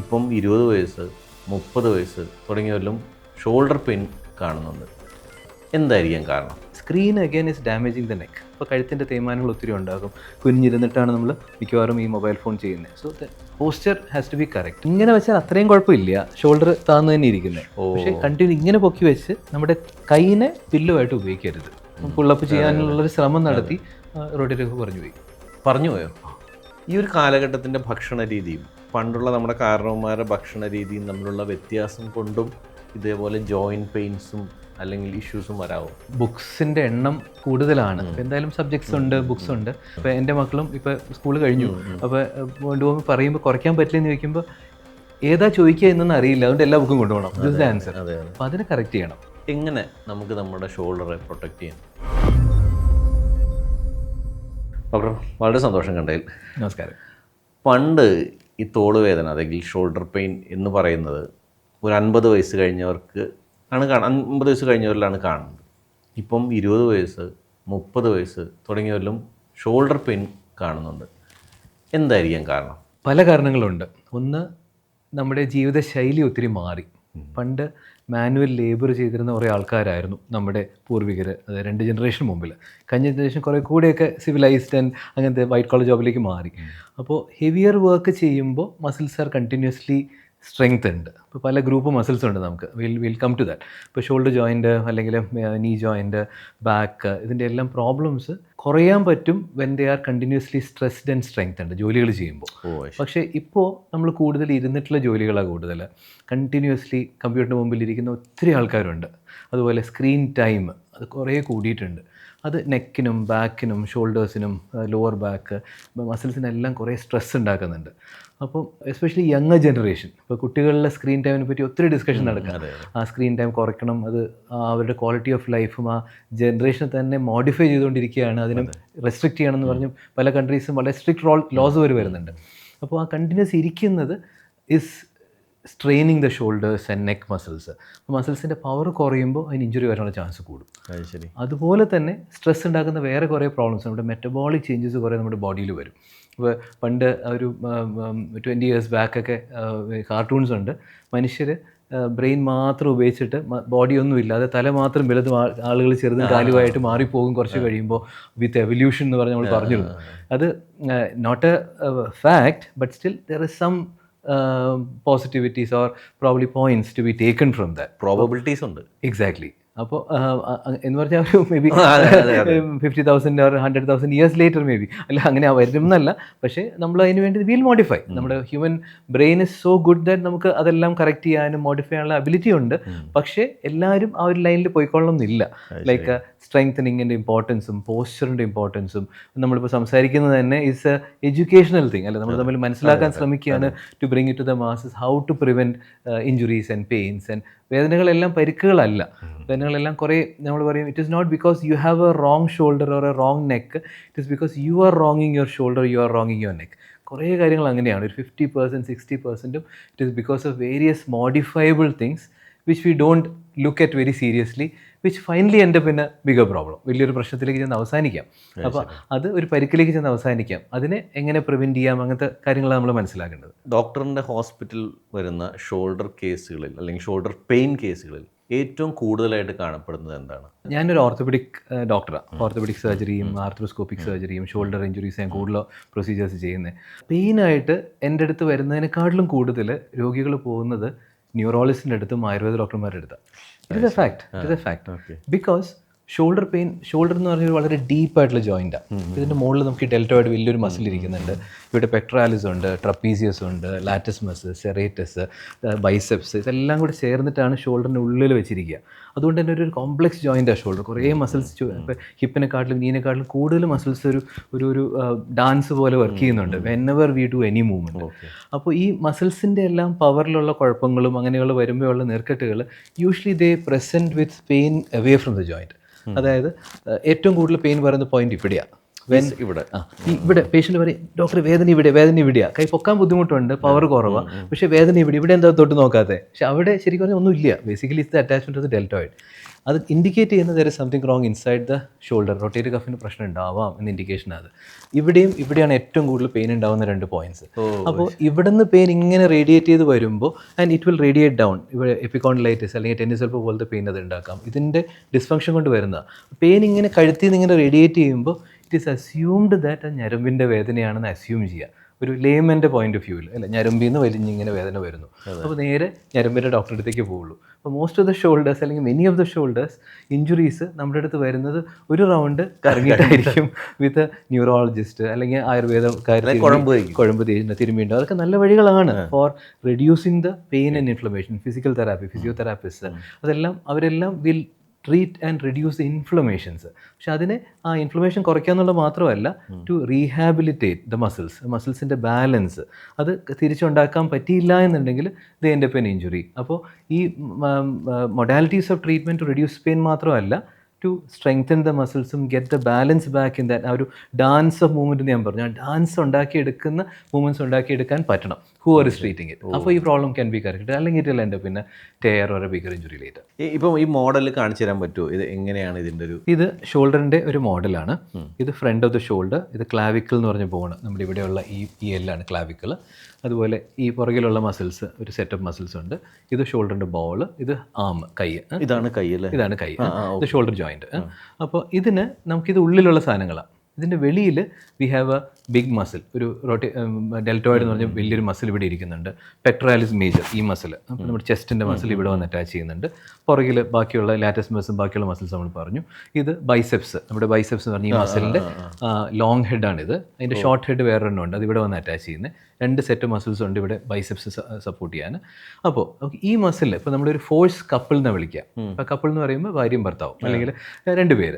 ഇപ്പം 20 വയസ്സ് 30 വയസ്സ് തുടങ്ങിയവരിലും ഷോൾഡർ പെയിൻ കാണുന്നുണ്ട്. എന്തായിരിക്കാം കാരണം? Screen again is damaging the neck. ഇപ്പോൾ കഴുത്തിൻ്റെ തേയ്മാനങ്ങൾ ഒത്തിരി ഉണ്ടാകും. കുനിഞ്ഞിരുന്നിട്ടാണ് നമ്മൾ മിക്കവാറും ഈ മൊബൈൽ ഫോൺ ചെയ്യുന്നത്. So the posture has to be correct. ഇങ്ങനെ വെച്ചാൽ അത്രയും കുഴപ്പമില്ല, ഷോൾഡർ താന്ന് തന്നെ ഇരിക്കുന്നത്. പക്ഷേ കണ്ടിന്യൂ ഇങ്ങനെ പൊക്കി വെച്ച് നമ്മുടെ കൈയിനെ പില്ലുമായിട്ട് ഉപയോഗിക്കരുത്. പുള്ളപ്പ് ചെയ്യാനുള്ളൊരു ശ്രമം നടത്തി റോഡിലേക്ക് പറഞ്ഞു പോയോ? ഈ ഒരു കാലഘട്ടത്തിൻ്റെ ഭക്ഷണ രീതിയും പണ്ടുള്ള നമ്മുടെ കാരണവന്മാരുടെ ഭക്ഷണ രീതിയും തമ്മിലുള്ള വ്യത്യാസം കൊണ്ടും ഇതേപോലെ ജോയിൻറ്റ് പെയിൻസും അല്ലെങ്കിൽ ഇഷ്യൂസും വരാവും. ബുക്സിൻ്റെ എണ്ണം കൂടുതലാണ്. എന്തായാലും സബ്ജക്ട്സ് ഉണ്ട്, ബുക്സ് ഉണ്ട്. ഇപ്പോൾ എൻ്റെ മക്കളും ഇപ്പോൾ സ്കൂൾ കഴിഞ്ഞു. അപ്പോൾ കൊണ്ടുപോകുമ്പോൾ പറയുമ്പോൾ കുറയ്ക്കാൻ പറ്റില്ലെന്ന് ചോദിക്കുമ്പോൾ ഏതാ ചോദിക്കുക എന്നൊന്നും അറിയില്ല. അതുകൊണ്ട് എല്ലാ ബുക്കും കൊണ്ടുപോകണം. This the answer. അപ്പോൾ അതിനെ കറക്റ്റ് ചെയ്യണം. എങ്ങനെ നമുക്ക് നമ്മുടെ ഷോൾഡറെ പ്രൊട്ടക്റ്റ് ചെയ്യാം? ഡോക്ടർ, വളരെ സന്തോഷം കണ്ടതിൽ. നമസ്കാരം. പണ്ട് ഈ തോളുവേദന അല്ലെങ്കിൽ ഷോൾഡർ പെയിൻ എന്ന് പറയുന്നത് ഒരു 50 വയസ്സ് കഴിഞ്ഞവർക്ക് ആണ് 50 വയസ്സ് കഴിഞ്ഞവരിലാണ് കാണുന്നത്. ഇപ്പം 20 വയസ്സ് 30 വയസ്സ് തുടങ്ങിയവരിലും ഷോൾഡർ പെയിൻ കാണുന്നുണ്ട്. എന്തായിരിക്കാം കാരണം? പല കാരണങ്ങളുണ്ട്. ഒന്ന്, നമ്മുടെ ജീവിതശൈലി ഒത്തിരി മാറി. പണ്ട് മാനുവൽ ലേബർ ചെയ്തിരുന്ന കുറേ ആൾക്കാരായിരുന്നു നമ്മുടെ പൂർവികർ. അത് 2 ജനറേഷൻ മുമ്പിൽ. കഴിഞ്ഞ ജനറേഷൻ കുറേ കൂടെയൊക്കെ സിവിലൈസ്ഡ് ആൻഡ് അങ്ങനത്തെ വൈറ്റ് കോളർ ജോബിലേക്ക് മാറി. അപ്പോൾ ഹെവിയർ വർക്ക് ചെയ്യുമ്പോൾ മസിൽസ് ആർ കണ്ടിന്യൂസ്ലി സ്ട്രെങ്ത് ഉണ്ട്. ഇപ്പോൾ പല ഗ്രൂപ്പ് മസിൽസ് ഉണ്ട് നമുക്ക്. Will come to that. ഇപ്പോൾ ഷോൾഡർ ജോയിൻറ്റ് അല്ലെങ്കിൽ നീ ജോയിൻറ്റ്, ബാക്ക്, ഇതിൻ്റെ എല്ലാം പ്രോബ്ലംസ് കുറയാൻ പറ്റും when they are continuously stressed and strength ഉണ്ട് ജോലികൾ ചെയ്യുമ്പോൾ. പക്ഷേ ഇപ്പോൾ നമ്മൾ കൂടുതൽ ഇരുന്നിട്ടുള്ള ജോലികളാണ് കൂടുതൽ. കണ്ടിന്യൂസ്ലി കമ്പ്യൂട്ടറിന് മുമ്പിൽ ഇരിക്കുന്ന ഒത്തിരി ആൾക്കാരുണ്ട്. അതുപോലെ സ്ക്രീൻ ടൈം അത് കുറേ കൂടിയിട്ടുണ്ട്. അത് നെക്കിനും ബാക്കിനും ഷോൾഡേഴ്സിനും ലോവർ ബാക്ക് മസിൽസിനെല്ലാം കുറേ സ്ട്രെസ് ഉണ്ടാക്കുന്നുണ്ട്. അപ്പോൾ എസ്പെഷ്യലി യങ്ങർ ജനറേഷൻ, ഇപ്പോൾ കുട്ടികളുടെ സ്ക്രീൻ ടൈമിനെ പറ്റി ഒത്തിരി ഡിസ്കഷൻ നടക്കുക. ആ സ്ക്രീൻ ടൈം കുറയ്ക്കണം, അത് അവരുടെ ക്വാളിറ്റി ഓഫ് ലൈഫും ആ ജനറേഷനെ തന്നെ മോഡിഫൈ ചെയ്തുകൊണ്ടിരിക്കുകയാണ്. അതിനും റെസ്ട്രിക്റ്റ് ചെയ്യണമെന്ന് പറഞ്ഞ് പല കൺട്രീസും വളരെ സ്ട്രിക്റ്റ് ലോസ് വരെ വരുന്നുണ്ട്. അപ്പോൾ ആ കണ്ടിന്യൂസ് ഇരിക്കുന്നത് is straining the shoulders and neck muscles. അപ്പോൾ മസിൽസിൻ്റെ പവർ കുറയുമ്പോൾ അതിന് ഇഞ്ചുറി വരാനുള്ള ചാൻസ് കൂടും. ശരി. അതുപോലെ തന്നെ സ്ട്രെസ് ഉണ്ടാക്കുന്ന വേറെ കുറേ പ്രോബ്ലംസ്, നമ്മുടെ മെറ്റബോളിക് ചേഞ്ചസ് കുറേ നമ്മുടെ ബോഡിയിൽ വരും. ഇപ്പോൾ പണ്ട് ഒരു 20 years ബാക്കൊക്കെ കാർട്ടൂൺസ് ഉണ്ട്. മനുഷ്യർ ബ്രെയിൻ മാത്രം ഉപയോഗിച്ചിട്ട് ബോഡിയൊന്നും ഇല്ലാതെ തല മാത്രം വലുതും ആളുകൾ ചെറുതും കാലുമായിട്ട് മാറിപ്പോകും കുറച്ച് കഴിയുമ്പോൾ വിത്ത് എവല്യൂഷൻ എന്ന് പറഞ്ഞ് നമ്മൾ പറഞ്ഞിരുന്നു. അത് not a fact, but still there is some positivities or probably points to be taken from that. Probabilities ഉണ്ട്. Exactly. അപ്പോൾ എന്ന് പറഞ്ഞാൽ ഒരു may be 50,000 or 100,000 years later may be അല്ല അങ്ങനെ വരുന്നല്ല. പക്ഷേ നമ്മൾ അതിന് വേണ്ടി വിൽ മോഡിഫൈ. നമ്മുടെ human brain is so good that നമുക്ക് അതെല്ലാം കറക്റ്റ് ചെയ്യാനും മോഡിഫൈ ചെയ്യാനുള്ള അബിലിറ്റി ഉണ്ട്. പക്ഷേ എല്ലാവരും ആ ഒരു ലൈനിൽ പോയിക്കൊള്ളണം എന്നില്ല. ലൈക്ക് സ്ട്രെങ്തനിങ്ങിൻ്റെ ഇമ്പോർട്ടൻസും പോസ്ചറിൻ്റെ ഇമ്പോർട്ടൻസും നമ്മളിപ്പോൾ സംസാരിക്കുന്നത് തന്നെ ഇസ് എ എഡ്യൂക്കേഷണൽ തിങ് അല്ലേ. നമ്മൾ തമ്മിൽ മനസ്സിലാക്കാൻ ശ്രമിക്കുകയാണ് to bring it to the masses how to prevent injuries and pains and വേദനകളെല്ലാം പരിക്കുകളല്ല. വേദനകളെല്ലാം കുറേ നമ്മൾ പറയും it is not because you have A wrong shoulder or A wrong neck, it is because you are റോങ്ങിങ് your shoulder, you are റോങ്ങിങ് your neck. കുറേ കാര്യങ്ങൾ അങ്ങനെയാണ്. ഒരു 50% 60% it is because of various modifiable things which we don't look at very seriously, which finally എൻ്റെ പിന്നെ bigger problem, വലിയൊരു പ്രശ്നത്തിലേക്ക് ചെന്ന് അവസാനിക്കാം. അപ്പോൾ അത് ഒരു പരിക്കിലേക്ക് ചെന്ന് അവസാനിക്കാം. അതിനെ എങ്ങനെ പ്രിവെൻറ്റ് ചെയ്യാം, അങ്ങനത്തെ കാര്യങ്ങളാണ് നമ്മൾ മനസ്സിലാക്കേണ്ടത്. ഡോക്ടറിൻ്റെ ഹോസ്പിറ്റലിൽ വരുന്ന ഷോൾഡർ കേസുകളിൽ അല്ലെങ്കിൽ ഷോൾഡർ പെയിൻ കേസുകളിൽ ഏറ്റവും കൂടുതലായിട്ട് കാണപ്പെടുന്നത് എന്താണ്? ഞാനൊരു ഓർത്തോപെഡിക് ഡോക്ടറാണ്. ഓർത്തോപെഡിക് സർജറിയും ആർത്രോസ്കോപ്പിക് സർജറിയും ഷോൾഡർ ഇഞ്ചുറീസ് ഞാൻ കൂടുതൽ പ്രൊസീജിയേഴ്സ് ചെയ്യുന്നത്. പെയിനായിട്ട് എൻ്റെ അടുത്ത് വരുന്നതിനെക്കാട്ടിലും കൂടുതൽ രോഗികൾ പോകുന്നത് ന്യൂറോളജിസ്റ്റിൻ്റെ അടുത്തും ആയുർവേദ ഡോക്ടർമാരുടെ അടുത്താണ്. It is A fact. Because shoulder pain, shoulder എന്ന് പറഞ്ഞാൽ വളരെ ഡീപ്പായിട്ടുള്ള ജോയിൻറ്റാണ്. ഇതിൻ്റെ മുകളിൽ നമുക്ക് ഡെൽറ്റോയിഡ് വലിയൊരു മസിൽ ഇരിക്കുന്നുണ്ട്. ഇവിടെ പെക്ട്രാലിസ് ഉണ്ട്, ട്രപ്പീസിയസ് ഉണ്ട്, ലാറ്റസ് മസിൽ, സെറേറ്റസ്, ബൈസെപ്സ്, ഇതെല്ലാം കൂടി ചേർന്നിട്ടാണ് ഷോൾഡറിൻ്റെ ഉള്ളിൽ വെച്ചിരിക്കുക. അതുകൊണ്ട് തന്നെ ഒരു കോംപ്ലക്സ് ജോയിൻറ്റാണ് ഷോൾഡർ. കുറേ മസിൽസ്, ഇപ്പോൾ ഹിപ്പിനെക്കാട്ടിലും നീനെക്കാട്ടിലും കൂടുതൽ മസിൽസ് ഒരു ഡാൻസ് പോലെ വർക്ക് ചെയ്യുന്നുണ്ട് whenever we do any movement. അപ്പോൾ ഈ മസിൽസിൻ്റെ എല്ലാം പവറിലുള്ള കുഴപ്പങ്ങളും അങ്ങനെയുള്ള വരുമ്പോഴുള്ള നീർക്കെട്ടുകൾ usually they present with pain away from the joint. അതായത് ഏറ്റവും കൂടുതൽ പെയിൻ വരുന്ന പോയിന്റ് ഇവിടെയാണ്. ഇവിടെ ഇവിടെ പേഷ്യൻ്റ് പറയും ഡോക്ടർ വേദന ഇവിടെയാണ്, കൈ പൊക്കാൻ ബുദ്ധിമുട്ടുണ്ട്, പവർ കുറവാണ്, പക്ഷേ വേദന ഇവിടെ എന്താ തൊട്ട് നോക്കാത്തത്? പക്ഷെ അവിടെ ശരിക്കും പറഞ്ഞാൽ ഒന്നുമില്ല. Basically it's the attachment of the deltoid. അത് ഇൻഡിക്കേറ്റ് ചെയ്യുന്നത് there is something wrong inside the shoulder. Rotatory കഫിന് പ്രശ്നം ഉണ്ടാവാം എന്ന് ഇൻഡിക്കേഷൻ അത്. ഇവിടെയാണ് ഏറ്റവും കൂടുതൽ പെയിൻ ഉണ്ടാകുന്ന 2 പോയിന്റ്സ്. അപ്പോൾ ഇവിടുന്ന് പെയിൻ ഇങ്ങനെ റേഡിയേറ്റ് ചെയ്ത് വരുമ്പോൾ and it will radiate down. ഇവിടെ എപ്പിക്കോണ്ടലൈറ്റിസ് അല്ലെങ്കിൽ ടെന്നിസ് എൽബോ പോലത്തെ പെയിൻ അത് ഉണ്ടാക്കാം. ഇതിൻ്റെ ഡിസ്ഫങ്ഷൻ കൊണ്ട് വരുന്ന പെയിൻ ഇങ്ങനെ കഴുത്തിൽ നിന്ന് ഇങ്ങനെ റേഡിയേറ്റ് ചെയ്യുമ്പോൾ ഇറ്റ് ഈസ് അസ്യൂംഡ് ദാറ്റ് ആ ഞരമ്പിൻ്റെ വേദനയാണെന്ന് അസ്യൂം ചെയ്യുക. ഒരു ലേമൻ്റെ പോയിന്റ് ഓഫ് വ്യൂവിൽ അല്ല, ഞരമ്പിൽ നിന്ന് വലിഞ്ഞിങ്ങനെ വേദന വരുന്നു. അപ്പോൾ നേരെ ഞരമ്പിൻ്റെ ഡോക്ടറുടെ അടുത്തേക്ക് പോവുള്ളൂ. അപ്പോൾ മോസ്റ്റ് ഓഫ് ദ ഷോൾഡേഴ്സ് അല്ലെങ്കിൽ many of the shoulders injuries നമ്മുടെ അടുത്ത് വരുന്നത് ഒരു റൗണ്ട് കറങ്ങിയിട്ടായിരിക്കും വിത്ത് ന്യൂറോളജിസ്റ്റ് അല്ലെങ്കിൽ ആയുർവേദക്കാർ കുഴമ്പ് തിരുമ്മിയുണ്ടോ. അതൊക്കെ നല്ല വഴികളാണ് for reducing the pain and inflammation. Physical therapy, physiotherapist അവരെല്ലാം will treat and reduce the inflammations. പക്ഷെ അതിനെ ആ ഇൻഫ്ലമേഷൻ കുറയ്ക്കുക എന്നുള്ളത് മാത്രമല്ല, ടു റീഹാബിലിറ്റേറ്റ് ദ മസിൽസിൻ്റെ ബാലൻസ് അത് തിരിച്ചുണ്ടാക്കാൻ പറ്റിയില്ല എന്നുണ്ടെങ്കിൽ the end up an injury. അപ്പോൾ ഈ modalities of treatment to reduce pain മാത്രമല്ല, ടു സ്ട്രെങ്തൻ ദ മസിൽസും get the balance back in that. ആ ഒരു ഡാൻസ് ഓഫ് മൂവ്മെൻറ്റ് ഞാൻ പറഞ്ഞു, ആ ഡാൻസ് ഉണ്ടാക്കിയെടുക്കുന്ന മൂവ്മെൻറ്റ്സ് ഉണ്ടാക്കിയെടുക്കാൻ പറ്റണം who are is treating it. അപ്പോൾ ഈ പ്രോബ്ലം ക്യാൻ ബി കറക്റ്റ്, അല്ലെങ്കിൽ ഇറ്റ് എൻ്റെ പിന്നെ tear or a bigger injury later. ഇപ്പം ഈ മോഡൽ കാണിച്ചു തരാൻ പറ്റുമോ? ഇത് എങ്ങനെയാണ് ഇതിൻ്റെ ഒരു? ഇത് ഷോൾഡറിൻ്റെ ഒരു മോഡലാണ്. ഇത് ഫ്രണ്ട് ഓഫ് ദ ഷോൾഡർ, ഇത് ക്ലാവിക്കിൾ എന്ന് പറഞ്ഞ ബോണ്, നമ്മുടെ ഇവിടെയുള്ള ഈ എല്ലാണ് ക്ലാവിക്കിൾ. അതുപോലെ ഈ പുറകിലുള്ള മസിൽസ്, ഒരു സെറ്റ് ഓഫ് മസിൽസ് ഉണ്ട്. ഇത് ഷോൾഡറിൻ്റെ ബോൾ, ഇത് ആം, കൈ. ഇതാണ് കൈ അല്ലേ? ഇതാണ് കൈ, ഇത് ഷോൾഡർ ജോയിൻറ്റ്. അപ്പോൾ ഇതിന് നമുക്കിത് ഉള്ളിലുള്ള സാധനങ്ങളാണ്. ഇതിൻ്റെ വെളിയിൽ we have a big muscle, ഒരു ഡെൽറ്റോയിഡ് എന്ന് പറഞ്ഞാൽ വലിയൊരു മസിൽ ഇവിടെ ഇരിക്കുന്നുണ്ട്. പെക്ടറാലിസ് മേജർ, ഈ മസിൽ, അപ്പോൾ നമ്മുടെ ചെസ്റ്റിൻ്റെ മസിൽ ഇവിടെ വന്ന് അറ്റാച്ച് ചെയ്യുന്നുണ്ട്. പുറകിൽ ബാക്കിയുള്ള ലാറ്റസ് മസിൽസും ബാക്കിയുള്ള മസിൽസ് നമ്മൾ പറഞ്ഞു. ഇത് ബൈസെപ്സ്, നമ്മുടെ ബൈസെപ്സ് എന്ന് പറഞ്ഞാൽ ഈ മസിലിൻ്റെ ലോങ് ഹെഡാണിത്. അതിൻ്റെ ഷോർട്ട് ഹെഡ് വേറൊരെണ്ണം ഉണ്ട്, അത് ഇവിടെ വന്ന് അറ്റാച്ച് ചെയ്യുന്നത്. 2 സെറ്റ് മസിൽസ് ഉണ്ട് ഇവിടെ ബൈസെപ്സ് സപ്പോർട്ട് ചെയ്യാൻ. അപ്പോൾ ഈ മസിൽ ഇപ്പോൾ നമ്മളൊരു ഫോഴ്സ് കപ്പിൾ എന്ന് വിളിക്കാം. അപ്പോൾ കപ്പിൾ എന്ന് പറയുമ്പോൾ ഭാര്യയും ഭർത്താവും അല്ലെങ്കിൽ 2 പേര്.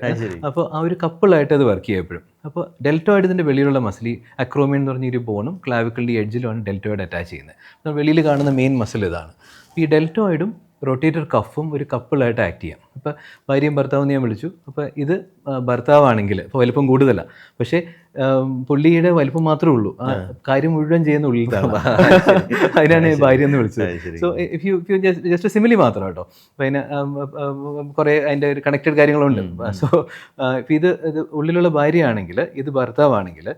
അപ്പോൾ ആ ഒരു കപ്പിളായിട്ട് അത് വർക്ക് ചെയ്യപ്പെടും. അപ്പോൾ ഡെൽറ്റോയിഡ് ഇതിൻ്റെ വെളിയിലുള്ള മസിൽ, ഈ അക്രോമിയൻ എന്ന് പറഞ്ഞ ഒരു ബോണും ക്ലാവിക്കിളിൻ്റെ എഡ്ജിലുമാണ് ഡെൽറ്റോയിഡ് അറ്റാച്ച് ചെയ്യുന്നത്. നമ്മൾ വെളിയിൽ കാണുന്ന മെയിൻ മസിൽ ഇതാണ്. ഈ ഡെൽറ്റോയിഡും റൊട്ടേറ്റർ കഫും ഒരു കപ്പിളായിട്ട് ആക്ട് ചെയ്യാം. അപ്പോൾ ഭാര്യയും ഭർത്താവും ഞാൻ വിളിച്ചു. അപ്പോൾ ഇത് ഭർത്താവാണെങ്കിൽ ഇപ്പോൾ വലിപ്പം കൂടുതലാണ്, പക്ഷേ പുള്ളിയുടെ വലിപ്പം മാത്രമേ ഉള്ളൂ, ആ കാര്യം മുഴുവൻ ചെയ്യുന്ന ഉള്ളിലാണ്. അതിനാണ് ഭാര്യ എന്ന് വിളിച്ചത്. So if you just simile മാത്രം കേട്ടോ. അപ്പോൾ അതിന് കുറേ അതിൻ്റെ ഒരു കണക്റ്റഡ് കാര്യങ്ങളുണ്ട്. സോ ഇപ്പോൾ ഇത് ഉള്ളിലുള്ള ഭാര്യയാണെങ്കിൽ, ഇത് ഭർത്താവാണെങ്കിൽ,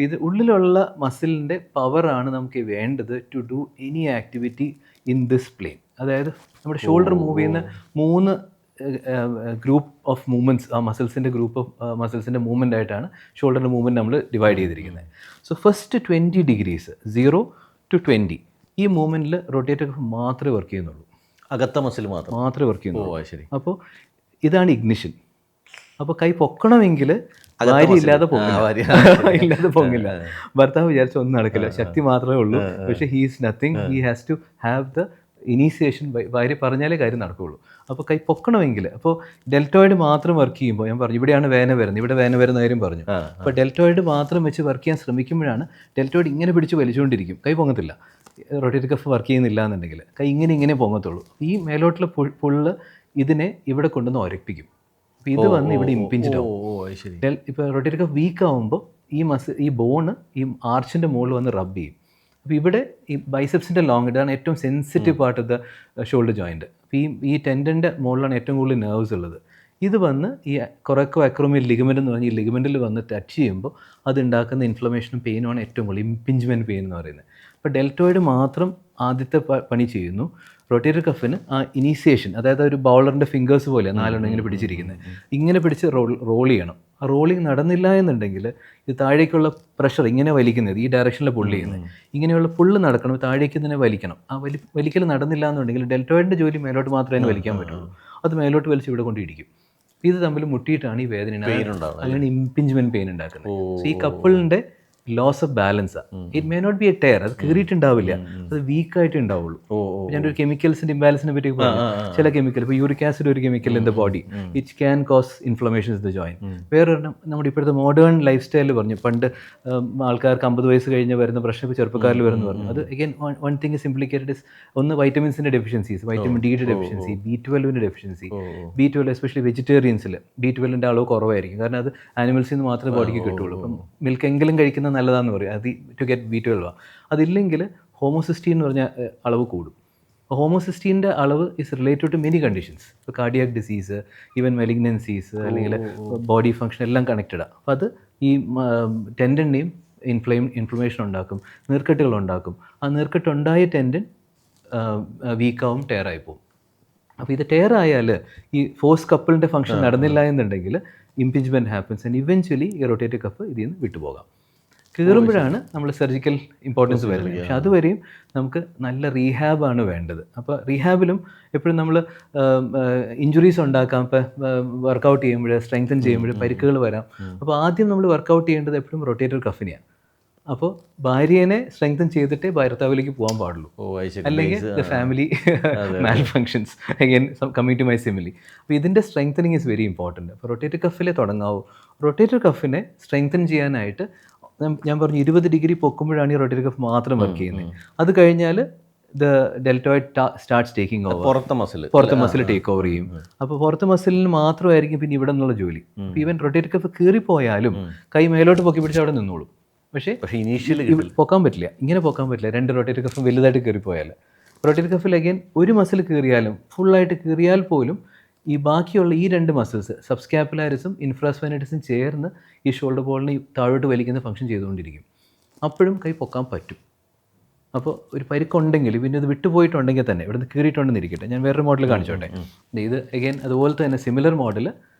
ഇത് ഉള്ളിലുള്ള മസിലിൻ്റെ പവറാണ് നമുക്ക് വേണ്ടത് to do any activity in this plane. അതായത് നമ്മുടെ ഷോൾഡർ മൂവ് ചെയ്യുന്ന 3 ഗ്രൂപ്പ് ഓഫ് മൂവ്മെൻറ്റ്സ്, ആ മസിൽസിൻ്റെ ഗ്രൂപ്പ് ഓഫ് മസിൽസിൻ്റെ മൂവ്മെൻ്റ് ആയിട്ടാണ് ഷോൾഡറിൻ്റെ മൂവ്മെൻറ്റ് നമ്മൾ ഡിവൈഡ് ചെയ്തിരിക്കുന്നത്. സോ ഫസ്റ്റ് 20 ഡിഗ്രീസ് 0 to 20 ഈ മൂവ്മെൻറ്റിൽ റൊട്ടേറ്റർ കഫ് മാത്രമേ വർക്ക് ചെയ്യുന്നുള്ളൂ, അകത്ത മസിൽ മാത്രമേ വർക്ക് ചെയ്യുന്നുള്ളൂ. ശരി. അപ്പോൾ ഇതാണ് ഇഗ്നിഷൻ. അപ്പോൾ കൈ പൊക്കണമെങ്കിൽ ഭാര്യ ഇല്ലാതെ പൊങ്ങില്ല. ഭർത്താവ് വിചാരിച്ച ഒന്നും നടക്കില്ല, ശക്തി മാത്രമേ ഉള്ളൂ. പക്ഷേ he is nothing, he has to have the initiation. ഭാര്യ പറഞ്ഞാലേ കാര്യം നടക്കുകയുള്ളൂ. അപ്പോൾ കൈ പൊക്കണമെങ്കിൽ, അപ്പോൾ ഡെൽറ്റോയിഡ് മാത്രം വർക്ക് ചെയ്യുമ്പോൾ ഞാൻ പറഞ്ഞു ഇവിടെയാണ് വേദന വരുന്നത്, ഇവിടെ വേദന വരുന്ന കാര്യം പറഞ്ഞു. അപ്പോൾ ഡെൽറ്റോയിഡ് മാത്രം വെച്ച് വർക്ക് ചെയ്യാൻ ശ്രമിക്കുമ്പോഴാണ് ഡെൽറ്റോയിഡ് ഇങ്ങനെ പിടിച്ച് വലിച്ചുകൊണ്ടിരിക്കും, കൈ പൊങ്ങത്തില്ല. റൊട്ടേറ്റർ കഫ് വർക്ക് ചെയ്യുന്നില്ല എന്നുണ്ടെങ്കിൽ കൈ ഇങ്ങനെ പൊങ്ങത്തുള്ളൂ. ഈ മേലോട്ടുള്ള പുള്ള് ഇതിനെ ഇവിടെ കൊണ്ടുവന്ന് ഉരപ്പിക്കും. അപ്പോൾ ഇത് വന്ന് ഇവിടെ ഇമ്പിഞ്ച്ഡ് ആവും. ഇപ്പോൾ റൊട്ടേറ്റർ കഫ് വീക്ക് ആകുമ്പോൾ ഈ ബോണ് ഈ ആർച്ചിൻ്റെ മുകളിൽ വന്ന് റബ്ബ് ചെയ്യും. അപ്പോൾ ഇവിടെ ഈ ബൈസെപ്സിൻ്റെ ലോങ്, ഇതാണ് ഏറ്റവും sensitive part of the shoulder joint. അപ്പോൾ ഈ ടെൻഡൻ്റെ മുകളിലാണ് ഏറ്റവും കൂടുതൽ നെർവ്സ് ഉള്ളത്. ഇത് വന്ന് ഈ കൊറക്കോ അക്രോമിയൽ ലിഗമെൻ്റ് എന്ന് പറഞ്ഞാൽ ഈ ലിഗമെൻറ്റിൽ വന്ന് ടച്ച് ചെയ്യുമ്പോൾ അത് ഉണ്ടാക്കുന്ന ഇൻഫ്ലമേഷനും പെയിനുമാണ് ഏറ്റവും കൂടുതൽ ഇംപിഞ്ച്മെൻറ്റ് പെയിൻ എന്ന് പറയുന്നത്. അപ്പോൾ ഡെൽറ്റോയിഡ് മാത്രം ആദ്യത്തെ പണി ചെയ്യുന്നു. റൊട്ടേറ്റർ കഫിന് ആ ഇനീഷ്യേഷൻ, അതായത് ഒരു ബൗളറിൻ്റെ ഫിംഗേഴ്സ് പോലെ 4 ഇങ്ങനെ പിടിച്ചിരിക്കുന്നത്, ഇങ്ങനെ പിടിച്ച് റോൾ ചെയ്യണം. ആ റോളിങ് നടന്നില്ല എന്നുണ്ടെങ്കിൽ ഇത് താഴേക്കുള്ള പ്രഷർ ഇങ്ങനെ വലിക്കുന്നത്, ഈ ഡയറക്ഷനിൽ പുള്ള് ചെയ്യുന്നത്, ഇങ്ങനെയുള്ള പുള്ള് നടക്കണം, താഴേക്ക് തന്നെ വലിക്കണം. ആ വലിക്കൽ നടന്നില്ല എന്നുണ്ടെങ്കിൽ ഡെൽറ്റോയിഡിൻ്റെ ജോലി മേലോട്ട് മാത്രമേ വലിക്കാൻ പറ്റുള്ളൂ. അത് മേലോട്ട് വലിച്ച് ഇവിടെ കൊണ്ടിരിക്കും. ഇത് തമ്മിൽ മുട്ടിയിട്ടാണ് ഈ വേദന, അങ്ങനെ ഇംപിഞ്ച്മെൻറ്റ് പെയിൻ ഉണ്ടാക്കുന്നത്. സോ ഈ കപ്പിളിൻ്റെ ലോസ് ഓഫ് ബാലൻസാണ്. It may not be a tear, അത് കീറിയിട്ടുണ്ടാവില്ല, അത് വീക്കായിട്ട് ഉണ്ടാവുള്ളൂ. ഞാനൊരു കെമിക്കൽസിൻ്റെ ഇംബാലൻസിനെ പറ്റി പറഞ്ഞു. ചില കെമിക്കൽ, ഇപ്പോൾ യൂറിക് ആസിഡ് ഒരു chemical in the body, it can cause inflammation in the joint. വേറൊരെണ്ണം നമ്മുടെ ഇപ്പോഴത്തെ മോഡേൺ ലൈഫ് സ്റ്റൈലിൽ പറഞ്ഞു, പണ്ട് ആൾക്കാർക്ക് 50 വയസ്സ് കഴിഞ്ഞ് വരുന്ന പ്രശ്നം ഇപ്പോൾ ചെറുപ്പക്കാരിൽ വരുന്നു പറഞ്ഞു. അത് again one thing is implicated is ഒന്ന് വൈറ്റമിൻസിൻ്റെ ഡെഫിഷ്യൻസീസ്, വൈറ്റമിൻ ഡിയുടെ deficiency, B12 deficiency. B12 especially വെജിറ്റേറിയൻസിൽ B12 അളവ് കുറവായിരിക്കും, കാരണം അത് ആനിമൽസിൽ നിന്ന് മാത്രമേ ബോഡിക്ക് കിട്ടുള്ളൂ. അപ്പം മിൽക്ക് എങ്കിലും കഴിക്കുന്നത് നല്ലതാണെന്ന് പറയും, അത് ടു ഗെറ്റ് B12. അതില്ലെങ്കിൽ ഹോമോസിസ്റ്റീൻ എന്ന് പറഞ്ഞ അളവ് കൂടും. ഹോമോസിസ്റ്റീൻ്റെ അളവ് is related to many conditions. ഇപ്പോൾ കാർഡിയാക് ഡിസീസ്, ഈവൻ മെലിഗ്നൻസീസ്, അല്ലെങ്കിൽ ബോഡി ഫങ്ഷൻ എല്ലാം കണക്റ്റഡാണ്. അപ്പോൾ അത് ഈ ടെൻഡനെയും ഇൻഫ്ലമേഷൻ ഉണ്ടാക്കും, നീർക്കെട്ടുകൾ ഉണ്ടാക്കും. ആ നീർക്കെട്ടുണ്ടായ ടെൻഡൻ വീക്കാവും, ടയറായി പോകും. അപ്പോൾ ഇത് ടയർ ആയാൽ ഈ ഫോഴ്സ് കപ്പിളിൻ്റെ ഫംഗ്ഷൻ നടന്നില്ല എന്നുണ്ടെങ്കിൽ ഇംപിഞ്ച്മെൻറ്റ് ഹാപ്പൻസ് ആൻഡ് ഇവൻച്വലി ഈ റൊട്ടേറ്റീവ് കപ്പ് ഇതിൽ നിന്ന് വിട്ടുപോകാം. കീറുമ്പോഴാണ് നമ്മൾ സർജിക്കൽ ഇമ്പോർട്ടൻസ് വരുന്നത്. പക്ഷെ അതുവരെയും നമുക്ക് നല്ല റീഹാബാണ് വേണ്ടത്. അപ്പോൾ റീഹാബിലും എപ്പോഴും നമ്മൾ ഇഞ്ചുറീസ് ഉണ്ടാക്കാം. ഇപ്പോൾ വർക്കൗട്ട് ചെയ്യുമ്പോൾ, സ്ട്രെങ്തൻ ചെയ്യുമ്പോൾ പരിക്കുകൾ വരാം. അപ്പോൾ ആദ്യം നമ്മൾ വർക്കൗട്ട് ചെയ്യേണ്ടത് എപ്പോഴും റൊട്ടേറ്റർ കഫിനെയാണ്. അപ്പോൾ ഭാര്യനെ സ്ട്രെങ്തൻ ചെയ്തിട്ടേ ഭർത്താവിലേക്ക് പോകാൻ പാടുള്ളൂ, അല്ലെങ്കിൽ the family malfunctions. Again coming to my simile. അപ്പോൾ ഇതിൻ്റെ സ്ട്രെങ്തനിങ് ഇസ് വെരി ഇമ്പോർട്ടൻറ്റ്. അപ്പോൾ റൊട്ടേറ്റർ കഫിലെ തുടങ്ങാവൂ. റൊട്ടേറ്റർ കഫിനെ സ്ട്രെങ്തൻ ചെയ്യാനായിട്ട് ഞാൻ പറഞ്ഞു 20 ഡിഗ്രി പൊക്കുമ്പോഴാണ് ഈ റൊട്ടേറ്റർ കഫ് മാത്രം വർക്ക് ചെയ്യുന്നത്. അത് കഴിഞ്ഞാൽ the deltoid starts taking over. പുറത്തെ മസിൽ ടേക്ക് ഓവർ ചെയ്യും. അപ്പോൾ പുറത്തെ മസിലിന് മാത്രമായിരിക്കും പിന്നെ ഇവിടെ നിന്നുള്ള ജോലി. ഈവൻ റൊട്ടേറ്റർ കഫ് കീറിപ്പോയാലും കൈ മേലോട്ട് പൊക്കി പിടിച്ച് അവിടെ നിന്നോളും. പക്ഷേ ഇനീഷ്യലി പൊക്കാൻ പറ്റില്ല, ഇങ്ങനെ പൊക്കാൻ പറ്റില്ല. 2 റൊട്ടേറ്റർ കഫും വലുതായിട്ട് കീറിപ്പോയാൽ. റൊട്ടേറ്റർ കഫിൽ അഗൈൻ ഒരു മസിൽ കീറിയാലും, ഫുള്ളായിട്ട് കീറിയാൽ പോലും ഈ ബാക്കിയുള്ള ഈ 2 മസിൽസ്, സബ്സ്കാപ്പുലാരിസും ഇൻഫ്രാസ്പൈനൈറ്റിസും ചേർന്ന് ഈ ഷോൾഡർ ബോളിനെ താഴോട്ട് വലിക്കുന്ന ഫംഗ്ഷൻ ചെയ്തുകൊണ്ടിരിക്കും. അപ്പോഴും കൈ പൊക്കാൻ പറ്റും. അപ്പോൾ ഒരു പരിക്കുണ്ടെങ്കിൽ, പിന്നെ ഇത് വിട്ടുപോയിട്ടുണ്ടെങ്കിൽ തന്നെ, ഇവിടുന്ന് കീറിയിട്ടുണ്ടെന്ന് ഇരിക്കട്ടെ, ഞാൻ വേറൊരു മോഡൽ കാണിച്ചോട്ടെ. ഇത് അഗൈൻ അതുപോലത്തെ തന്നെ സിമിലർ മോഡൽ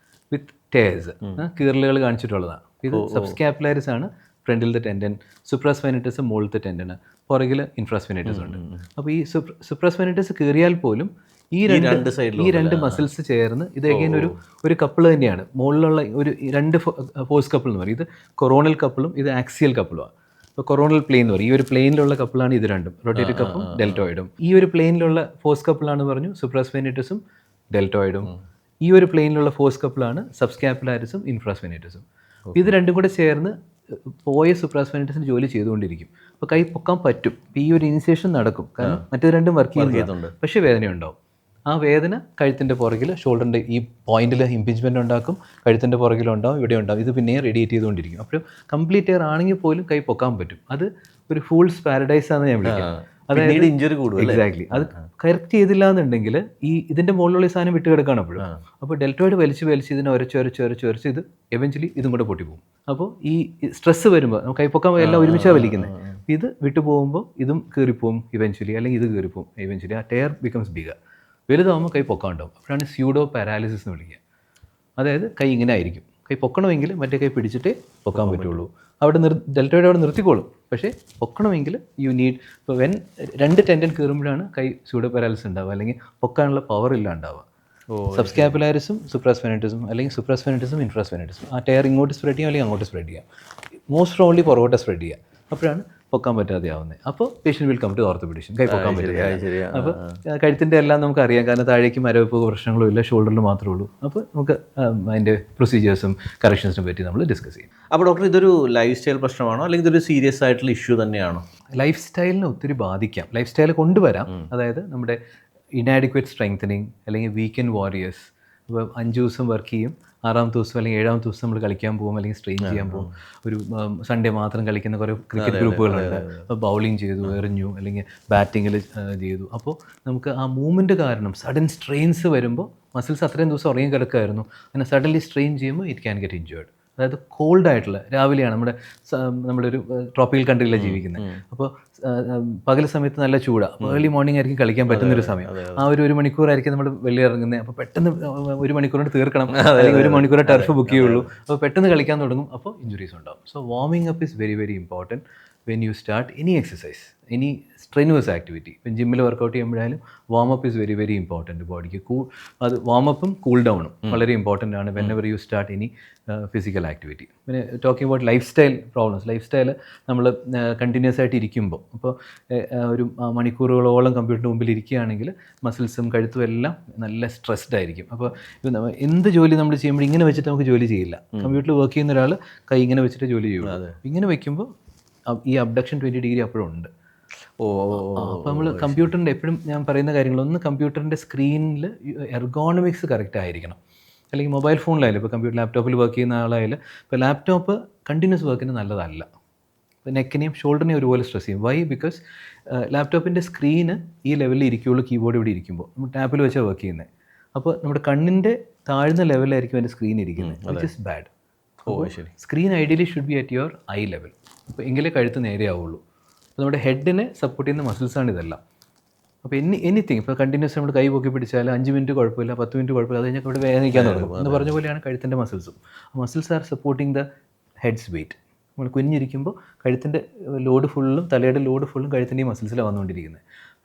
വിത്ത് ടേഴ്സ്, കീറലുകൾ കാണിച്ചിട്ടുള്ളതാണ്. ഇത് സബ്സ്കാപ്പുലാരിസ് ആണ്, ഫ്രണ്ടിലത്തെ ടെൻഡൻ, സുപ്രാസ്പൈനൈറ്റിസ് മുകളിലത്തെ ടെൻഡന്, പുറകിൽ ഇൻഫ്രാസ്പൈനൈറ്റിസ് ഉണ്ട്. അപ്പോൾ ഈ സുപ്രാസ്പൈനൈറ്റിസ് കീറിയാൽ പോലും ഈ രണ്ട് മസിൽസ് ചേർന്ന് ഇത് അഗൈൻ ഒരു കപ്പിൾ തന്നെയാണ്. മുകളിലുള്ള ഒരു 2 ഫോഴ്സ് കപ്പിൾ എന്ന് പറയും. ഇത് കൊറോണൽ കപ്പിളും ഇത് ആക്സിയൽ കപ്പിളുമാണ്. ഇപ്പോൾ കൊറോണൽ പ്ലെയിൻ എന്ന് പറയും. ഈ ഒരു പ്ലെയിനിലുള്ള കപ്പിളാണ് ഇത് രണ്ടും, റൊട്ടേറ്റീവ് കപ്പും ഡെൽറ്റോയിഡും. ഈ ഒരു പ്ലെയിനിലുള്ള ഫോഴ്സ് കപ്പിളാണ് പറഞ്ഞു സുപ്രാസ്പൈനൈറ്റിസും ഡെൽറ്റോയിഡും. ഈ ഒരു പ്ലെയിനിലുള്ള ഫോഴ്സ് കപ്പിളാണ് സബ്സ്കാപ്പുലാരിസും ഇൻഫ്രാസ്പൈനൈറ്റിസും. ഇത് രണ്ടും കൂടെ ചേർന്ന് പോയ സുപ്രാസ്പൈനൈറ്റിസിന് ജോലി ചെയ്തുകൊണ്ടിരിക്കും. അപ്പോൾ കൈ പൊക്കാൻ പറ്റും. ഈ ഒരു ഇനിഷ്യേഷൻ നടക്കും, കാരണം മറ്റേത് രണ്ടും വർക്ക് ചെയ്യുന്നുണ്ട്. പക്ഷേ വേദനയുണ്ടാവും. ആ വേദന കഴുത്തിൻ്റെ പുറകിൽ, ഷോൾഡറിൻ്റെ ഈ പോയിന്റിൽ ഇംപിഞ്ച്മെൻ്റ് ഉണ്ടാക്കും, കഴുത്തിൻ്റെ പുറകിലുണ്ടാവും, ഇവിടെ ഉണ്ടാവും. ഇത് പിന്നെ റേഡിയേറ്റ് ചെയ്തുകൊണ്ടിരിക്കും. അപ്പോഴും കംപ്ലീറ്റ് എയർ ആണെങ്കിൽ പോലും കൈ പൊക്കാൻ പറ്റും. അത് ഒരു ഫൂൾസ് പാരഡൈസ് ആണെന്ന് ഞാൻ വിളിക്കാം. അതായത് ഇഞ്ചുറി കൂടും. എക്സാക്ട്ലി. അത് കറക്റ്റ് ചെയ്തില്ല എന്നുണ്ടെങ്കിൽ ഇതിൻ്റെ മുകളിലുള്ള ഈ സാധനം വിട്ട് കിടക്കുകയാണ് അപ്പോഴും. അപ്പോൾ ഡെൽറ്റോയിഡ് വലിച്ച് ഇതിനെ ഉരച്ച് ഇത് എവൻച്വലി ഇതും കൂടെ പൊട്ടിപ്പോകും. അപ്പോൾ ഈ സ്ട്രെസ് വരുമ്പോൾ കൈ പൊക്കാൻ എല്ലാം ഒരുമിച്ചാണ് വലിക്കുന്നത്. ഇത് വിട്ടു പോകുമ്പോൾ ഇതും കീറിപ്പോവും ഇവൻച്വലി, അല്ലെങ്കിൽ ഇത് കീറിപ്പോവും ഇവൻച്വലി. ആ ടയർ ബിക്കംസ് ബിഗർ. വലുതാകുമ്പോൾ കൈ പൊക്കാണ്ടാവും. അപ്പോഴാണ് സ്യൂഡോ പാരാലിസിസ് എന്ന് വിളിക്കുക. അതായത് കൈ ഇങ്ങനെ ആയിരിക്കും. കൈ പൊക്കണമെങ്കിൽ മറ്റേ കൈ പിടിച്ചിട്ടേ പൊക്കാൻ പറ്റുള്ളൂ. അവിടെ ഡെൽറ്റോയിഡ് അവിടെ നിർത്തിക്കോളും. പക്ഷേ പൊക്കണമെങ്കിൽ യു നീഡ്, ഇപ്പോൾ 2 ടെൻഡൻ കീറുമ്പോഴാണ് കൈ സ്യൂഡോ പാരാലിസിസ് ഉണ്ടാവുക, അല്ലെങ്കിൽ പൊക്കാനുള്ള പവർ ഇല്ല ഉണ്ടാവുക. സബ്സ്കാപ്പുലാരിസും സുപ്രാസ്പൈനൈറ്റിസും, അല്ലെങ്കിൽ സുപ്രാസ്പൈനൈറ്റിസും ഇൻഫ്രാസ്പൈനൈറ്റിസും. ആ ടയർ ഇങ്ങോട്ട് സ്പ്രെഡ് ചെയ്യാം, അല്ലെങ്കിൽ അങ്ങോട്ട് സ്പ്രെഡ് ചെയ്യാം. മോസ്റ്റ് പ്രോബബ്ലി പുറകോട്ട് സ്പ്രെഡ് ചെയ്യുക. അപ്പോഴാണ് പൊക്കാൻ പറ്റാതെ ആവുന്നത്. അപ്പോൾ പേഷ്യൻ്റ് വിൽ കം ടു ഓർത്തോപീഡിഷ്യൻ. കൈ പൊക്കാൻ പറ്റില്ല. അപ്പോൾ കഴുത്തിൻ്റെ എല്ലാം നമുക്കറിയാം, കാരണം താഴേക്ക് മരവിപ്പ് പ്രശ്നങ്ങളും ഇല്ല, ഷോൾഡറിൽ മാത്രമേ ഉള്ളൂ. അപ്പോൾ നമുക്ക് അതിൻ്റെ പ്രൊസീജിയേഴ്സും കറക്ഷൻസിനെ പറ്റി നമ്മൾ ഡിസ്കസ് ചെയ്യും. അപ്പോൾ ഡോക്ടർ, ഇതൊരു ലൈഫ് സ്റ്റൈൽ പ്രശ്നമാണോ, അല്ലെങ്കിൽ ഇതൊരു സീരിയസ് ആയിട്ടുള്ള ഇഷ്യൂ തന്നെയാണോ? ലൈഫ് സ്റ്റൈലിനെ ഒത്തിരി ബാധിക്കാം. ലൈഫ് സ്റ്റൈൽ കൊണ്ടുവരാം. അതായത് നമ്മുടെ ഇനാഡിക്വേറ്റ് സ്ട്രെങ്തനിങ്, അല്ലെങ്കിൽ വീക്കെൻഡ് വാരിയേഴ്സ്. ഇപ്പോൾ 5 ദിവസം വർക്ക് ചെയ്യും, 6ാമത്തെ ദിവസം അല്ലെങ്കിൽ 7ാമത്തെ ദിവസം നമ്മൾ കളിക്കാൻ പോകും, അല്ലെങ്കിൽ സ്ട്രെയിൻ ചെയ്യാൻ പോകും. ഒരു സൺഡേ മാത്രം കളിക്കുന്ന കുറേ ക്രിക്കറ്റ് ഗ്രൂപ്പുകളുണ്ട്. അപ്പോൾ ബൗളിംഗ് ചെയ്തു, എറിഞ്ഞു, അല്ലെങ്കിൽ ബാറ്റിങ്ങിൽ ചെയ്തു. അപ്പോൾ നമുക്ക് ആ മൂവ്മെൻറ്റ് കാരണം സഡൻ സ്ട്രെയിൻസ് വരുമ്പോൾ, മസിൽസ് അത്രയും ദിവസം ഉറങ്ങി കിടക്കുമായിരുന്നു, അങ്ങനെ സഡൻലി സ്ട്രെയിൻ ചെയ്യുമ്പോൾ ഇറ്റ് ക്യാൻ ഗെറ്റ് ഇഞ്ചേർഡ്. അതായത് കോൾഡ് ആയിട്ടുള്ള രാവിലെയാണ്, നമ്മുടെ ഒരു ട്രോപ്പിക്കൽ കൺട്രിയിലാണ് ജീവിക്കുന്നത്. അപ്പോൾ പകൽ സമയത്ത് നല്ല ചൂടാണ്, ഏർലി മോർണിംഗ് ആയിരിക്കും കളിക്കാൻ പറ്റുന്നൊരു സമയം. ആ ഒരു മണിക്കൂറായിരിക്കും നമ്മൾ വെള്ളി ഇറങ്ങുന്നത്. അപ്പോൾ പെട്ടെന്ന് 1 മണിക്കൂർ കൊണ്ട് തീർക്കണം, അല്ലെങ്കിൽ 1 മണിക്കൂർ ടർഫ് ബുക്ക് ചെയ്യുള്ളൂ. അപ്പോൾ പെട്ടെന്ന് കളിക്കാൻ തുടങ്ങും, അപ്പോൾ ഇഞ്ചുറീസ് ഉണ്ടാവും. So warming up is very very important. When you start any exercise, any strenuous activity. ഇപ്പം ജിമ്മിൽ വർക്കൗട്ട് ചെയ്യുമ്പോഴായാലും warm up is very very important. ബോഡിക്ക് അത് വാമപ്പും കൂൾ ഡൗണും വളരെ ഇമ്പോർട്ടൻ്റ് ആണ് whenever you start any physical activity. പിന്നെ talking about lifestyle problems, lifestyle നമ്മൾ കണ്ടിന്യൂസ് ആയിട്ട് ഇരിക്കുമ്പോൾ, അപ്പോൾ ഒരു മണിക്കൂറുകളോളം കമ്പ്യൂട്ടറിന് മുമ്പിൽ ഇരിക്കുകയാണെങ്കിൽ മസിൽസും കഴുത്തും എല്ലാം നല്ല സ്ട്രെസ്ഡ് ആയിരിക്കും. അപ്പോൾ എന്ത് ജോലി നമ്മൾ ചെയ്യുമ്പോൾ ഇങ്ങനെ വെച്ചിട്ട് നമുക്ക് ജോലി ചെയ്യില്ല. കമ്പ്യൂട്ടറിൽ വർക്ക് ചെയ്യുന്ന ഒരാൾ കൈ ഇങ്ങനെ വെച്ചിട്ട് ജോലി ചെയ്യുള്ളൂ. ഇങ്ങനെ വെക്കുമ്പോൾ ഈ അബ്ഡക്ഷൻ 20 ഡിഗ്രി അപ്പോഴും ഉണ്ട്. അപ്പോൾ നമ്മൾ കമ്പ്യൂട്ടറിൻ്റെ എപ്പോഴും ഞാൻ പറയുന്ന കാര്യങ്ങളൊന്ന്, കമ്പ്യൂട്ടറിൻ്റെ സ്ക്രീനിൽ എർഗോണമിക്സ് കറക്റ്റ് ആയിരിക്കണം. അല്ലെങ്കിൽ മൊബൈൽ ഫോണിലായാലും, ഇപ്പോൾ കമ്പ്യൂട്ടർ ലാപ്ടോപ്പിൽ വർക്ക് ചെയ്യുന്ന ആളായാലും, ഇപ്പോൾ ലാപ്ടോപ്പ് കണ്ടിന്യൂസ് വർക്കിന് നല്ലതല്ല. ഇപ്പോൾ നെക്കിനെയും ഷോൾഡറിനെയും ഒരുപോലെ സ്ട്രെസ് ചെയ്യും. വൈ? ബിക്കോസ് ലാപ്ടോപ്പിൻ്റെ സ്ക്രീന് ഈ ലെവലിൽ ഇരിക്കുകയുള്ളൂ, കീബോർഡ് ഇവിടെ ഇരിക്കുമ്പോൾ നമ്മൾ ടാപ്പിൽ വെച്ചാൽ വർക്ക് ചെയ്യുന്നത്. അപ്പോൾ നമ്മുടെ കണ്ണിൻ്റെ താഴ്ന്ന ലെവലിലായിരിക്കും അതിൻ്റെ സ്ക്രീൻ ഇരിക്കുന്നത്, which is bad. Screen ideally should be at your I level. അപ്പോൾ എങ്കിലേ കഴുത്ത് നേരെയാവുള്ളൂ. അപ്പോൾ നമ്മുടെ ഹെഡിനെ സപ്പോർട്ട് ചെയ്യുന്ന മസിൽസാണ് ഇതെല്ലാം. അപ്പോൾ എനിത്തിങ് ഇപ്പോൾ കണ്ടിന്യൂസ് നമ്മൾ കൈ പൊക്കി പിടിച്ചാൽ 5 മിനിറ്റ് കുഴപ്പമില്ല, 10 മിനിറ്റ് കുഴപ്പമില്ല, അത് കഴിഞ്ഞാൽ ഇവിടെ വേദനിക്കാൻ തുടങ്ങും. എന്ന് പറഞ്ഞ പോലെയാണ് കഴുത്തിൻ്റെ മസിൽസും. Muscles are supporting the head's weight. നമ്മൾ കുഞ്ഞിരിക്കുമ്പോൾ കഴുത്തിൻ്റെ ലോഡ് ഫുള്ളും, തലയുടെ ലോഡ് ഫുള്ളും കഴുത്തിൻ്റെ ഈ മസിൽസിലാണ് വന്നുകൊണ്ടിരിക്കുന്നത്.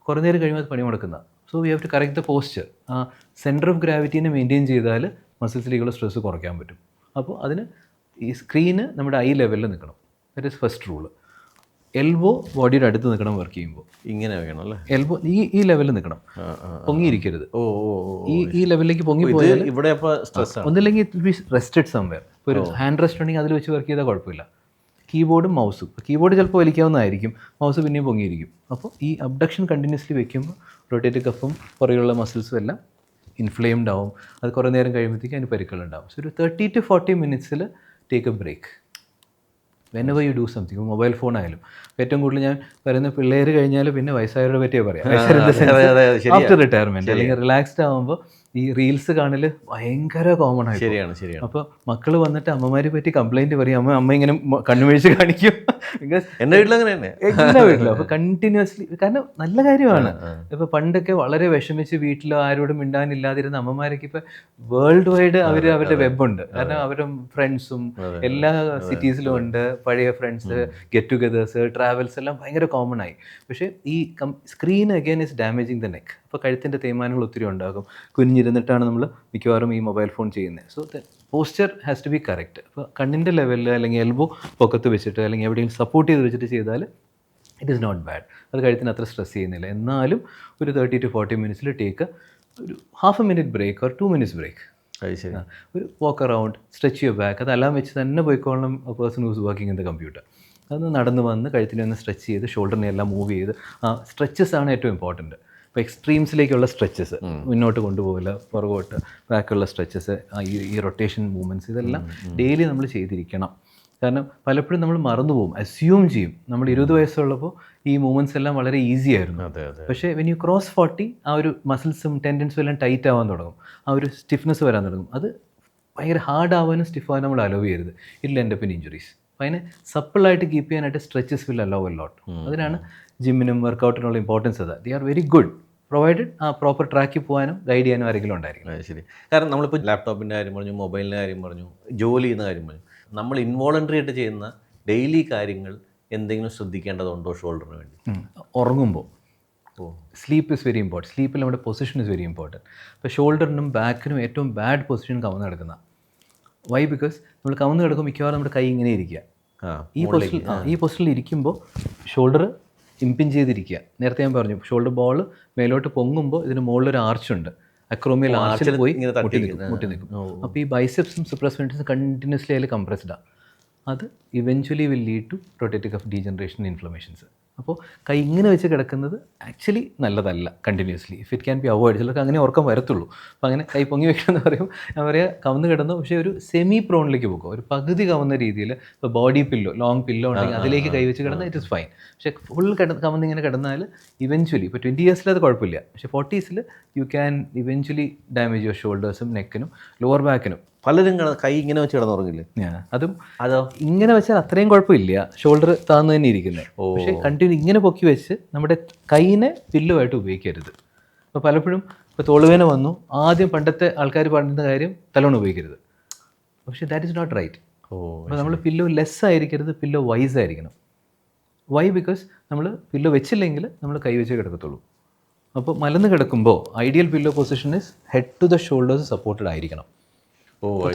കുറേ നേരം കഴിയുമ്പോൾ അത് പണി മുടക്കുന്ന. So we have to correct the posture. ആ സെൻറ്റർ ഓഫ് ഗ്രാവിറ്റീനെ മെയിൻറ്റെയിൻ ചെയ്താൽ മസിൽസിലേക്കുള്ള സ്ട്രെസ് കുറയ്ക്കാൻ പറ്റും. അപ്പോൾ അതിന് ഈ സ്ക്രീന് നമ്മുടെ ഐ ലെവലിൽ നിൽക്കണം. That is first rule. Elbow ബോഡിയുടെ അടുത്ത് നിൽക്കണം വർക്ക് ചെയ്യുമ്പോൾ. ഇങ്ങനെ വേണം അല്ലേ? എൽബോ ഈ ലെവലിൽ നിൽക്കണം, പൊങ്ങിയിരിക്കരുത്. ഈ ലെവലിലേക്ക് പൊങ്ങി പോയാൽ ഇവിടെ സ്ട്രെസ് ഒന്നില്ലെങ്കിൽ ഇറ്റ് ബി റെസ്റ്റഡ് സംവെയർ. ഇപ്പോൾ ഒരു ഹാൻഡ് റെസ്റ്റ് ഉണ്ടെങ്കിൽ അതിൽ വെച്ച് വർക്ക് ചെയ്താൽ കുഴപ്പമില്ല. കീബോർഡും മൗസും, കീബോർഡ് ചിലപ്പോൾ വലിക്കാവുന്നതായിരിക്കും, മൗസ് പിന്നെയും പൊങ്ങിയിരിക്കും. അപ്പോൾ ഈ അബ്ഡക്ഷൻ കണ്ടിന്യൂസ്ലി വെക്കുമ്പോൾ റൊട്ടേറ്റഡ് കഫും പുറകെയുള്ള മസിൽസും എല്ലാം ഇൻഫ്ലെയിംഡ് ആവും. അത് കുറേ നേരം കഴിയുമ്പോഴത്തേക്കും അതിന് പരിക്കുകളുണ്ടാവും. സോ ഒരു 30 to 40 മിനിറ്റ്സിൽ take a break whenever you do something. Mobile phone ആയാലും ഏറ്റവും കൂടുതൽ ഞാൻ പറയുന്ന പിള്ളേർ കഴിഞ്ഞാൽ പിന്നെ വയസ്സായവരെ പറ്റിയേ പറയാം. ആഫ്റ്റർ റിട്ടയർമെൻറ്റ് അല്ലെങ്കിൽ റിലാക്സ്ഡ് ആകുമ്പോൾ ഈ റീൽസ് കാണൽ ഭയങ്കര കോമൺ ആയി. ശരിയാണ്. അപ്പോൾ മക്കൾ വന്നിട്ട് അമ്മമാരെ പറ്റി കംപ്ലൈൻറ്റ് പറയും. അമ്മ ഇങ്ങനെ കണ്ണുമഴിച്ച് കാണിക്കും. ബിക്കോസ് എൻ്റെ വീട്ടിൽ അങ്ങനെ തന്നെ, എല്ലാ വീട്ടിലും. അപ്പോൾ കണ്ടിന്യൂസ്ലി, കാരണം നല്ല കാര്യമാണ്. ഇപ്പോൾ പണ്ടൊക്കെ വളരെ വിഷമിച്ച് വീട്ടിൽ ആരോടും മിണ്ടാനില്ലാതിരുന്ന അമ്മമാരൊക്കെ ഇപ്പോൾ വേൾഡ് വൈഡ് അവരുടെ വെബുണ്ട്. കാരണം അവരും ഫ്രണ്ട്സും എല്ലാ സിറ്റീസിലും ഉണ്ട്. പഴയ ഫ്രണ്ട്സ്, ഗെറ്റ് ടുഗദേഴ്സ്, ട്രാവൽസ് എല്ലാം ഭയങ്കര കോമൺ ആയി. പക്ഷേ ഈ screen again is damaging the neck. അപ്പോൾ കഴുത്തിൻ്റെ തേയ്മാനങ്ങൾ ഒത്തിരി ഉണ്ടാകും. കുനിഞ്ഞിരുന്നിട്ടാണ് നമ്മൾ മിക്കവാറും ഈ മൊബൈൽ ഫോൺ ചെയ്യുന്നത്. So the posture has to be correct. അപ്പോൾ കണ്ണിൻ്റെ ലെവലിൽ അല്ലെങ്കിൽ എൽബോ പൊക്കത്ത് വെച്ചിട്ട് അല്ലെങ്കിൽ എവിടെയെങ്കിലും സപ്പോർട്ട് ചെയ്ത് വെച്ചിട്ട് ചെയ്താൽ ഇറ്റ് ഈസ് നോട്ട് ബാഡ്. അത് കഴുത്തിന് അത്ര സ്ട്രെസ് ചെയ്യുന്നില്ല. എന്നാലും ഒരു 30 to 40 മിനിറ്റ്സിൽ ടേക്ക് ഒരു ½ minute break or 2 minutes break. ഒരു walk around, stretch your back. അതെല്ലാം വെച്ച് തന്നെ പോയിക്കോളണം person who's working in the computer. അതൊന്ന് നടന്ന് വന്ന് കഴുത്തിനെ ഒന്ന് സ്ട്രെച്ച് ചെയ്ത് ഷോൾഡറിനെ എല്ലാം മൂവ് ചെയ്ത്, സ്ട്രെച്ചസ് ആണ് ഏറ്റവും ഇമ്പോർട്ടൻറ്റ്. ഇപ്പോൾ എക്സ്ട്രീംസിലേക്കുള്ള സ്ട്രെച്ചസ്, മുന്നോട്ട് കൊണ്ടുപോകില്ല, പുറകോട്ട് ബാക്കുള്ള സ്ട്രെച്ചസ്, ഈ റൊട്ടേഷൻ മൂവ്മെൻറ്റ്സ്, ഇതെല്ലാം ഡെയിലി നമ്മൾ ചെയ്തിരിക്കണം. കാരണം പലപ്പോഴും നമ്മൾ മറന്നുപോകും, അസ്യൂം ചെയ്യും. നമ്മൾ 20 വയസ്സുള്ളപ്പോൾ ഈ മൂവ്മെൻറ്റ്സ് എല്ലാം വളരെ ഈസി ആയിരുന്നു. പക്ഷേ വെൻ യു ക്രോസ് 40 ആ ഒരു മസിൽസും ടെൻഡൻസും എല്ലാം ടൈറ്റ് ആവാൻ തുടങ്ങും, ആ ഒരു സ്റ്റിഫ്നെസ് വരാൻ തുടങ്ങും. അത് ഭയങ്കര ഹാർഡ് ആവാനും സ്റ്റിഫ് ആവാനും നമ്മൾ അലോ ചെയ്യരുത്. ഇല്ല എൻ്റെ പിന്നെ ഇഞ്ചുറീസ്. അപ്പോൾ അതിനെ സപ്പിളായിട്ട് കീപ്പ് ചെയ്യാനായിട്ട് stretches will hello a lot. അതിനാണ് ജിമ്മിനും വർക്കൗട്ടിനുള്ള ഇമ്പോർട്ടൻസ്. അത് they are very good provided ആ പ്രോപ്പർ ട്രാക്കിൽ പോകാനും ഗൈഡ് ചെയ്യാനും ആരെങ്കിലും ഉണ്ടായിരിക്കും. ശരി. കാരണം നമ്മളിപ്പോൾ ലാപ്ടോപ്പിൻ്റെ കാര്യം പറഞ്ഞു, മൊബൈലിൻ്റെ കാര്യം പറഞ്ഞു, ജോലി ചെയ്യുന്ന കാര്യം പറഞ്ഞു. നമ്മൾ ഇൻവോളണ്ടറി ആയിട്ട് ചെയ്യുന്ന ഡെയിലി കാര്യങ്ങൾ എന്തെങ്കിലും ശ്രദ്ധിക്കേണ്ടതുണ്ടോ ഷോൾഡറിന് വേണ്ടി? ഉറങ്ങുമ്പോൾ സ്ലീപ്പ് ഇസ് വെരി ഇമ്പോർട്ടൻറ്റ്. സ്ലീപ്പിൽ നമ്മുടെ പൊസിഷൻ ഇസ് വെരി ഇമ്പോർട്ടൻറ്റ്. ഇപ്പോൾ ഷോൾഡറിനും ബാക്കിനും ഏറ്റവും ബാഡ് പൊസിഷൻ കമന്ന് കിടക്കുന്ന. വൈ? ബിക്കോസ് നമ്മൾ കമന്ന് കിടക്കുമ്പോൾ മിക്കവാറും നമ്മുടെ കൈ ഇങ്ങനെ ഇരിക്കുക. ഈ പൊസിഷനിൽ ഇരിക്കുമ്പോൾ ഷോൾഡർ ഇമ്പിൻ ചെയ്തിരിക്കുക. നേരത്തെ ഞാൻ പറഞ്ഞു, ഷോൾഡർ ബോൾ മേലോട്ട് പൊങ്ങുമ്പോൾ ഇതിന് മുകളിലൊരു ആർച്ചുണ്ട്. അക്രോമിയൽ ആർച്ചിൽ പോയി മുട്ടി നിൽക്കും. അപ്പോൾ ഈ ബൈസെപ്സും സുപ്രാസ്പെൻറ്റസും കണ്ടിന്യൂസ്ലി അതിൽ കംപ്രസ്ഡാണ്. അത് eventually will lead to rotated cuff degeneration, inflammations. അപ്പോൾ കൈ ഇങ്ങനെ വെച്ച് കിടക്കുന്നത് ആക്ച്വലി നല്ലതല്ല continuously. If it can be avoid. ചിലർക്ക് അങ്ങനെ ഉറക്കം വരത്തുള്ളൂ. അപ്പോൾ അങ്ങനെ കൈ പൊങ്ങി വെക്കണമെന്ന് പറയും. ഞാൻ പറയുക കവന്ന് കിടന്നു, പക്ഷേ ഒരു സെമി പ്രോണിലേക്ക് പോകും. ഒരു പകുതി കവന്ന രീതിയിൽ. ഇപ്പോൾ ബോഡി പില്ലോ, ലോങ് പില്ലോ ഉണ്ടെങ്കിൽ അതിലേക്ക് കൈ വെച്ച് കിടന്നാൽ ഇറ്റ് ഇസ് ഫൈൻ. പക്ഷേ ഫുൾ കവന്ന് ഇങ്ങനെ കിടന്നാൽ ഇവൻച്വലി ഇപ്പോൾ 20 ഇയേഴ്സിൽ അത് കുഴപ്പമില്ല. പക്ഷേ 40s you can eventually damage your ഷോൾഡേഴ്സും നെക്കിനും ലോവർ ബാക്കിനും. പലരും കൈ ഇങ്ങനെ വെച്ച് കിടന്നുറങ്ങില്ലേ? അതും അതോ ഇങ്ങനെ വെച്ചാൽ അത്രയും കുഴപ്പമില്ല. ഷോൾഡർ താന്ന് തന്നെ ഇരിക്കുന്നത്. പക്ഷേ കണ്ടിന്യൂ ഇങ്ങനെ പൊക്കി വെച്ച് നമ്മുടെ കൈയിനെ പില്ലുമായിട്ട് ഉപയോഗിക്കരുത്. അപ്പോൾ പലപ്പോഴും ഇപ്പോൾ തോളുവേന വന്നു, ആദ്യം പണ്ടത്തെ ആൾക്കാർ പറയുന്ന കാര്യം തലോൺ ഉപയോഗിക്കരുത്. പക്ഷേ ദാറ്റ് ഇസ് നോട്ട് റൈറ്റ്. അപ്പോൾ നമ്മൾ പില്ലോ ലെസ് ആയിരിക്കരുത്, പില്ലോ വൈസ് ആയിരിക്കണം. വൈ? ബിക്കോസ് നമ്മൾ പില്ലോ വെച്ചില്ലെങ്കിൽ നമ്മൾ കൈ വെച്ചേ കിടക്കത്തുള്ളൂ. അപ്പോൾ മലന്ന് കിടക്കുമ്പോൾ ideal pillow position is head to the shoulders supported ആയിരിക്കണം.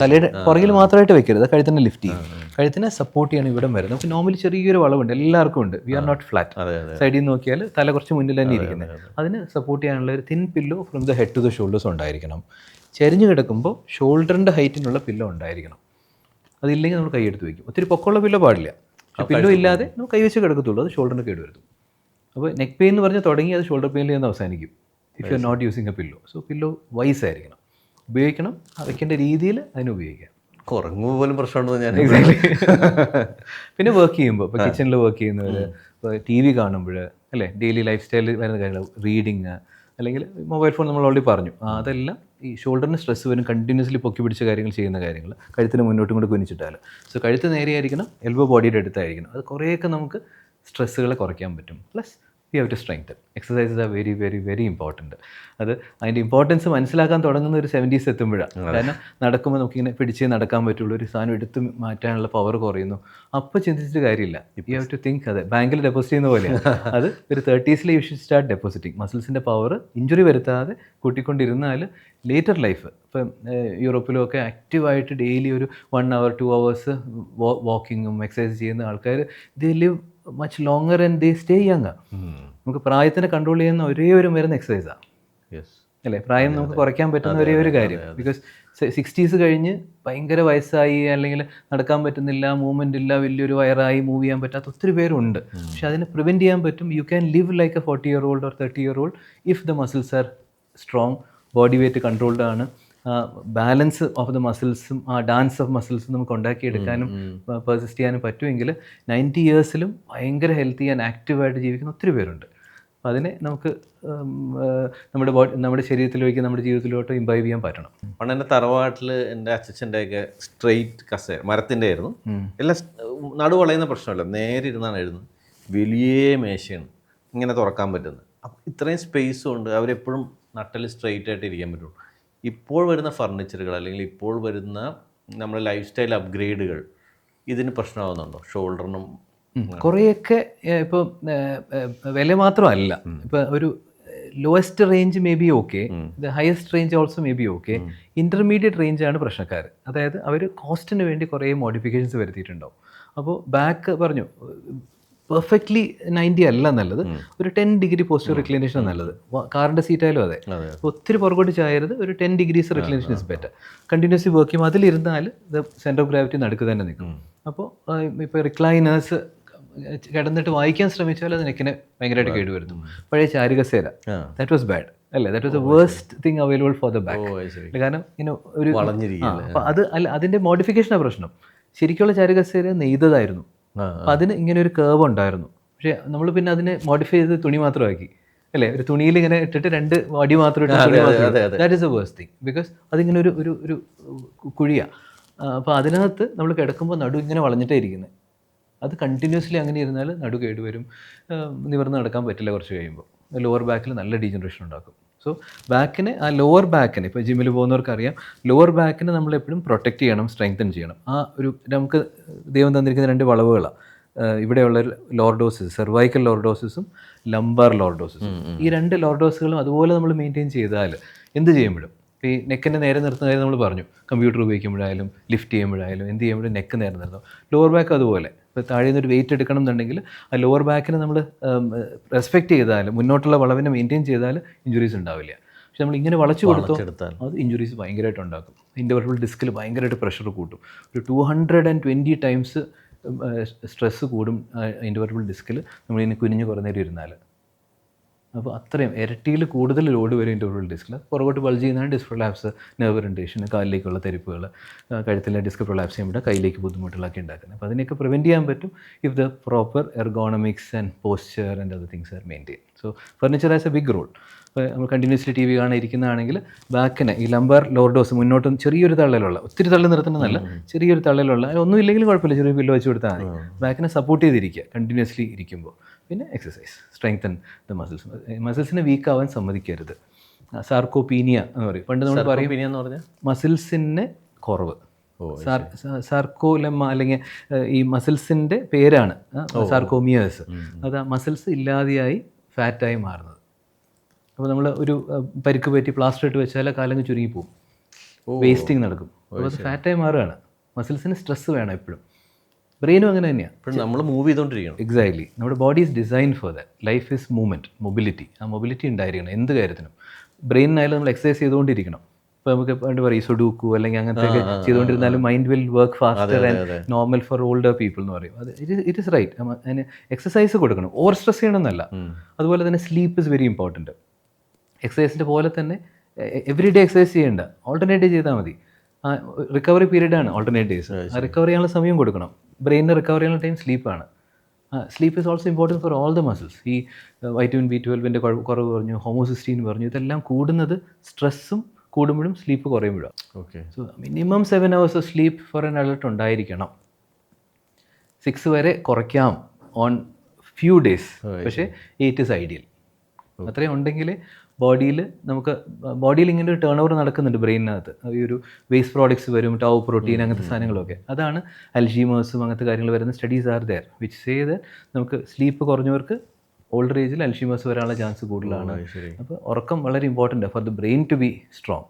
തലയുടെ പുറകിൽ മാത്രമായിട്ട് വെക്കരുത്, കഴുത്തിനെ ലിഫ്റ്റ് ചെയ്യും. കഴുത്തിനെ സപ്പോർട്ട് ചെയ്യണം ഇവിടെ വരുന്നത്. നമുക്ക് നോർമലി ചെറിയൊരു വളവുണ്ട്, എല്ലാവർക്കും ഉണ്ട്. We are not flat. സൈഡിൽ നിന്ന് നോക്കിയാൽ തല കുറച്ച് മുന്നിൽ തന്നെ ഇരിക്കുന്നത്. അതിന് സപ്പോർട്ട് ചെയ്യാനുള്ള ഒരു thin pillow from the head to the shoulders ഉണ്ടായിരിക്കണം. ചെരിഞ്ഞ് കിടക്കുമ്പോൾ ഷോൾഡറിൻ്റെ ഹൈറ്റിനുള്ള പില്ലോ ഉണ്ടായിരിക്കണം. അതില്ലെങ്കിൽ നമ്മൾ കൈയെടുത്ത് വയ്ക്കും. ഒത്തിരി പൊക്കമുള്ള പില്ലോ പാടില്ല. പക്ഷേ പില്ലോ ഇല്ലാതെ നമ്മൾ കൈ വെച്ച് കിടക്കത്തുള്ളൂ, അത് ഷോൾഡറിന് കേട് വരുത്തും. അപ്പോൾ നെക്ക് പെയിൻ എന്ന് പറഞ്ഞാൽ തുടങ്ങി അത് ഷോൾഡർ പെയിനിൽ നിന്ന് അവസാനിക്കും if you are not using a pillow. So pillow wise ആയിരിക്കണം, ഉപയോഗിക്കണം, വെക്കേണ്ട രീതിയിൽ അതിന് ഉപയോഗിക്കാം. കുറങ്ങുമ്പോൾ പോലും പ്രശ്നമുണ്ടോ ഞാൻ. പിന്നെ വർക്ക് ചെയ്യുമ്പോൾ, ഇപ്പോൾ കിച്ചണിൽ വർക്ക് ചെയ്യുന്നവർ, ഇപ്പോൾ ടി വി കാണുമ്പോൾ അല്ലേ, ഡെയിലി ലൈഫ് സ്റ്റൈലിൽ വരുന്ന കാര്യങ്ങൾ, റീഡിങ് അല്ലെങ്കിൽ മൊബൈൽ ഫോൺ നമ്മൾ ഓൾറെഡി പറഞ്ഞു, അതെല്ലാം ഈ ഷോൾഡറിന് സ്ട്രെസ് വരും. കണ്ടിന്യൂസ്ലി പൊക്കി പിടിച്ച കാര്യങ്ങൾ ചെയ്യുന്ന കാര്യങ്ങൾ, കഴുത്തിന് മുന്നോട്ടും കൂടെ കുനിച്ചിട്ടാൽ. സോ കഴുത്ത് നേരെയായിരിക്കണം, എൽബോ ബോഡിയുടെ അടുത്തായിരിക്കണം. അത് കുറേയൊക്കെ നമുക്ക് സ്ട്രെസ്സുകളെ കുറയ്ക്കാൻ പറ്റും. Plus we have to strengthen. Exercises are very very very important. അത് അതിൻ്റെ ഇമ്പോർട്ടൻസ് മനസ്സിലാക്കാൻ തുടങ്ങുന്ന ഒരു 70s എത്തുമ്പോഴാണ്. കാരണം നടക്കുമ്പോൾ നമുക്കിങ്ങനെ പിടിച്ചേ നടക്കാൻ പറ്റുള്ളൂ, ഒരു സാധനം എടുത്ത് മാറ്റാനുള്ള പവർ കുറയുന്നു. അപ്പോൾ ചിന്തിച്ചിട്ട് കാര്യമില്ല. You have to think. അതെ, ബാങ്കിൽ ഡെപ്പോസിറ്റ് ചെയ്യുന്ന പോലെയാണ്. അത് ഒരു 30s you should start depositing. മസിൽസിൻ്റെ പവർ ഇഞ്ചുറി വരുത്താതെ കൂട്ടിക്കൊണ്ടിരുന്നാൽ ലേറ്റർ ലൈഫ്, ഇപ്പം യൂറോപ്പിലും ഒക്കെ ആക്റ്റീവായിട്ട് ഡെയിലി ഒരു 1 hour 2 hours വാക്കിങ്ങും എക്സസൈസ് ചെയ്യുന്ന ആൾക്കാർ, they live much longer and they stay young. നമുക്ക് പ്രായത്തിനെ കൺട്രോൾ ചെയ്യുന്ന ഒരേ ഒരു മരുന്ന് എക്സസൈസാണ് അല്ലേ. പ്രായം നമുക്ക് കുറയ്ക്കാൻ പറ്റുന്ന ഒരേ ഒരു കാര്യം. ബിക്കോസ് 60s കഴിഞ്ഞ് ഭയങ്കര വയസ്സായി, അല്ലെങ്കിൽ നടക്കാൻ പറ്റുന്നില്ല, മൂവ്മെൻ്റ് ഇല്ല, വലിയൊരു വയറായി, മൂവ് ചെയ്യാൻ പറ്റാത്ത ഒത്തിരി പേരുണ്ട്. പക്ഷെ അതിനെ പ്രിവെൻറ്റ് ചെയ്യാൻ പറ്റും. You can live like a 40-year-old or 30-year-old if the muscles are strong, body weight controlled ആണ്, ബാലൻസ് ഓഫ് ദ മസിൽസും ആ ഡാൻസ് ഓഫ് മസിൽസും നമുക്ക് ഉണ്ടാക്കിയെടുക്കാനും പെർസിസ്റ്റ് ചെയ്യാനും പറ്റുമെങ്കിൽ 90 yearsലും ഭയങ്കര ഹെൽത്തി ആൻഡ് ആക്റ്റീവായിട്ട് ജീവിക്കുന്ന ഒത്തിരി പേരുണ്ട്. അപ്പം അതിനെ നമുക്ക് നമ്മുടെ ശരീരത്തിലേക്ക്, നമ്മുടെ ജീവിതത്തിലോട്ട് ഇംബൈവ് ചെയ്യാൻ പറ്റണം. പണ്ട് എൻ്റെ തറവാട്ടിൽ എൻ്റെ അച്ഛൻ്റെയൊക്കെ സ്ട്രെയിറ്റ് കസേര മരത്തിൻ്റെ ആയിരുന്നു. എല്ലാം നടുവളയുന്ന പ്രശ്നമല്ല, നേരെ ഇരുന്നാണ് എഴുതുന്നത്. വലിയ മേശയാണ്, ഇങ്ങനെ തുറക്കാൻ പറ്റുന്നത്. അപ്പം ഇത്രയും സ്പേസും ഉണ്ട്, അവരെപ്പോഴും നട്ടൽ സ്ട്രെയിറ്റ് ആയിട്ട് ഇരിക്കാൻ പറ്റുള്ളൂ. ഇപ്പോൾ വരുന്ന ഫർണിച്ചറുകൾ അല്ലെങ്കിൽ ഇപ്പോൾ വരുന്ന നമ്മുടെ ലൈഫ് സ്റ്റൈൽ അപ്ഗ്രേഡുകൾ ഇതിന് പ്രശ്നമാകുന്നുണ്ടോ? ഷോൾഡറിനും കുറേയൊക്കെ ഇപ്പോൾ വില മാത്രമല്ല, ഇപ്പോൾ ഒരു lowest range may be okay, the highest range also may be okay. Intermediate റേഞ്ചാണ് പ്രശ്നക്കാർ. അതായത് അവർ കോസ്റ്റിന് വേണ്ടി കുറേ മോഡിഫിക്കേഷൻസ് വരുത്തിയിട്ടുണ്ടാവും. അപ്പോൾ ബാക്ക് പറഞ്ഞു പെർഫെക്റ്റ്ലി 90 അല്ല നല്ലത്, ഒരു 10 degree പോസ്റ്റർ റിക്ലിനേഷൻ നല്ലത്. കാറിൻ്റെ സീറ്റായാലും അതെ, ഒത്തിരി പുറകോട്ട് ചായരുത്, ഒരു 10 degrees reclination is better. Continuously work ചെയ്യുമ്പോൾ അതിലിരുന്നാൽ ദ സെൻറ്റർ ഓഫ് ഗ്രാവിറ്റി നടുക്ക് തന്നെ നിൽക്കും. അപ്പോൾ ഇപ്പോൾ റിക്ലൈനേഴ്സ് കിടന്നിട്ട് വായിക്കാൻ ശ്രമിച്ചാൽ അത് നെക്കിനെ ഭയങ്കരമായിട്ട് കേടുവരുത്തും. പഴയ ചാരുകസേര, ദാറ്റ് വാസ് ബാഡ് അല്ലേ, that was the worst thing available for the back. കാരണം ഇങ്ങനെ ഒരു അപ്പോൾ അത് അല്ല, അതിൻ്റെ മോഡിഫിക്കേഷനാണ് പ്രശ്നം. ശരിക്കുള്ള ചാരുകസേര നെയ്തതായിരുന്നു, അപ്പം അതിന് ഇങ്ങനെ ഒരു കേർവ് ഉണ്ടായിരുന്നു. പക്ഷേ നമ്മൾ പിന്നെ അതിനെ മോഡിഫൈ ചെയ്ത് തുണി മാത്രമാക്കി അല്ലേ, ഒരു തുണിയിൽ ഇങ്ങനെ ഇട്ടിട്ട് 2 വടി മാത്രം ഇട്ട്, that is A worst thing. Because അതിങ്ങനെ ഒരു ഒരു ഒരു കുഴിയാണ്. അപ്പോൾ അതിനകത്ത് നമ്മൾ കിടക്കുമ്പോൾ നടു ഇങ്ങനെ വളഞ്ഞിട്ടേ ഇരിക്കുന്നത്. അത് കണ്ടിന്യൂസ്ലി അങ്ങനെ ഇരുന്നാൽ നടു കേടുവരും, നിവർന്ന് നടക്കാൻ പറ്റില്ല. കുറച്ച് കഴിയുമ്പോൾ ലോവർ ബാക്കിൽ നല്ല ഡീജനറേഷൻ ഉണ്ടാക്കും. സോ ബാക്കിനെ, ആ ലോവർ ബാക്കിനെ, ഇപ്പോൾ ജിമ്മിൽ പോകുന്നവർക്കറിയാം, ലോവർ ബാക്കിനെ നമ്മളെപ്പോഴും പ്രൊട്ടക്റ്റ് ചെയ്യണം, സ്ട്രെങ്തൻ ചെയ്യണം. ആ ഒരു നമുക്ക് ദൈവം തന്നിരിക്കുന്ന 2 വളവുകളാണ് ഇവിടെയുള്ള ലോർഡോസിസ്, സെർവൈക്കൽ ലോർഡോസിസും ലംബാർ ലോർഡോസിസും. ഈ 2 ലോർഡോസുകളും അതുപോലെ നമ്മൾ മെയിൻറ്റെയിൻ ചെയ്താൽ എന്ത് ചെയ്യുമ്പോഴും, ഇപ്പോൾ ഈ നെക്കിനെ നേരെ നിർത്തുന്ന കാര്യം നമ്മൾ പറഞ്ഞു, കമ്പ്യൂട്ടർ ഉപയോഗിക്കുമ്പോഴായാലും ലിഫ്റ്റ് ചെയ്യുമ്പോഴായാലും എന്ത് ചെയ്യുമ്പോഴും നെക്ക് നേരെ നിർത്തും. ലോവർ ബാക്ക് അതുപോലെ, ഇപ്പോൾ താഴെ നിന്നൊരു വെയിറ്റ് എടുക്കണം എന്നുണ്ടെങ്കിൽ ആ ലോവർ ബാക്കിനെ നമ്മൾ റെസ്പെക്റ്റ് ചെയ്താൽ, മുന്നോട്ടുള്ള വളവിനെ മെയിൻറ്റെയിൻ ചെയ്താൽ ഇഞ്ചുറീസ് ഉണ്ടാവില്ല. പക്ഷെ നമ്മൾ ഇങ്ങനെ വളച്ചു കൊടുത്താൽ അത് ഇഞ്ചുറീസ് ഭയങ്കരമായിട്ട് ഉണ്ടാക്കും. ഇൻ്റർവെർട്ടബിൾ ഡിസ്കിൽ ഭയങ്കരമായിട്ട് പ്രഷർ കൂട്ടും. ഒരു 220 times സ്ട്രെസ്സ് കൂടും ഇൻ്റർവെർട്ടബിൾ ഡിസ്കിൽ നമ്മളിങ്ങനെ കുനിഞ്ഞ് കുറേ നേരം ഇരുന്നാൽ. അപ്പോൾ അത്രയും ഇരട്ടിയിൽ കൂടുതൽ ലോഡ് വരും ഇൻ്റർവെർട്ടബിൾ ഡിസ്കിൽ. പുറകോട്ട് ബൾജ് ചെയ്യുന്നതാണ് ഡിസ്ക് പ്രൊലാപ്സ്, നെർവ് ഇറിറ്റേഷൻ, കാലിലേക്കുള്ള തെരിപ്പുകൾ, കഴുത്തിലെ ഡിസ്ക് പ്രൊലാപ്സ് ചെയ്യുമ്പോൾ കയ്യിലേക്ക് ബുദ്ധിമുട്ടുകളൊക്കെ ഉണ്ടാക്കുന്നത്. അപ്പോൾ അതിനെയൊക്കെ പ്രിവെൻറ്റ് ചെയ്യാൻ പറ്റും if the proper ergonomics and posture and other things are maintain. So furniture has a big role. ഇപ്പോൾ നമ്മൾ കണ്ടിന്യൂസ്ലി TV കാണാൻ ഇരിക്കുന്നതാണെങ്കിൽ ബാക്കിനെ ഈ ലംബാർ ലോർഡോസ് മുന്നോട്ടും ചെറിയൊരു തള്ളലുള്ള, ഒത്തിരി തള്ളി നിർത്തുന്നതല്ല, ചെറിയൊരു തള്ളലുള്ള, ഒന്നും ഇല്ലെങ്കിലും കുഴപ്പമില്ല, ചെറിയ പില്ലോ വെച്ച് കൊടുത്താൽ മതി. ബാക്കിനെ സപ്പോർട്ട് ചെയ്തിരിക്കുക കണ്ടിന്യൂസ്ലി ഇരിക്കുമ്പോൾ. പിന്നെ എക്സസൈസ്, സ്ട്രെങ്തൻ ദ മസിൽസ്. മസിൽസിനെ വീക്ക് ആവാൻ സമ്മതിക്കരുത്. സാർക്കോപീനിയ എന്ന് പറയും. പണ്ട് നമ്മൾ പറയും മസിൽസിന് കുറവ്. സാർക്കോലെമ്മ അല്ലെങ്കിൽ ഈ മസിൽസിൻ്റെ പേരാണ് സാർക്കോമിയേഴ്സ്. അത് ആ മസിൽസ് ഇല്ലാതെയായി ഫാറ്റായി മാറുന്നത്. അപ്പോൾ നമ്മൾ ഒരു പരിക്ക് പറ്റി പ്ലാസ്റ്റർ ഇട്ട് വെച്ചാൽ കാലങ്ങ് ചുരുങ്ങിപ്പോവും, വേസ്റ്റിങ് നടക്കും. അപ്പോൾ അത് ഫാറ്റായി മാറുകയാണ്. മസിൽസിന് സ്ട്രെസ് വേണം എപ്പോഴും. ബ്രെയിനും അങ്ങനെ തന്നെയാണ്. ഇപ്പോഴും നമ്മൾ മൂവ് ചെയ്തുകൊണ്ടിരിക്കണം. എക്സാക്ട്ലി. നമ്മുടെ body is design for that. Life is movement, mobility. ആ മൊബിലിറ്റി ഉണ്ടായിരിക്കണം എന്ത് കാര്യത്തിനും. ബ്രെയിനിനായാലും നമ്മൾ എക്സസൈസ് ചെയ്തുകൊണ്ടിരിക്കണം. ഇപ്പോൾ നമുക്ക് പണ്ട് പറയും സുഡൂക്കു അല്ലെങ്കിൽ അങ്ങനത്തെ ഒക്കെ ചെയ്തുകൊണ്ടിരുന്നാലും mind will work faster and normal for older people എന്ന് പറയും. അത് ഇറ്റ് ഇസ് റൈറ്റ്. അതിന് എക്സസൈസ് കൊടുക്കണം, ഓവർ സ്ട്രെസ് ചെയ്യണമെന്നല്ല. അതുപോലെ തന്നെ സ്ലീപ്പ് ഇസ് വെരി ഇമ്പോർട്ടൻറ്റ്. എക്സസൈസിൻ്റെ പോലെ തന്നെ എവറി ഡേ എക്സസൈസ് ചെയ്യേണ്ട, ഓൾട്ടർനേറ്റ് ചെയ്താൽ മതി. റിക്കവറി പീരീഡാണ് ഓൾട്ടർനേറ്റ് ഡേയ്സ്. റിക്കവർ ചെയ്യാനുള്ള സമയം കൊടുക്കണം. ബ്രെയിനിന് റിക്കവർ ചെയ്യാനുള്ള ടൈം സ്ലീപ്പാണ്. Sleep is also important for all the muscles. ഈ വൈറ്റമിൻ B12 കുറവ് പറഞ്ഞു, ഹോമോസിസ്റ്റീൻ പറഞ്ഞു, ഇതെല്ലാം കൂടുന്നത് സ്ട്രെസ്സും കൂടുമ്പോഴും സ്ലീപ്പ് കുറയുമ്പോഴാണ്. Okay. So minimum 7 hours of sleep for an adult ഉണ്ടായിരിക്കണം. 6 വരെ കുറയ്ക്കാം ഓൺ ഫ്യൂ ഡേയ്സ്, പക്ഷേ 8 ഇസ് ഐഡിയൽ. അത്രയും ഉണ്ടെങ്കിൽ ബോഡിയിൽ ഇങ്ങനെ ഒരു ടേൺ ഓവർ നടക്കുന്നുണ്ട് ബ്രെയിനകത്ത്. ഈ ഒരു വേസ്റ്റ് പ്രോഡക്ട്സ് വരും, ടൗ പ്രോട്ടീൻ അങ്ങനത്തെ സാധനങ്ങളൊക്കെ. അതാണ് അൽഷീമേഴ്സും അങ്ങനത്തെ കാര്യങ്ങൾ വരുന്ന studies are there which say that നമുക്ക് സ്ലീപ്പ് കുറഞ്ഞവർക്ക് ഓൾഡർ ഏജിൽ അൽഷീമേഴ്സ് വരാനുള്ള ചാൻസ് കൂടുതലാണ്. അപ്പോൾ ഉറക്കം വളരെ important for the brain to be strong.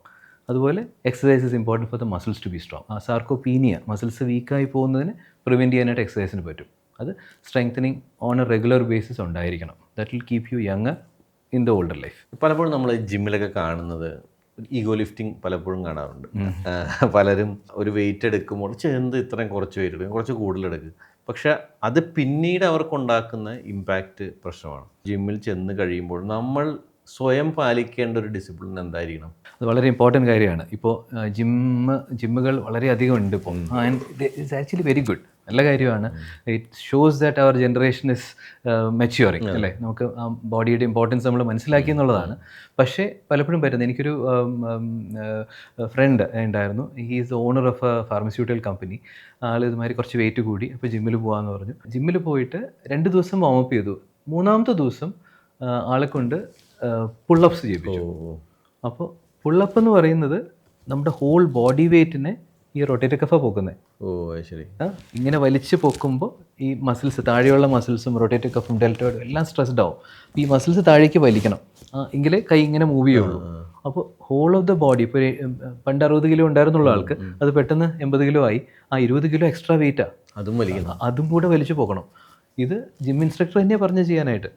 അതുപോലെ exercise is important for the muscles to be strong. ആ സാർക്കോപീനിയ, മസിൽസ് വീക്കായി പോകുന്നതിന് പ്രിവെൻറ്റ് ചെയ്യാനായിട്ട് എക്സസൈസിന് പറ്റും. അത് strengthening on a regular basis ഉണ്ടായിരിക്കണം. That will keep you younger in the older life. പലപ്പോഴും നമ്മൾ ജിമ്മിലൊക്കെ കാണുന്നത് ഈഗോ ലിഫ്റ്റിംഗ് പലപ്പോഴും കാണാറുണ്ട്. പലരും ഒരു വെയിറ്റ് എടുക്കുമ്പോൾ ചെന്ത് ഇത്രയും കുറച്ച് വെയിറ്റ് എടുക്കും, കുറച്ച് കൂടുതലെടുക്കും. പക്ഷെ അത് പിന്നീട് അവർക്കുണ്ടാക്കുന്ന ഇമ്പാക്റ്റ് പ്രശ്നമാണ്. ജിമ്മിൽ ചെന്ന് കഴിയുമ്പോൾ നമ്മൾ സ്വയം പാലിക്കേണ്ട ഒരു ഡിസിപ്ലിൻ എന്തായിരിക്കണം? അത് വളരെ ഇമ്പോർട്ടൻറ്റ് കാര്യമാണ്. ഇപ്പോൾ ജിമ്മുകൾ വളരെയധികം ഉണ്ട് ഇപ്പോൾ. And it's actually very good, നല്ല കാര്യമാണ്. It shows that our generation is maturing അല്ലേ. നമുക്ക് ആ ബോഡിയുടെ ഇമ്പോർട്ടൻസ് നമ്മൾ മനസ്സിലാക്കി എന്നുള്ളതാണ്. പക്ഷേ പലപ്പോഴും പറ്റുന്നത്, എനിക്കൊരു ഫ്രണ്ട് ഉണ്ടായിരുന്നു. He is owner of a pharmaceutical company. ആൾ ഇതുമാതിരി കുറച്ച് വെയിറ്റ് കൂടി, അപ്പോൾ ജിമ്മിൽ പോകാമെന്ന് പറഞ്ഞു. ജിമ്മിൽ പോയിട്ട് 2 ദിവസം വാമപ്പ് ചെയ്തു. 3-ാമത്തെ ദിവസം ആളെ കൊണ്ട് പുള്ളപ്സ് ചെയ്യിപ്പിച്ചു. അപ്പോൾ പുള്ളപ്പ് എന്ന് പറയുന്നത് നമ്മുടെ ഹോൾ ബോഡി വെയ്റ്റിനെ ഈ റൊട്ടേറ്റർ കഫ പൊക്കുന്നത്. ശരി. ഇങ്ങനെ വലിച്ച് പൊക്കുമ്പോൾ ഈ മസിൽസ്, താഴെയുള്ള മസിൽസും റൊട്ടേറ്റർ കഫും ഡെൽറ്റോയിഡും എല്ലാം സ്ട്രെസ്ഡ് ആവും. ഈ മസിൽസ് താഴേക്ക് വലിക്കണം, എങ്കിലേ കൈ ഇങ്ങനെ മൂവ് ചെയ്യുള്ളൂ. അപ്പോൾ ഹോൾ ഓഫ് ദ ബോഡി, ഇപ്പോൾ പണ്ട് 60 കിലോ ഉണ്ടായിരുന്നുള്ള ആൾക്ക് അത് പെട്ടെന്ന് 80 കിലോ ആയി. ആ 20 കിലോ എക്സ്ട്രാ വെയിറ്റാണ്, അതും കൂടെ വലിച്ചു പോകണം. ഇത് ജിം ഇൻസ്ട്രക്ടർ തന്നെയാണ് പറഞ്ഞ് ചെയ്യാനായിട്ട്.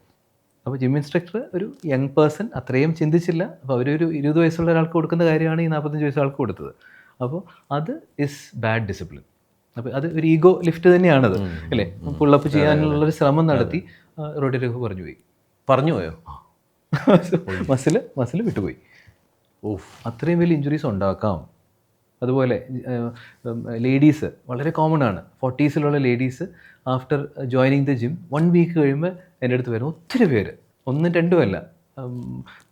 അപ്പോൾ ജിം ഇൻസ്ട്രക്ടർ ഒരു യങ് പേഴ്സൺ, അത്രയും ചിന്തിച്ചില്ല. അപ്പോൾ അവരൊരു 20 വയസ്സുള്ള ഒരാൾക്ക് കൊടുക്കുന്ന കാര്യമാണ് ഈ 45 വയസ്സുള്ള ആൾക്ക് കൊടുത്തത്. അപ്പോൾ അത് ഇസ് ബാഡ് ഡിസിപ്ലിൻ. അപ്പോൾ അത് ഒരു ഈഗോ ലിഫ്റ്റ് തന്നെയാണത് അല്ലേ. പുള്ളപ്പ് ചെയ്യാനുള്ളൊരു ശ്രമം നടത്തി റൊട്ടേറ്റർ പറഞ്ഞു പോയോ മസിൽ വിട്ടുപോയി. അത്രയും വലിയ ഇഞ്ചുറീസ് ഉണ്ടാക്കാം. അതുപോലെ ലേഡീസ് വളരെ കോമൺ ആണ്. 40s ladies after joining the gym 1 week കഴിയുമ്പോൾ എൻ്റെ അടുത്ത് വരും ഒത്തിരി പേര്. 1-2 അല്ല,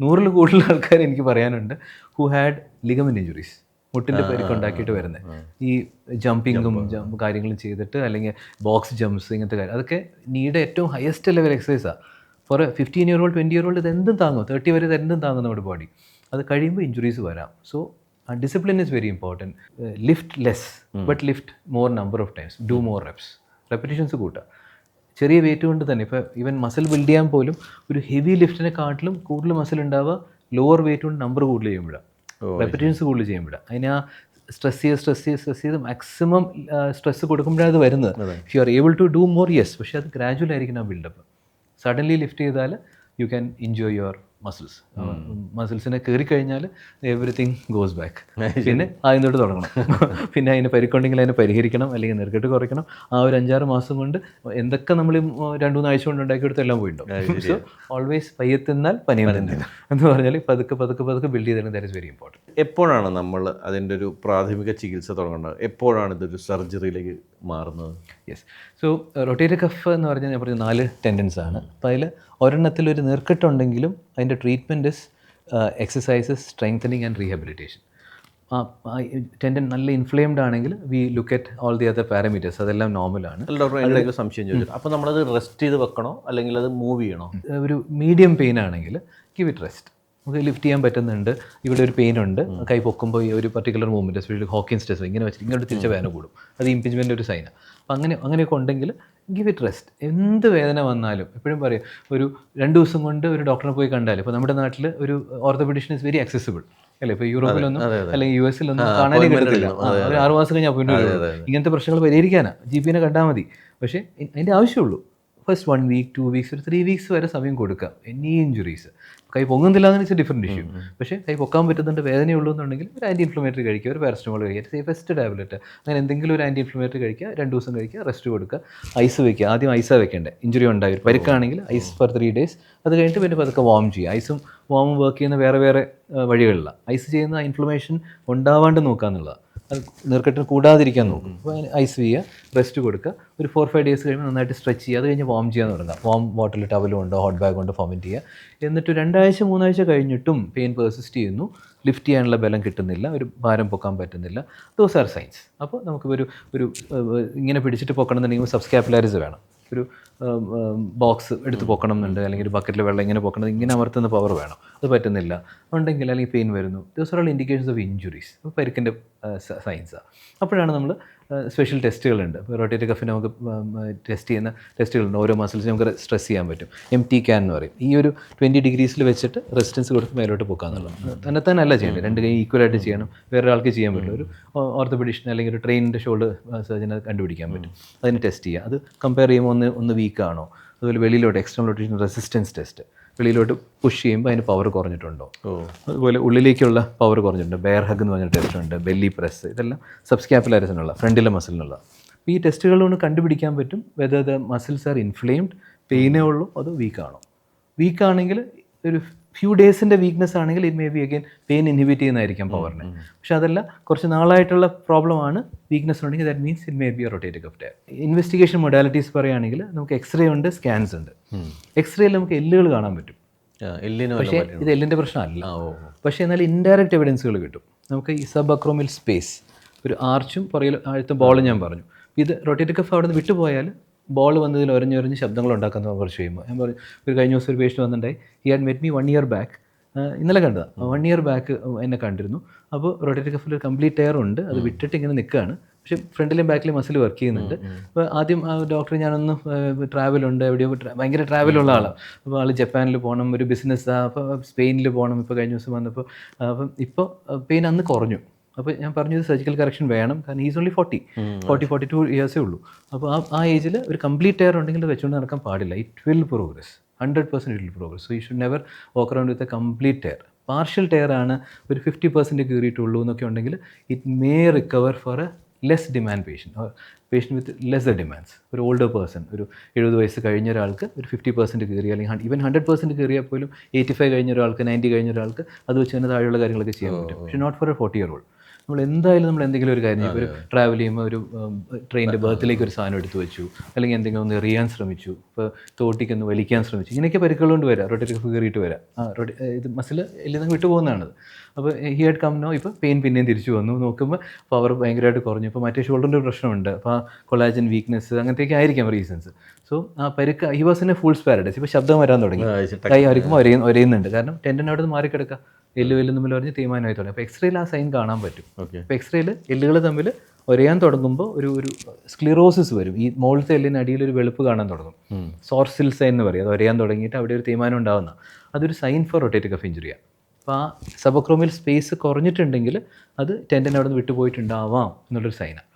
100-ൽ കൂടുതൽ ആൾക്കാർ എനിക്ക് പറയാനുണ്ട് ഹു ഹാഡ് ലിഗമെന്റ് ഇഞ്ചുറീസ്, മുട്ടിൻ്റെ പരിക്കുണ്ടാക്കിയിട്ട് വരുന്നത്. ഈ ജമ്പിങ്ങും കാര്യങ്ങളും ചെയ്തിട്ട്, അല്ലെങ്കിൽ ബോക്സ് ജംപ്സ്, ഇങ്ങനത്തെ കാര്യം, അതൊക്കെ നീഡ് ഏറ്റവും highest level എക്സസൈസാണ്. Four 15-year-old 20-year-old ഇത് എന്തും താങ്ങും, 30 വരെ ഇത് എന്തും താങ്ങും നമ്മുടെ ബോഡി. അത് കഴിയുമ്പോൾ ഇഞ്ചുറീസ് വരാം. So discipline is very important. Lift less but lift more number of times, do more reps, repetitions കൂട്ടുക. ചെറിയ വെയിറ്റ് കൊണ്ട് തന്നെ ഇപ്പോൾ ഈവൻ മസിൽ ബിൽഡ് ചെയ്യാൻ പോലും ഒരു ഹെവി ലിഫ്റ്റിനെക്കാട്ടിലും കൂടുതൽ മസിൽ ഉണ്ടാവുക ലോവർ വെയിറ്റ് കൊണ്ട് നമ്പർ കൂടുതൽ ചെയ്യുമ്പോഴാണ്, റെപ്പിറ്റേഷൻസ് കൂടുതൽ ചെയ്യുമ്പോഴാണ്. അതിന് ആ സ്ട്രെസ് ചെയ്ത് മാക്സിമം സ്ട്രെസ് കൊടുക്കുമ്പോഴാണ് അത് വരുന്നത്. If you are able to do more, yes, പക്ഷേ അത് ഗ്രാജുവൽ ആയിരിക്കണം ആ ബിൽഡപ്പ്. സഡൻലി ലിഫ്റ്റ് ചെയ്താൽ you can enjoy your muscles. മസിൽസിനെ കയറിക്കഴിഞ്ഞാൽ എവറിത്തിങ് ഗോസ് ബാക്ക്. പിന്നെ ആദ്യം തൊട്ട് തുടങ്ങണം. പിന്നെ അതിന് പരിക്കുണ്ടെങ്കിൽ അതിനെ പരിഹരിക്കണം, അല്ലെങ്കിൽ നെറുകെട്ട് കുറയ്ക്കണം. ആ ഒരു 5-6 മാസം കൊണ്ട് എന്തൊക്കെ നമ്മൾ 2-3 ആഴ്ച കൊണ്ട് ഉണ്ടാക്കിയെടുത്ത് എല്ലാം പോയിട്ടുണ്ടാവും. സോ ഓൾവേസ് പയ്യത്തിന്നാൽ പനിയും തന്നെ എന്ന് പറഞ്ഞാൽ പതുക്കെ ബിൽഡ് ചെയ്തിരുന്നത് ദാറ്റ് ഇസ് വെരി ഇമ്പോർട്ടൻറ്റ്. എപ്പോഴാണ് നമ്മൾ അതിൻ്റെ ഒരു പ്രാഥമിക ചികിത്സ തുടങ്ങേണ്ടത്? എപ്പോഴാണ് ഇതൊരു സർജറിയിലേക്ക് മാറുന്നത്? യെസ്. സോ റൊട്ടേറ്റർ കഫ് എന്ന് പറഞ്ഞാൽ ഞാൻ പറഞ്ഞ 4 ടെൻഡൻസ് ആണ്. അപ്പോൾ അതിൽ ഒരെണ്ണത്തിൽ ഒരു നീർക്കെട്ടുണ്ടെങ്കിലും അതിൻ്റെ treatment is exercises, strengthening and rehabilitation. Tendon നല്ല ഇൻഫ്ലെയിംഡ് ആണെങ്കിൽ we look at all the other parameters, അതെല്ലാം നോർമലാണ്. ഡോക്ടർ സംശയം ചോദിച്ചു, അപ്പോൾ നമ്മളത് റെസ്റ്റ് ചെയ്ത് വെക്കണോ അല്ലെങ്കിൽ അത് മൂവ് ചെയ്യണോ? ഒരു മീഡിയം പെയിൻ ആണെങ്കിൽ ഗിവ് ഇറ്റ് റെസ്റ്റ്. നമുക്ക് ലിഫ്റ്റ് ചെയ്യാൻ പറ്റുന്നുണ്ട്, ഇവിടെ ഒരു പെയിൻ ഉണ്ട്, കൈ പൊക്കുമ്പോൾ ഈ ഒരു particular movement especially Hawkins test ഇങ്ങനെ വെച്ചിട്ട് ഇങ്ങോട്ട് തിരിച്ച വേദന കൂടും, അത് ഇംപിഞ്ച്മെൻ്റ് ഒരു സൈനാണ്. അപ്പോൾ അങ്ങനെയൊക്കെ ഉണ്ടെങ്കിൽ ഗിവ് ഇറ്റ് റെസ്റ്റ്. എന്ത് വേദന വന്നാലും എപ്പോഴും പറയും, ഒരു 2 ദിവസം കൊണ്ട് ഒരു ഡോക്ടറെ പോയി കണ്ടാൽ, ഇപ്പോൾ നമ്മുടെ നാട്ടിൽ ഒരു ഓർത്തോപെഡിഷൻ ഇസ് വെരി അക്സസിബിൾ അല്ലേ, ഇപ്പോൾ യൂറോപ്പിലൊന്നും അല്ലെങ്കിൽ US കാണാനേ കിട്ടത്തില്ല, ഒരു 6 മാസം കഴിഞ്ഞ് അപ്പോയിൻമെൻറ്റ്. ഇങ്ങനത്തെ പ്രശ്നങ്ങൾ പരിഹരിക്കാനാണ് GP കണ്ടാൽ മതി. പക്ഷേ അതിൻ്റെ ആവശ്യമുള്ളൂ ഫസ്റ്റ് 1 വീക്ക് 2 വീക്സ് ഒരു 3 വീക്സ് വരെ സമയം കൊടുക്കുക. എനി ഇഞ്ചുറീസ് കൈ പൊങ്ങുന്നില്ല എന്ന് വെച്ചാൽ ഡിഫറെൻറ്റ് ഇഷ്യൂ. പക്ഷേ കൈ പൊക്കാൻ പറ്റുന്നുണ്ട്, വേദനയുള്ളൂ എന്നുണ്ടെങ്കിൽ ഒരു ആൻറ്റി ഇൻഫ്ലമേറ്ററി കഴിക്കുക, ഒരു പാരസ്റ്റമോൾ കഴിക്കുക, സേഫസ്റ്റ് ടാബ്ലറ്റ് അങ്ങനെ എന്തെങ്കിലും ഒരു ആൻറ്റി ഇൻഫ്ലമേറ്ററി കഴിക്കുക, 2 ദിവസം കഴിക്കുക, റെസ്റ്റ് കൊടുക്കുക, ഐസ് വെക്കുക. ആദ്യം ഐസാണ് വെക്കേണ്ടത്. ഇഞ്ചുറി ഉണ്ടായി പരിക്കാണെങ്കിൽ ഐസ് ഫോർ 3 days, അത് കഴിഞ്ഞിട്ട് പിന്നെ പതുക്കെ വാം ചെയ്യുക. ഐസും വാമും വർക്ക് ചെയ്യുന്ന വേറെ വഴികളിലാണ്. ഐസ് ചെയ്യുന്ന ഇൻഫ്ലമേഷൻ ഉണ്ടാവാണ്ട് നോക്കുക എന്നുള്ളതാണ്. അത് നീർക്കെട്ടിന് കൂടാതിരിക്കാൻ നോക്കും. അപ്പോൾ ഐസ് ചെയ്യുക, റെസ്റ്റ് കൊടുക്കുക, ഒരു 4-5 days കഴിയുമ്പോൾ നന്നായിട്ട് സ്ട്രെച്ച് ചെയ്യുക, അത് കഴിഞ്ഞ് വാം ചെയ്യാൻ തുടങ്ങുക. വാം വാട്ടറിൽ ടവലും ഉണ്ടോ ഹോട്ട് ബാഗ് കൊണ്ട് ഫോമിറ്റ് ചെയ്യുക. എന്നിട്ട് 2 ആഴ്ച 3 ആഴ്ച കഴിഞ്ഞിട്ടും പെയിൻ പെർസിസ്റ്റ് ചെയ്യുന്നു, ലിഫ്റ്റ് ചെയ്യാനുള്ള ബലം കിട്ടുന്നില്ല, ഒരു ഭാരം പൊക്കാൻ പറ്റുന്നില്ല, ദോസ് ആർ സൈൻസ്. അപ്പോൾ നമുക്ക് ഒരു ഇങ്ങനെ പിടിച്ചിട്ട് പൊക്കണം എന്നുണ്ടെങ്കിൽ സബ്സ്കാപ്പുലാരിസ് വേണം. ഒരു ബോക്സ് എടുത്ത് പൊക്കണം എന്നുണ്ട്, അല്ലെങ്കിൽ ഒരു ബക്കറ്റിൽ വെള്ളം ഇങ്ങനെ പൊക്കണം, ഇങ്ങനെ അമർത്തുന്ന പവർ വേണം, അത് പറ്റുന്നില്ല ഉണ്ടെങ്കിൽ, അല്ലെങ്കിൽ പെയിൻ വരുന്നു, those are all indications of injuries, അപ്പോൾ പരിക്കിൻ്റെ സൈൻസാണ്. അപ്പോഴാണ് നമ്മൾ സ്പെഷ്യൽ ടെസ്റ്റുകളുണ്ട്. ഇപ്പോൾ റൊട്ടേറ്ററി കഫിന് നമുക്ക് ടെസ്റ്റ് ചെയ്യുന്ന ടെസ്റ്റുകളുണ്ട്. ഓരോ മസിൽസ് നമുക്ക് സ്ട്രെസ് ചെയ്യാൻ പറ്റും. MT CAN എന്ന് പറയും. ഈ ഒരു 20 degrees വെച്ചിട്ട് റെസിസ്റ്റൻസ് കൊടുത്ത് മേലോട്ട് പൊക്കാന്നുള്ളത് തന്നെ അല്ല ചെയ്യേണ്ടത്. 2 കൈ ഈക്വലായിട്ട് ചെയ്യണം. വേറൊരാൾക്ക് ചെയ്യാൻ പറ്റില്ല. ഒരു ഓർത്തോപെഡിഷൻ അല്ലെങ്കിൽ ഒരു ട്രെയിനിൻ്റെ ഷോൾഡർ സർജന് കണ്ടുപിടിക്കാൻ പറ്റും. അതിന് ടെസ്റ്റ് ചെയ്യുക. അത് കമ്പയർ ചെയ്യുമ്പോൾ ഒന്ന് വീക്കാണോ, അതുപോലെ വെളിയിലോട്ട് എക്സ്റ്റേണൽ റൊട്ടേഷൻ റെസിസ്റ്റൻസ് ടെസ്റ്റ്, വെളിയിലോട്ട് പുഷ് ചെയ്യുമ്പോൾ അതിന് പവർ കുറഞ്ഞിട്ടുണ്ടോ, അതുപോലെ ഉള്ളിലേക്കുള്ള പവർ കുറഞ്ഞിട്ടുണ്ട്. ബെയർ ഹഗ് എന്ന് പറഞ്ഞ ടെസ്റ്റ് ഉണ്ട്, ബെല്ലി പ്രസ്, ഇതെല്ലാം സബ്സ്കാപ്പുലാരിസിനുള്ള ഫ്രണ്ടിലെ മസിലിനുള്ള. അപ്പോൾ ഈ ടെസ്റ്റുകൾ കൊണ്ട് കണ്ടുപിടിക്കാൻ പറ്റും whether the muscles are inflamed, പെയിനേ ഉള്ളൂ, അതോ വീക്കാണോ. വീക്കാണെങ്കിൽ ഒരു ഫ്യൂ ഡേയ്സിൻ്റെ വീക്ക്നെസ് ആണെങ്കിൽ it may be again pain inhibit ചെയ്യുന്നതായിരിക്കാം പവറിനെ. പക്ഷേ അതല്ല, കുറച്ച് നാളായിട്ടുള്ള പ്രോബ്ലമാണ് വീക്ക്നെസ് ഉണ്ടെങ്കിൽ that means it may be a rotatory cuff tear. Investigation modalities പറയുകയാണെങ്കിൽ നമുക്ക് എക്സ്റേ ഉണ്ട്, സ്കാൻസ് ഉണ്ട്. എക്സ്റേയിൽ നമുക്ക് എല്ലുകൾ കാണാൻ പറ്റും, പക്ഷേ ഇത് എല്ലിൻ്റെ പ്രശ്നമല്ല. പക്ഷേ എന്നാൽ ഇൻഡയറക്റ്റ് എവിഡൻസുകൾ കിട്ടും. നമുക്ക് ഈ സബ് അക്രോമിൽ സ്പേസ്, ഒരു ആർച്ചും പുറകിൽ ആഴത്തും ബോളും ഞാൻ പറഞ്ഞു. ഇത് റൊട്ടേറ്ററി കഫ് അവിടെ നിന്ന് വിട്ടുപോയാൽ ബോൾ വന്നതിൽ ഒരഞ്ഞൊരഞ്ഞ് ശബ്ദങ്ങൾ ഉണ്ടാക്കുന്ന കുറച്ച് കഴിയുമ്പോൾ ഞാൻ പറഞ്ഞു, ഒരു കഴിഞ്ഞ ദിവസം ഒരു പേഷ്യൻ്റ് വന്നിട്ടുണ്ടായി. He had met me 1 year back. ഇന്നലെ കണ്ടതാണ്. 1 year ബാക്ക് എന്നെ കണ്ടിരുന്നു. അപ്പോൾ റൊട്ടേറ്ററി കഫിൽ ഒരു കംപ്ലീറ്റ് ടയർ ഉണ്ട്, അത് വിട്ടിട്ട് ഇങ്ങനെ നിൽക്കുകയാണ്. പക്ഷേ ഫ്രണ്ടിലും ബാക്കിലും മസിൽ വർക്ക് ചെയ്യുന്നുണ്ട്. അപ്പോൾ ആദ്യം ഡോക്ടർ ഞാനൊന്ന് ട്രാവലുണ്ട്, എവിടെയോ ഭയങ്കര ട്രാവലുള്ള ആളാണ്. അപ്പോൾ ആൾ ജപ്പാനിൽ പോകണം, ഒരു ബിസിനസ്സാണ്, അപ്പോൾ സ്പെയിനിൽ പോകണം. ഇപ്പോൾ കഴിഞ്ഞ ദിവസം വന്നപ്പോൾ അപ്പം ഇപ്പോൾ പെയിൻ അന്ന് കുറഞ്ഞു. അപ്പോൾ ഞാൻ പറഞ്ഞത് സർജിക്കൽ കറക്ഷൻ വേണം, കാരണം ഈസ് ഓൺലി 42 years ഉള്ളൂ. അപ്പോൾ ആ ഏജിൽ ഒരു കംപ്ലീറ്റ് ടയർ ഉണ്ടെങ്കിൽ അത് വെച്ചുകൊണ്ട് നടക്കാൻ പാടില്ല. It will progress, 100% it will progress. So you should never walk around with a complete tear. Partial tear ആണ്, ഒരു 50% കീറിയിട്ടുള്ളൂ എന്നൊക്കെ ഉണ്ടെങ്കിൽ it may recover for a less demand patient with lesser demands. ഒരു ഓൾഡർ പേഴ്സൺ, ഒരു 70 വയസ്സ് കഴിഞ്ഞ ഒരാൾക്ക് ഒരു 50% കയറി, അല്ലെങ്കിൽ ഈവൻ 100% കയറിയാൽ പോലും 85 കഴിഞ്ഞ ഒരാൾക്ക്, 90 കഴിഞ്ഞ ഒരാൾക്ക് അത് വെച്ച് തന്നെ താഴെയുള്ള കാര്യങ്ങളൊക്കെ ചെയ്യാൻ പറ്റും. പക്ഷേ നോട്ട് ഫോർ എ 40-year-old. നമ്മൾ എന്തെങ്കിലും ഒരു കാര്യം ചെയ്യും, ഒരു ട്രാവൽ ചെയ്യുമ്പോൾ ഒരു ട്രെയിനിൻ്റെ ബർത്തിലേക്ക് ഒരു സാധനം എടുത്ത് വെച്ചു, അല്ലെങ്കിൽ എന്തെങ്കിലും ഒന്ന് എറിയാൻ ശ്രമിച്ചു, ഇപ്പോൾ തോട്ടിക്കൊന്ന് വലിക്കാൻ ശ്രമിച്ചു, ഇങ്ങനെയൊക്കെ പരിക്കുകളുകൊണ്ട് വരാം, റൊട്ടേറ്ററി കഫ് കയറിയിട്ട് വരാം. ഇത് മസിൽ എല്ലാം നിന്ന് വിട്ടു പോകുന്നതാണത്. അപ്പോൾ ഹി ഹാഡ് കം നോ, ഇപ്പോൾ പെയിൻ പിന്നെയും തിരിച്ചു വന്നു, നോക്കുമ്പോൾ പവർ ഭയങ്കരമായിട്ട് കുറഞ്ഞു. ഇപ്പോൾ മറ്റേ ഷോൾഡറിൻ്റെ ഒരു പ്രശ്നമുണ്ട്, അപ്പോൾ കൊളാജൻ വീക്ക്നെസ് അങ്ങനത്തെയൊക്കെ ആയിരിക്കാം റീസൺസ്. സോ ആ പരിക്ക് he was in A fools paradise. ഇപ്പോൾ ശബ്ദം വരാൻ തുടങ്ങി, കൈ അരിക്കുമ്പോൾ ഒരയുന്നുണ്ട്, കാരണം ടെൻഡൻ അവിടെ നിന്ന് മാറിക്കിടക്കുക, എല്ലും തമ്മിൽ പറഞ്ഞ് തീരുമാനമായി തുടങ്ങി. അപ്പോൾ എക്സ്റേയിൽ ആ സൈൻ കാണാൻ പറ്റും. അപ്പോൾ എക്സ്റേയിൽ എല്ലുകൾ തമ്മിൽ ഒരയാൻ തുടങ്ങുമ്പോൾ ഒരു സ്ക്ലിറോസിസ് വരും. ഈ മുകളിലത്തെ എല്ലിന് അടിയിൽ ഒരു വെളുപ്പ് കാണാൻ തുടങ്ങും, സോർസിൽ സൈൻ എന്ന് പറയും. അത് ഒരയാൻ തുടങ്ങിയിട്ട് അവിടെ ഒരു തീരുമാനം ഉണ്ടാകുന്ന, അതൊരു സൈൻ ഫോർ റൊട്ടേറ്ററി കഫ് ഇഞ്ചുറിയാണ്. അപ്പോൾ ആ സബക്രോമിൽ സ്പേസ് കുറഞ്ഞിട്ടുണ്ടെങ്കിൽ അത് ടെൻഡൻ അവിടെ നിന്ന് വിട്ടുപോയിട്ടുണ്ടാവാം എന്നുള്ളൊരു സൈനാണ്.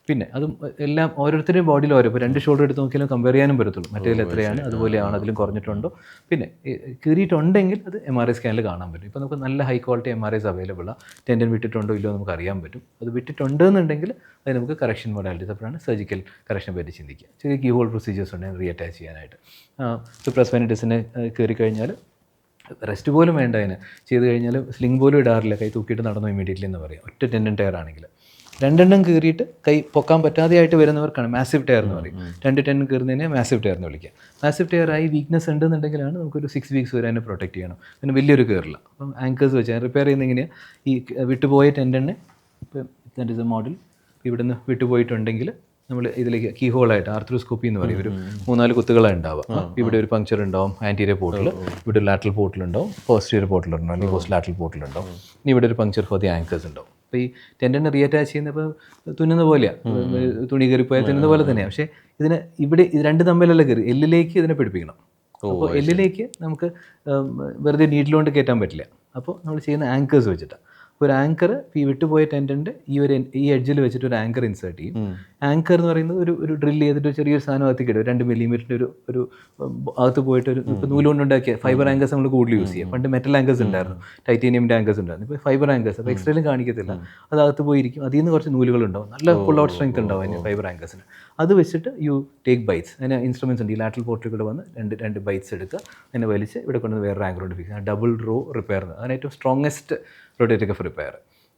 പിന്നെ അതും എല്ലാം ഓരോരുത്തരുടെയും ബോഡിയിൽ ഓരോ, ഇപ്പോൾ 2 ഷോൾഡർ എടുത്ത് നോക്കിയാലും കമ്പയർ ചെയ്യാനും പറ്റത്തുള്ളൂ, മറ്റേതിൽ എത്രയാണ്, അതുപോലെയാണ്, അതിലും കുറഞ്ഞിട്ടുണ്ടോ. പിന്നെ കീറിയിട്ടുണ്ടെങ്കിൽ അത് MRI സ്കാനിൽ കാണാൻ പറ്റും. ഇപ്പോൾ നമുക്ക് നല്ല ഹൈ ക്വാളിറ്റി MRIs അവൈലബിളാണ്. ടെൻഡൻ വിട്ടിട്ടുണ്ടോ ഇല്ലയോ നമുക്ക് അറിയാൻ പറ്റും. അത് വിട്ടിട്ടുണ്ടെന്നുണ്ടെങ്കിൽ അത് നമുക്ക് കറക്ഷൻ മൊഡാലിറ്റീസ്, അപ്പോഴാണ് സർജിക്കൽ കറക്ഷനെ പറ്റി ചിന്തിക്കുക. ചെറിയ കീ ഹോൾ പ്രൊസീജിയേഴ്സ് ഉണ്ട് റീഅറ്റാച്ച് ചെയ്യാനായിട്ട്. സുപ്രാസ്പൈനൈറ്റിസിനെ കയറി കഴിഞ്ഞാൽ റെസ്റ്റ് പോലും വേണ്ട, അതിന് ചെയ്ത് കഴിഞ്ഞാൽ സ്ലിംഗ് പോലും ഇടാറില്ല, കൈ തൂക്കിയിട്ട് നടന്നു ഇമീഡിയറ്റ്ലി എന്ന് പറയാം. ഒറ്റ ടെൻഡൻ ടയർ ആണെങ്കിൽ 2 കീറിയിട്ട് കൈ പൊക്കാൻ പറ്റാതെയായിട്ട് വരുന്നവർക്കാണ് മാസീവ് ടയർ എന്ന് പറയും. 2 ടെൻഡൻ കീറുന്നതിനെ മാസീവ് ടയർ എന്ന് വിളിക്കുക. മാസീവ് ടയർ ആയി വീക്ക്നെസ് ഉണ്ടെന്നുണ്ടെങ്കിലാണ് നമുക്കൊരു 6 weeks വരെ അതിനെ പ്രൊട്ടക്ട് ചെയ്യണം. പിന്നെ വലിയൊരു കയറില്ല. അപ്പം ആങ്കേഴ്സ് വെച്ച് റിപ്പയർ ചെയ്യുന്ന എങ്ങനെയാണ്, ഈ വിട്ടുപോയ ടെൻഡനെ, ഇപ്പം ദാറ്റ് ഇസ് എ മോഡൽ, ഇവിടുന്ന് വിട്ടുപോയിട്ടുണ്ടെങ്കിൽ നമ്മൾ ഇതിലേക്ക് കീ ഹോളായിട്ട് ആർത്രോസ്കോപ്പി എന്ന് പറയും, ഒരു 4 കുത്തുകളാണ് ഉണ്ടാവുക. ഇവിടെ ഒരു പങ്ക്ചർ ഉണ്ടാവും, ആൻറ്റീരിയർ പോർട്ടിൽ, ഇവിടെ ഒരു ലാറ്ററൽ പോർട്ടിൽ ഉണ്ടാവും, പോസ്റ്റീരിയർ പോർട്ടിൽ ഉണ്ടാവും, അല്ലെങ്കിൽ പോസ്റ്റ് ലാറ്ററൽ പോർട്ടിൽ ഉണ്ടാവും. ഇനി ഇവിടെ ഒരു പങ്ക്ചർ ഫോർ ദി ആങ്കേഴ്സ് ഉണ്ടാവും. അപ്പോൾ ഈ ടെൻഡനെ റീഅറ്റാച്ച് ചെയ്യുന്നപ്പോൾ തുന്നുന്ന പോലെയാണ്, തുണി കയറിപ്പോയാൽ തുന്നുന്ന പോലെ തന്നെയാണ്. പക്ഷേ ഇതിന് ഇവിടെ ഇത് രണ്ട് തമ്മിലല്ല കയറി, എല്ലിലേക്ക് ഇതിനെ പിടിപ്പിക്കണം. അപ്പോൾ എല്ലിലേക്ക് നമുക്ക് വെറുതെ നീഡിലുകൊണ്ട് കയറ്റാൻ പറ്റില്ല. അപ്പോൾ നമ്മൾ ചെയ്യുന്ന ആങ്കേഴ്സ് വെച്ചിട്ടാണ്. ഒരു ആങ്കർ ഈ വിട്ടുപോയ ടെൻഡൻ്റെ ഈ എഡ്ജിൽ വെച്ചിട്ട് ഒരു ആങ്കർ ഇൻസേർട്ട് ചെയ്യും. ആങ്കർ എന്ന് പറയുന്നത് ഒരു ഡ്രില്ല് ചെയ്തിട്ട് ചെറിയൊരു സാധനം അകത്തേക്ക് ഇടും. 2 മില്ലിമീറ്ററിൻ്റെ ഒരു അകത്ത് പോയിട്ട് ഇപ്പോൾ നൂലുകൊണ്ട് ഉണ്ടാക്കിയ ഫൈബർ ആങ്കേഴ്സ് നമ്മൾ കൂടുതൽ യൂസ് ചെയ്യാം. പണ്ട് മെറ്റൽ ആങ്കേഴ്സ് ഉണ്ടായിരുന്നു, ടൈറ്റേനിയമിൻ്റെ ആങ്കേഴ്സ് ഉണ്ടായിരുന്നു. ഇപ്പോൾ ഫൈബർ ആങ്കേഴ്സ്, അപ്പോൾ എക്സ്ട്രയിലും കാണിക്കത്തില്ല, അത് അകത്ത് പോയിരിക്കും. അതിൽ നിന്ന് കുറച്ച് നൂലുകളുണ്ടാവും, നല്ല ഫുൾ ഔട്ട് സ്ട്രെങ്ത് ഉണ്ടാവും അതിന് ഫൈബർ ആങ്കേഴ്സിന്. അത് വെച്ചിട്ട് യു ടേക്ക് ബൈറ്റ്സ്. അതിന് ഇൻസ്ട്രുമെൻറ്റ്സ് ഉണ്ട്. ഈ ലാറ്ററൽ പോർട്ടിൽ കൂടെ വന്ന് രണ്ട് ബൈറ്റ്സ് എടുക്കുക, അതിനെ വലിച്ച് ഇവിടെ കൊണ്ടുവന്ന് വേറെ ആങ്കർ കൊണ്ട് ഫിക്സ് ചെയ്യുക. ഡബിൾ റോ റിപ്പയർ, അതാണ് ഏറ്റവും സ്ട്രോങ്ങസ്റ്റ് റൊട്ടേറ്റർ കഫ് റിപ്പയർ.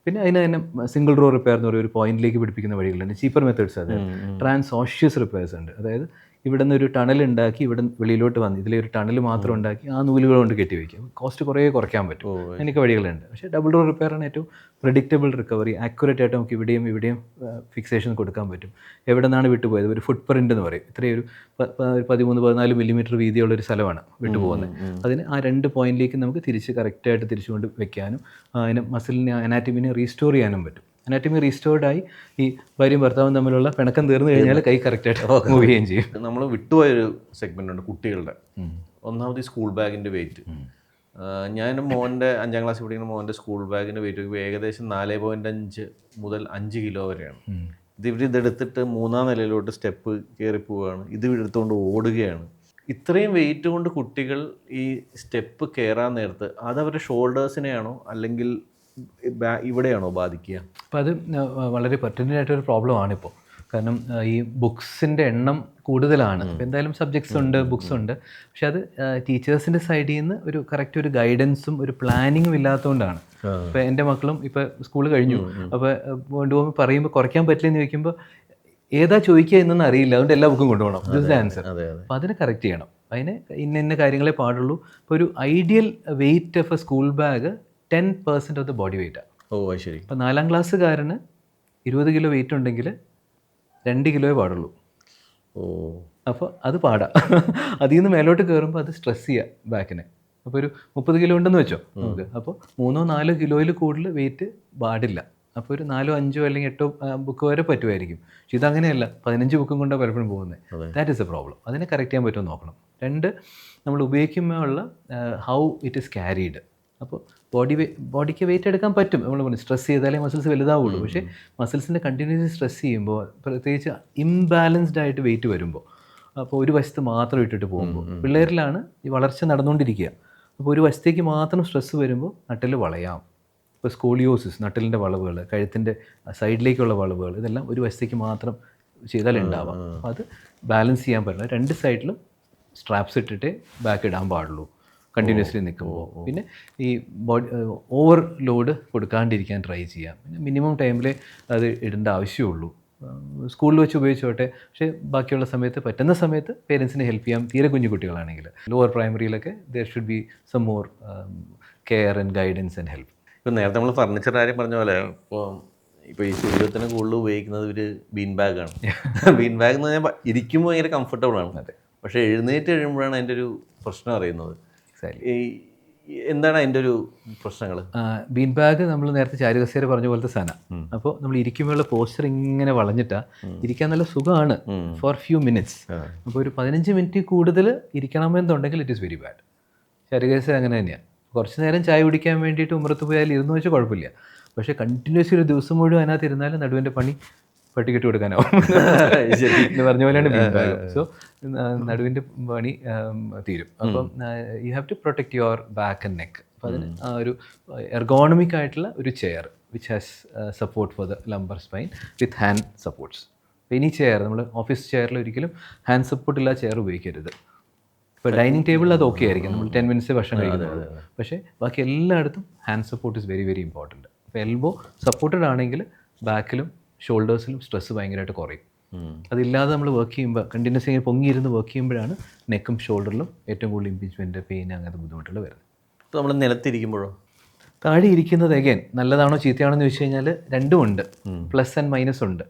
പിന്നെ അതിന് തന്നെ സിംഗിൾ റോ റിപ്പയർ എന്ന് പറയുന്ന ഒരു പോയിന്റിലേക്ക് പിടിപ്പിക്കുന്ന വഴികളുണ്ട്, ചീപ്പർ മെത്തേഡ്സ്. അതായത് ട്രാൻസോഷ്യസ് റിപ്പയർസ് ഉണ്ട്. അതായത് ഇവിടെ നിന്ന് ഒരു ടണൽ ഉണ്ടാക്കി ഇവിടെ വെളിയിലോട്ട് വന്ന് ഇതിലൊരു ടണൽ മാത്രം ഉണ്ടാക്കി ആ നൂലുകൾ കൊണ്ട് കെട്ടി വയ്ക്കും. കോസ്റ്റ് കുറേ കുറയ്ക്കാൻ പറ്റും. അതിനൊക്കെ വഴികളുണ്ട്. പക്ഷേ ഡബിൾ റോ റിപ്പയറാണ് ഏറ്റവും പ്രെഡിക്റ്റബിൾ റിക്കവറി. ആക്യുറേറ്റ് ആയിട്ട് നമുക്ക് ഇവിടെയും ഫിക്സേഷൻ കൊടുക്കാൻ പറ്റും. എവിടെ നിന്നാണ് വിട്ടുപോയത്, ഒരു ഫുട് പ്രിൻ്റ് എന്ന് പറയും. ഇത്രയും ഒരു 13-14 മില്ലിമീറ്റർ വീതിയുള്ള ഒരു സ്ഥലമാണ് വിട്ടുപോകുന്നത്. അതിന് ആ 2 പോയിന്റിലേക്ക് നമുക്ക് കറക്റ്റായിട്ട് തിരിച്ചുകൊണ്ട് വെക്കാനും അതിന് മസിലിനെ അനാറ്റമിനെ റീസ്റ്റോർ ചെയ്യാനും പറ്റും. അനാറ്റമി റീസ്റ്റോർഡായി ഈ ഭാര്യയും ഭർത്താവും തമ്മിലുള്ള പിണക്കം തീർന്നു കഴിഞ്ഞാൽ കൈ കറക്റ്റായിട്ട് മൂവ് ചെയ്യുകയും ചെയ്യും. നമ്മൾ വിട്ടുപോയൊരു സെഗ്മെൻ്റ് ഉണ്ട് കുട്ടികളുടെ. ഒന്നാമത് ഈ സ്കൂൾ ബാഗിൻ്റെ വെയിറ്റ്. ഞാൻ എൻ്റെ മോൻ്റെ 5ാം ക്ലാസ്സിൽ പഠിക്കുന്ന മോൻ്റെ സ്കൂൾ ബാഗിൻ്റെ വെയിറ്റ് ഏകദേശം 4.5 മുതൽ 5 കിലോ വരെയാണ്. ഇതെടുത്തിട്ട് 3ാം നിലയിലോട്ട് സ്റ്റെപ്പ് കയറി പോവുകയാണ്, ഇത് എടുത്തുകൊണ്ട് ഓടുകയാണ്. ഇത്രയും വെയിറ്റ് കൊണ്ട് കുട്ടികൾ ഈ സ്റ്റെപ്പ് കയറാൻ നേരത്ത് അതവരുടെ ഷോൾഡേഴ്സിനെയാണോ അല്ലെങ്കിൽ ഇവിടെയാണോ ബാധിക്കുക? അപ്പോൾ അത് വളരെ പെർട്ടിനൻ്റ് ആയിട്ടൊരു പ്രോബ്ലം ആണിപ്പോൾ. കാരണം ഈ ബുക്സിൻ്റെ എണ്ണം കൂടുതലാണ്. ഇപ്പോൾ എന്തായാലും സബ്ജക്ട്സ് ഉണ്ട്, ബുക്സ് ഉണ്ട്. പക്ഷെ അത് ടീച്ചേഴ്സിൻ്റെ സൈഡിൽ നിന്ന് ഒരു കറക്റ്റ് ഒരു ഗൈഡൻസും ഒരു പ്ലാനിങ്ങും ഇല്ലാത്തതുകൊണ്ടാണ്. ഇപ്പോൾ എൻ്റെ മക്കളും ഇപ്പോൾ സ്കൂൾ കഴിഞ്ഞു, അപ്പോൾ കൊണ്ടുപോകുമ്പോൾ പറയുമ്പോൾ കുറയ്ക്കാൻ പറ്റില്ലെന്ന് ചോദിക്കുമ്പോൾ ഏതാ ചോദിക്കുക എന്നൊന്നും അറിയില്ല, അതുകൊണ്ട് എല്ലാ ബുക്കും കൊണ്ടുപോകണം. This the answer. അപ്പോൾ അതിനെ കറക്റ്റ് ചെയ്യണം. അതിന് ഇന്ന കാര്യങ്ങളെ പാടുള്ളൂ. ഇപ്പോൾ ഒരു ideal weight of a school bag 10% of the body വെയിറ്റാണ്. ശരി. ഇപ്പോൾ 4ാം ക്ലാസ്സുകാരന് 20 കിലോ വെയിറ്റ് ഉണ്ടെങ്കിൽ 2 കിലോയെ പാടുള്ളൂ. അപ്പോൾ അത് പാടാം. അതിൽ നിന്ന് മേലോട്ട് കയറുമ്പോൾ അത് സ്ട്രെസ് ചെയ്യുക ബാക്കിനെ. അപ്പോൾ ഒരു 30 കിലോ ഉണ്ടെന്ന് വെച്ചോ നമുക്ക്, അപ്പോൾ 3-4 കിലോയിൽ കൂടുതൽ വെയിറ്റ് പാടില്ല. അപ്പോൾ ഒരു 4-5 അല്ലെങ്കിൽ 8 ബുക്ക് വരെ പറ്റുമായിരിക്കും. പക്ഷെ ഇതങ്ങനെയല്ല, 15 ബുക്കും കൊണ്ടാണ് പലപ്പോഴും പോകുന്നത്. That is A problem. അതിനെ കറക്റ്റ് ചെയ്യാൻ പറ്റുമോ നോക്കണം. 2, നമ്മൾ ഉപയോഗിക്കുമ്പോഴുള്ള ഹൗ ഇറ്റ് ഈസ് ക്യാരീഡ്. അപ്പോൾ ബോഡിക്ക് വെയിറ്റ് എടുക്കാൻ പറ്റും. നമ്മൾ പറഞ്ഞു സ്ട്രെസ് ചെയ്താലേ മസിൽസ് വലുതാവുള്ളൂ. പക്ഷേ മസിൽസിൻ്റെ കണ്ടിന്യൂസ് സ്ട്രെസ് ചെയ്യുമ്പോൾ, പ്രത്യേകിച്ച് ഇംബാലൻസ്ഡ് ആയിട്ട് വെയിറ്റ് വരുമ്പോൾ, അപ്പോൾ ഒരു വശത്ത് മാത്രം ഇട്ടിട്ട് പോകുമ്പോൾ, പിള്ളേരിലാണ് ഈ വളർച്ച നടന്നുകൊണ്ടിരിക്കുക. അപ്പോൾ ഒരു വശത്തേക്ക് മാത്രം സ്ട്രെസ് വരുമ്പോൾ നട്ടിൽ വളയാം. ഇപ്പോൾ സ്കോളിയോസിസ്, നട്ടിലിൻ്റെ വളവുകൾ, കഴുത്തിൻ്റെ സൈഡിലേക്കുള്ള വളവുകൾ, ഇതെല്ലാം ഒരു വശത്തേക്ക് മാത്രം ചെയ്താൽ ഉണ്ടാവാം. അപ്പോൾ അത് ബാലൻസ് ചെയ്യാൻ പറ്റില്ല. 2 സൈഡിലും സ്ട്രാപ്സ് ഇട്ടിട്ടേ ബാക്ക് ഇടാൻ പാടുള്ളൂ കണ്ടിന്യൂസ്ലി നിൽക്കുമ്പോൾ. പിന്നെ ഈ ബോഡി ഓവർ ലോഡ് കൊടുക്കാണ്ടിരിക്കാൻ ട്രൈ ചെയ്യാം. പിന്നെ മിനിമം ടൈമിൽ അത് ഇടേണ്ട ആവശ്യമുള്ളൂ. സ്കൂളിൽ വെച്ച് ഉപയോഗിച്ചോട്ടെ, പക്ഷേ ബാക്കിയുള്ള സമയത്ത് പറ്റുന്ന സമയത്ത് പേരൻസിനെ ഹെൽപ്പ് ചെയ്യാം. തീരെ കുഞ്ഞു കുട്ടികളാണെങ്കിൽ ലോവർ പ്രൈമറിയിലൊക്കെ there should be some more care and guidance and help. ഇപ്പോൾ നേരത്തെ നമ്മൾ ഫർണിച്ചർ കാര്യം പറഞ്ഞ പോലെ ഇപ്പോൾ ഈ ശരീരത്തിന് കൂടുതൽ ഉപയോഗിക്കുന്നത് ഒരു ബീൻ ബാഗാണ്. ബീൻ ബാഗ് എന്ന് പറഞ്ഞാൽ ഇരിക്കുമ്പോൾ ഭയങ്കര കംഫർട്ടബിളാണ്. പക്ഷേ എഴുന്നേറ്റ് കഴിയുമ്പോഴാണ് അതിൻ്റെ ഒരു പ്രശ്നം അറിയുന്നത്. എന്താണ് അതിൻ്റെ ഒരു പ്രശ്നങ്ങൾ? ബീൻ ബാഗ് നമ്മൾ നേരത്തെ ചാരുകസേര പറഞ്ഞ പോലത്തെ സാധനം. അപ്പോൾ നമ്മൾ ഇരിക്കുമ്പോഴുള്ള പോസ്റ്റർ ഇങ്ങനെ വളഞ്ഞിട്ടാണ് ഇരിക്കാൻ നല്ല സുഖമാണ് ഫോർ ഫ്യൂ മിനിറ്റ്സ്. അപ്പോൾ ഒരു 15 മിനിറ്റ് കൂടുതൽ ഇരിക്കണമെന്നുണ്ടെങ്കിൽ ഇറ്റ് ഈസ് വെരി ബാഡ്. ചാരുകസേര അങ്ങനെ തന്നെയാണ്. കുറച്ച് നേരം ചായ കുടിക്കാൻ വേണ്ടിയിട്ട് ഉമ്മറത്ത് പോയാൽ ഇരുന്ന് വെച്ചാൽ കുഴപ്പമില്ല. പക്ഷേ കണ്ടിന്യൂസ്ലി ഒരു ദിവസം മുഴുവൻ അതിനകത്ത് ഇരുന്നാലും നടുവിൻ്റെ പണി പട്ടിക്കെട്ട് കൊടുക്കാനാവും എന്ന് പറഞ്ഞ പോലെയാണ് ബീൻ ബാഗ്. സോ നടുവിൻ്റെ പണി തീരും. അപ്പം you have to protect your back and neck. അപ്പോൾ അതിന് ഒരു എർഗോണമിക് ആയിട്ടുള്ള ഒരു chair which has support for the lumbar spine with hand supports. Any chair, നമ്മൾ ഓഫീസ് ചെയറിൽ ഒരിക്കലും ഹാൻഡ് സപ്പോർട്ട് ഇല്ലാത്ത ചെയർ ഉപയോഗിക്കരുത്. ഇപ്പോൾ ഡൈനിങ് ടേബിളിൽ അത് ഓക്കെ ആയിരിക്കും, നമ്മൾ 10 മിനിറ്റ്സ് ഭക്ഷണം കഴിക്കുന്നത്. പക്ഷേ ബാക്കി എല്ലായിടത്തും hand support is very very important. അപ്പോൾ എൽബോ സപ്പോർട്ടഡ് ആണെങ്കിൽ ബാക്കിലും ഷോൾഡേഴ്സിലും സ്ട്രെസ് ഭയങ്കരമായിട്ട് കുറയും. അതില്ലാതെ നമ്മൾ വർക്ക് ചെയ്യുമ്പോൾ കണ്ടിന്യൂസ് ഇങ്ങനെ പൊങ്ങിയിരുന്ന് വർക്ക് ചെയ്യുമ്പോഴാണ് നെക്കും ഷോൾഡറിലും ഏറ്റവും കൂടുതൽ ഇംപീച്ച്മെൻറ്റ്, പെയിൻ, അങ്ങനത്തെ ബുദ്ധിമുട്ടുകൾ വരുന്നത്. ഇപ്പോൾ നമ്മൾ നിലത്തിരിക്കുമ്പോഴോ? താഴെ ഇരിക്കുന്നത് അഗൈൻ നല്ലതാണോ ചീത്തയാണോ എന്ന് ചോദിച്ചു കഴിഞ്ഞാൽ രണ്ടുമുണ്ട്, പ്ലസ് ആൻഡ് മൈനസ് ഉണ്ട്.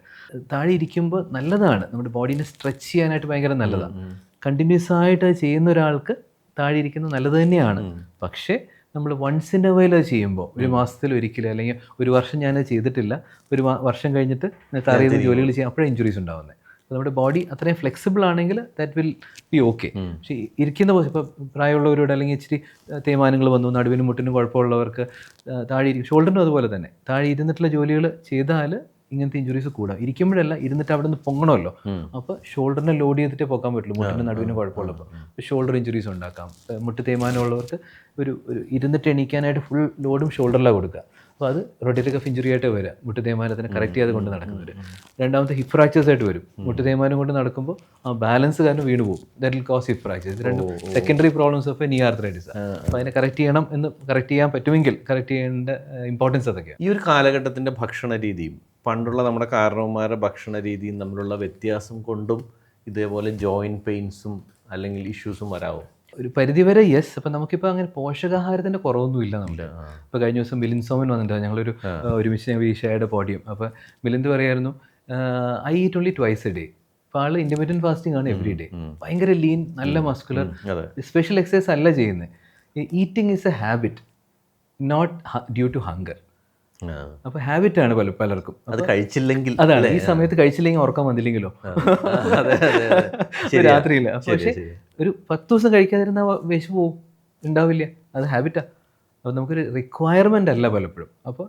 താഴെ ഇരിക്കുമ്പോൾ നല്ലതാണ്, നമ്മുടെ ബോഡീനെ സ്ട്രെച്ച് ചെയ്യാനായിട്ട് ഭയങ്കര നല്ലതാണ്. കണ്ടിന്യൂസ് ആയിട്ട് അത് ചെയ്യുന്ന ഒരാൾക്ക് താഴെ ഇരിക്കുന്നത് നല്ലത് തന്നെയാണ്. പക്ഷേ നമ്മൾ വൺസ് ഇൻ എ വൈൽ അത് ചെയ്യുമ്പോൾ, ഒരു മാസത്തിൽ ഒരിക്കലും അല്ലെങ്കിൽ ഒരു വർഷം ഞാനത് ചെയ്തിട്ടില്ല, ഒരു വർഷം കഴിഞ്ഞിട്ട് തറയുന്ന ജോലികൾ ചെയ്യാം, അപ്പോഴേ ഇഞ്ചുറീസ് ഉണ്ടാവുന്നത്. അപ്പോൾ നമ്മുടെ ബോഡി അത്രയും ഫ്ലെക്സിബിൾ ആണെങ്കിൽ ദാറ്റ് വിൽ ബി ഓക്കെ. പക്ഷേ ഇരിക്കുന്ന ഇപ്പോൾ പ്രായമുള്ളവരോട് അല്ലെങ്കിൽ ഇച്ചിരി തേയ്മാനങ്ങൾ വന്നു, നടുവിനും മുട്ടിനും കുഴപ്പമുള്ളവർക്ക് താഴെ ഷോൾഡറിനും അതുപോലെ തന്നെ താഴെ ഇരുന്നിട്ടുള്ള ജോലികൾ ചെയ്താൽ ഇങ്ങനത്തെ ഇഞ്ചുറീസ് കൂടാം. ഇരിക്കുമ്പോഴല്ല, ഇരുന്നിട്ട് അവിടെ നിന്ന് പൊങ്ങണമല്ലോ, അപ്പോൾ ഷോൾഡറിനെ ലോഡ് ചെയ്തിട്ടേ പോകാൻ പറ്റുള്ളൂ. മുട്ടിൻ്റെ നടുവിന് കുഴപ്പമുള്ളപ്പോൾ ഷോൾഡർ ഇഞ്ചുറീസ് ഉണ്ടാക്കാം. മുട്ട് തേയ്മാനമുള്ളവർക്ക് ഒരു ഇരുന്നിട്ട് എണീക്കാനായിട്ട് ഫുൾ ലോഡും ഷോൾഡറിലാണ് കൊടുക്കുക. അപ്പോൾ അത് റൊട്ടേറ്ററി കഫ് ഇഞ്ചുറി ആയിട്ട് വരിക, മുട്ട് തേയ്മാനത്തിനെ കറക്റ്റ് ചെയ്യാതെ കൊണ്ട് നടക്കുന്നവർ. രണ്ടാമത്തെ ഹിപ്പ് ഫ്രാക്ചേഴ്സ് ആയിട്ട് വരും. മുട്ട് തേയ്മാനം കൊണ്ട് നടക്കുമ്പോൾ ആ ബാലൻസ് കാരണം വീണ് പോകും. That will cause hip fractures. രണ്ടും സെക്കൻഡറി പ്രോബ്ലംസ് ഓഫ് നീ ആർത്രൈറ്റിസ്. അപ്പോൾ അതിനെ കറക്റ്റ് ചെയ്യണം, എന്ന് കറക്റ്റ് ചെയ്യാൻ പറ്റുമെങ്കിൽ കറക്റ്റ് ചെയ്യേണ്ട ഇമ്പോർട്ടൻസ് അതൊക്കെയാണ്. ഈ ഒരു കാലഘട്ടത്തിൻ്റെ ഭക്ഷണ രീതിയും പണ്ടുള്ള നമ്മുടെ കാരണവന്മാരുടെ ഭക്ഷണ രീതിയും തമ്മിലുള്ള വ്യത്യാസം കൊണ്ടും ഇതേപോലെ ജോയിൻറ്റ് പെയിൻസും അല്ലെങ്കിൽ ഇഷ്യൂസും വരാമോ? ഒരു പരിധിവരെ യെസ്. അപ്പം നമുക്കിപ്പോൾ അങ്ങനെ പോഷകാഹാരത്തിൻ്റെ കുറവൊന്നുമില്ല നമ്മുടെ. ഇപ്പോൾ കഴിഞ്ഞ ദിവസം മിലിന്ദ് സോമൻ വന്നിട്ടുണ്ട്, ഞങ്ങളൊരു ഒരുമിച്ച് ഞങ്ങൾ ഈ ഷെയർഡ് പോഡിയം. അപ്പോൾ മിലിന്ദ് പറയായിരുന്നു I eat only twice a day. അപ്പോൾ ആൾ ഇൻ്റർമീഡിയറ്റ് ഫാസ്റ്റിംഗ് ആണ് എവറി ഡേ. ഭയങ്കര ലീൻ, നല്ല മസ്കുലർ, സ്പെഷ്യൽ എക്സസൈസ് അല്ല ചെയ്യുന്നത്. Eating is a habit, not due to hunger. അപ്പോൾ ഹാബിറ്റാണ് പലർക്കും. അത് കഴിച്ചില്ലെങ്കിൽ, അതാണ് ഈ സമയത്ത് കഴിച്ചില്ലെങ്കിൽ ഉറക്കം വന്നില്ലെങ്കിലോ രാത്രിയിൽ. പക്ഷേ ഒരു 10 ദിവസം കഴിക്കാതിരുന്ന വിശപ്പ് പോവും, ഉണ്ടാവില്ല. അത് ഹാബിറ്റാണ്. അപ്പോൾ നമുക്കൊരു റിക്വയർമെൻ്റ് അല്ല പലപ്പോഴും. അപ്പോൾ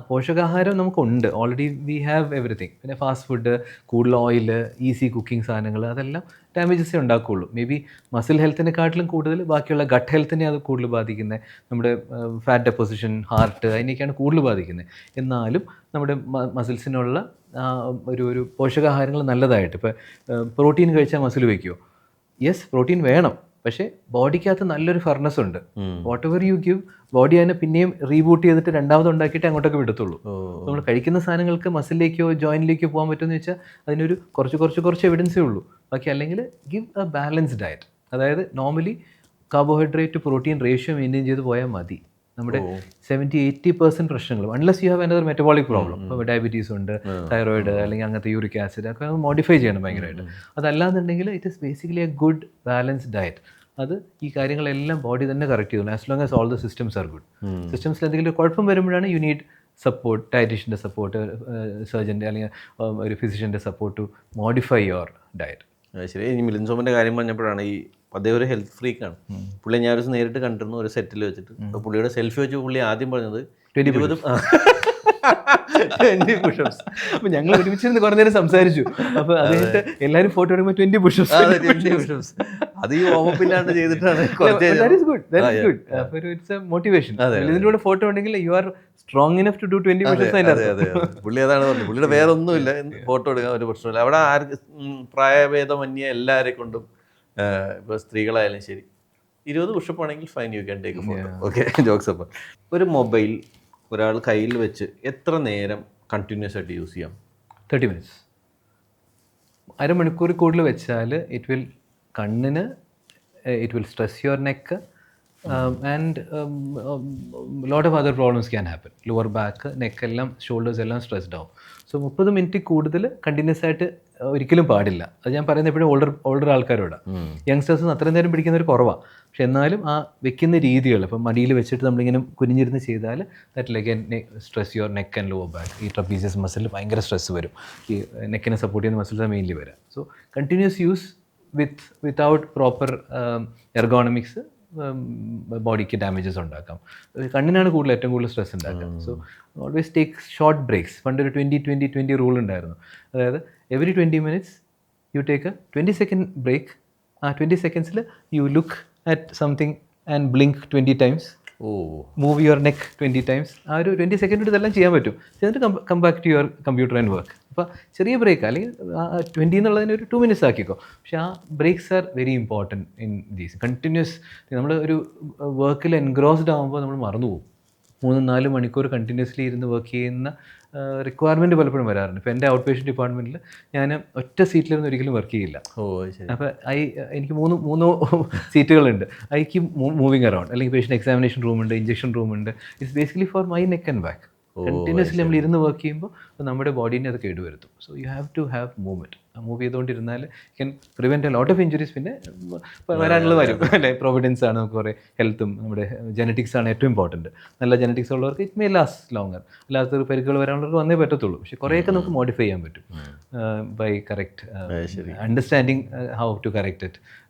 പോഷകാഹാരം നമുക്കുണ്ട്, ഓൾറെഡി വി ഹാവ് എവറിത്തിങ്. പിന്നെ ഫാസ്റ്റ് ഫുഡ്, കൂടുതൽ ഓയിൽ, ഈസി കുക്കിംഗ് സാധനങ്ങൾ, അതെല്ലാം ഡാമേജസേ ഉണ്ടാക്കുകയുള്ളൂ. മേ ബി മസിൽ ഹെൽത്തിനെക്കാട്ടിലും കൂടുതൽ ബാക്കിയുള്ള ഗട്ട് ഹെൽത്തിനെ അത് കൂടുതൽ ബാധിക്കുന്നത്. നമ്മുടെ ഫാറ്റ് ഡെപ്പോസിഷൻ, ഹാർട്ട്, അതിനെയൊക്കെയാണ് കൂടുതൽ ബാധിക്കുന്നത്. എന്നാലും നമ്മുടെ മസിൽസിനുള്ള ഒരു പോഷകാഹാരങ്ങൾ നല്ലതായിട്ട്, ഇപ്പോൾ പ്രോട്ടീൻ കഴിച്ചാൽ മസിൽ വയ്ക്കുമോ? യെസ്, പ്രോട്ടീൻ വേണം. പക്ഷേ ബോഡിക്കകത്ത് നല്ലൊരു ഫർണസ് ഉണ്ട്. What ever you give, body അതിനെ പിന്നെയും റീബൂട്ട് ചെയ്തിട്ട് രണ്ടാമത് ഉണ്ടാക്കിയിട്ട് അങ്ങോട്ടൊക്കെ വിടത്തുള്ളൂ. നമ്മൾ കഴിക്കുന്ന സാധനങ്ങൾക്ക് മസിലിലേക്കോ ജോയിൻറ്റിലേക്കോ പോകാൻ പറ്റുമെന്ന് വെച്ചാൽ അതിനൊരു കുറച്ച് എവിഡൻസേ ഉള്ളൂ. ബാക്കി അല്ലെങ്കിൽ ഗിവ് എ ബാലൻസ്ഡ് ഡയറ്റ്. അതായത് normally carbohydrate to protein ratio maintain ചെയ്ത് പോയാൽ മതി. നമ്മുടെ 70-80% പ്രശ്നങ്ങളും, unless you have another metabolic problem, ഇപ്പോൾ ഡയബറ്റീസ് ഉണ്ട്, തൈറോയിഡ്, അല്ലെങ്കിൽ അങ്ങനത്തെ യൂറിക് ആസിഡ് ഒക്കെ മോഡിഫൈ ചെയ്യണം ഭയങ്കരമായിട്ട്. അതല്ലാന്നുണ്ടെങ്കിൽ it is basically a good balanced diet. അത് ഈ കാര്യങ്ങളെല്ലാം ബോഡി തന്നെ കറക്റ്റ് ചെയ്യുന്നു, as long as all the systems are good. സിസ്റ്റംസിൽ എന്തെങ്കിലും കുഴപ്പം വരുമ്പോഴാണ് യു നീഡ് സപ്പോർട്ട്, ഡയറ്റീഷ്യൻ്റെ സപ്പോർട്ട്, സർജൻ്റെ അല്ലെങ്കിൽ ഒരു ഫിസിഷ്യൻ്റെ support to modify your diet. ശരി. ഇനി മിലിന്ദ് സോമൻ്റെ കാര്യം പറഞ്ഞപ്പോഴാണ്, ഈ അദ്ദേഹം ഒരു ഹെൽത്ത് ഫ്രീക്കാണ്. പുള്ളി ഞാൻ ഒരു ദിവസം നേരിട്ട് കണ്ടിരുന്നു ഒരു സെറ്റിൽ വെച്ചിട്ട്. അപ്പോൾ പുള്ളിയുടെ സെൽഫി വെച്ച് പുള്ളി ആദ്യം പറഞ്ഞത് 20 പുഷപ്സ്. അപ്പോൾ ഞങ്ങൾ ഒരുമിച്ചിരുന്ന് കുറേ നേരം സംസാരിച്ചു. അപ്പോൾ അതിട്ട് എല്ലാവരും ഫോട്ടോ എടുക്കുമ്പോൾ 20 പുഷപ്സ്. അത് ഈ ഓമപ്പില്ലാണ്ട് ചെയ്തിട്ടാണ്. It's a motivation. ഇതിൻ്റെ കൂടെ ഫോട്ടോ ഉണ്ടെങ്കിൽ you are strong enough to do 20 pushups. പുള്ളി അതാണ് പറഞ്ഞത്. പുള്ളിയുടെ വേറെ ഒന്നുമില്ല, ഫോട്ടോ എടുക്കാൻ ഒരു പ്രശ്നമില്ല. അവിടെ ആർക്ക് പ്രായഭേദമന്യേ എല്ലാവരെ കൊണ്ടും, ഇപ്പോൾ സ്ത്രീകളായാലും ശരി, 20 പുഷപ്പ് ആണെങ്കിൽ fine, you can take A photo. Okay, jokes. അപ്പം ഒരു മൊബൈൽ ഒരാൾ കയ്യിൽ വെച്ച് എത്ര നേരം കണ്ടിന്യൂസ് ആയിട്ട് യൂസ് ചെയ്യാം? 30 minutes. അരമണിക്കൂർ കൂടുതൽ വെച്ചാൽ ഇറ്റ് വിൽ കണ്ണിന്, it will stress your neck and lot of other problems can happen. Lower back, neck എല്ലാം, ഷോൾഡേഴ്സ് എല്ലാം സ്ട്രെസ്ഡ് ആവും. സോ 30 മിനിറ്റ് കൂടുതൽ കണ്ടിന്യൂസ് ആയിട്ട് ഒരിക്കലും പാടില്ല. അത് ഞാൻ പറയുന്നത് എപ്പോഴും ഓൾഡർ ആൾക്കാരോടാണ്. യങ്സ്റ്റേഴ്സിന് അത്രയും നേരം പിടിക്കുന്നവർ കുറവാണ്. പക്ഷെ എന്നാലും ആ വെക്കുന്ന രീതികൾ, ഇപ്പം മടിയിൽ വെച്ചിട്ട് നമ്മളിങ്ങനെ കുനിഞ്ഞിരുന്ന് ചെയ്താൽ that like stress your neck and lower back. ഈ ട്രപ്പീസിയസ് മസിലിൽ ഭയങ്കര സ്ട്രെസ് വരും. ഈ നെക്കിനെ സപ്പോർട്ട് ചെയ്യുന്ന മസിൽസ് മെയിൻലി വരാം. So continuous use without proper ergonomics ബോഡിക്ക് ഡാമേജസ് ഉണ്ടാക്കാം. കണ്ണിനാണ് ഏറ്റവും കൂടുതൽ സ്ട്രെസ് ഉണ്ടാക്കുക. So always take short breaks. പണ്ടൊരു 20-20-20 റൂൾ ഉണ്ടായിരുന്നു. അതായത് every 20 minutes you take a 20 second break. ആ 20 seconds you look at something and blink 20 times. Move your neck 20 times. ആ ഒരു 20 second ഇതെല്ലാം ചെയ്യാൻ പറ്റും. എന്നിട്ട് come back to your computer and work. അപ്പോൾ ചെറിയ ബ്രേക്ക്, അല്ലെങ്കിൽ 20 എന്നുള്ളതിന് ഒരു 2 minutes ആക്കിക്കോ. പക്ഷേ ആ breaks are very important in these continues. നമ്മൾ ഒരു വർക്കിൽ എൻഗ്രോസ്ഡ് ആകുമ്പോൾ നമ്മൾ മറന്നു പോകും. 3-4 മണിക്കൂർ കണ്ടിന്യൂസ്ലി ഇരുന്ന് വർക്ക് ചെയ്യുന്ന റിക്വയർമെൻറ്റ് പലപ്പോഴും വരാറുണ്ട്. ഇപ്പോൾ എൻ്റെ ഔട്ട് പേഷ്യൻ്റ് ഡിപ്പാർട്ട്മെൻറ്റിൽ ഞാൻ ഒറ്റ സീറ്റിലിരുന്ന് ഒരിക്കലും വർക്ക് ചെയ്യില്ല. ശരി. അപ്പോൾ എനിക്ക് മൂന്ന് സീറ്റുകളുണ്ട്. ഐക്ക് മൂവിങ് അറൗണ്ട്, അല്ലെങ്കിൽ പേഷ്യൻ്റ് എക്സാമിനേഷൻ റൂമുണ്ട്, ഇഞ്ചക്ഷൻ റൂമുണ്ട്. It's basically for my neck and back. Continuously നമ്മൾ ഇരുന്ന് വർക്ക് ചെയ്യുമ്പോൾ നമ്മുടെ ബോഡീനെ അത് കേടുവരുത്തും. So you have to have movement. Move ചെയ്തുകൊണ്ടിരുന്നാൽ can prevent a lot of injuries. പിന്നെ വരാനുള്ളത് വരും അല്ലേ. പ്രൊവിഡൻസ് ആണ്, നമുക്ക് കുറേ ഹെൽത്തും നമ്മുടെ ജനറ്റിക്സ് ആണ് ഏറ്റവും ഇമ്പോർട്ടൻറ്റ്. നല്ല ജനറ്റിക്സ് ഉള്ളവർക്ക് ഇറ്റ് മേ ലാസ്റ്റ് ലോങ്ങർ. അല്ലാത്ത പരിക്കുകൾ വരാനുള്ളവർക്ക് വന്നേ പറ്റത്തുള്ളൂ. പക്ഷേ കുറേയൊക്കെ നമുക്ക് മോഡിഫൈ ചെയ്യാൻ പറ്റും by correct understanding how to correct it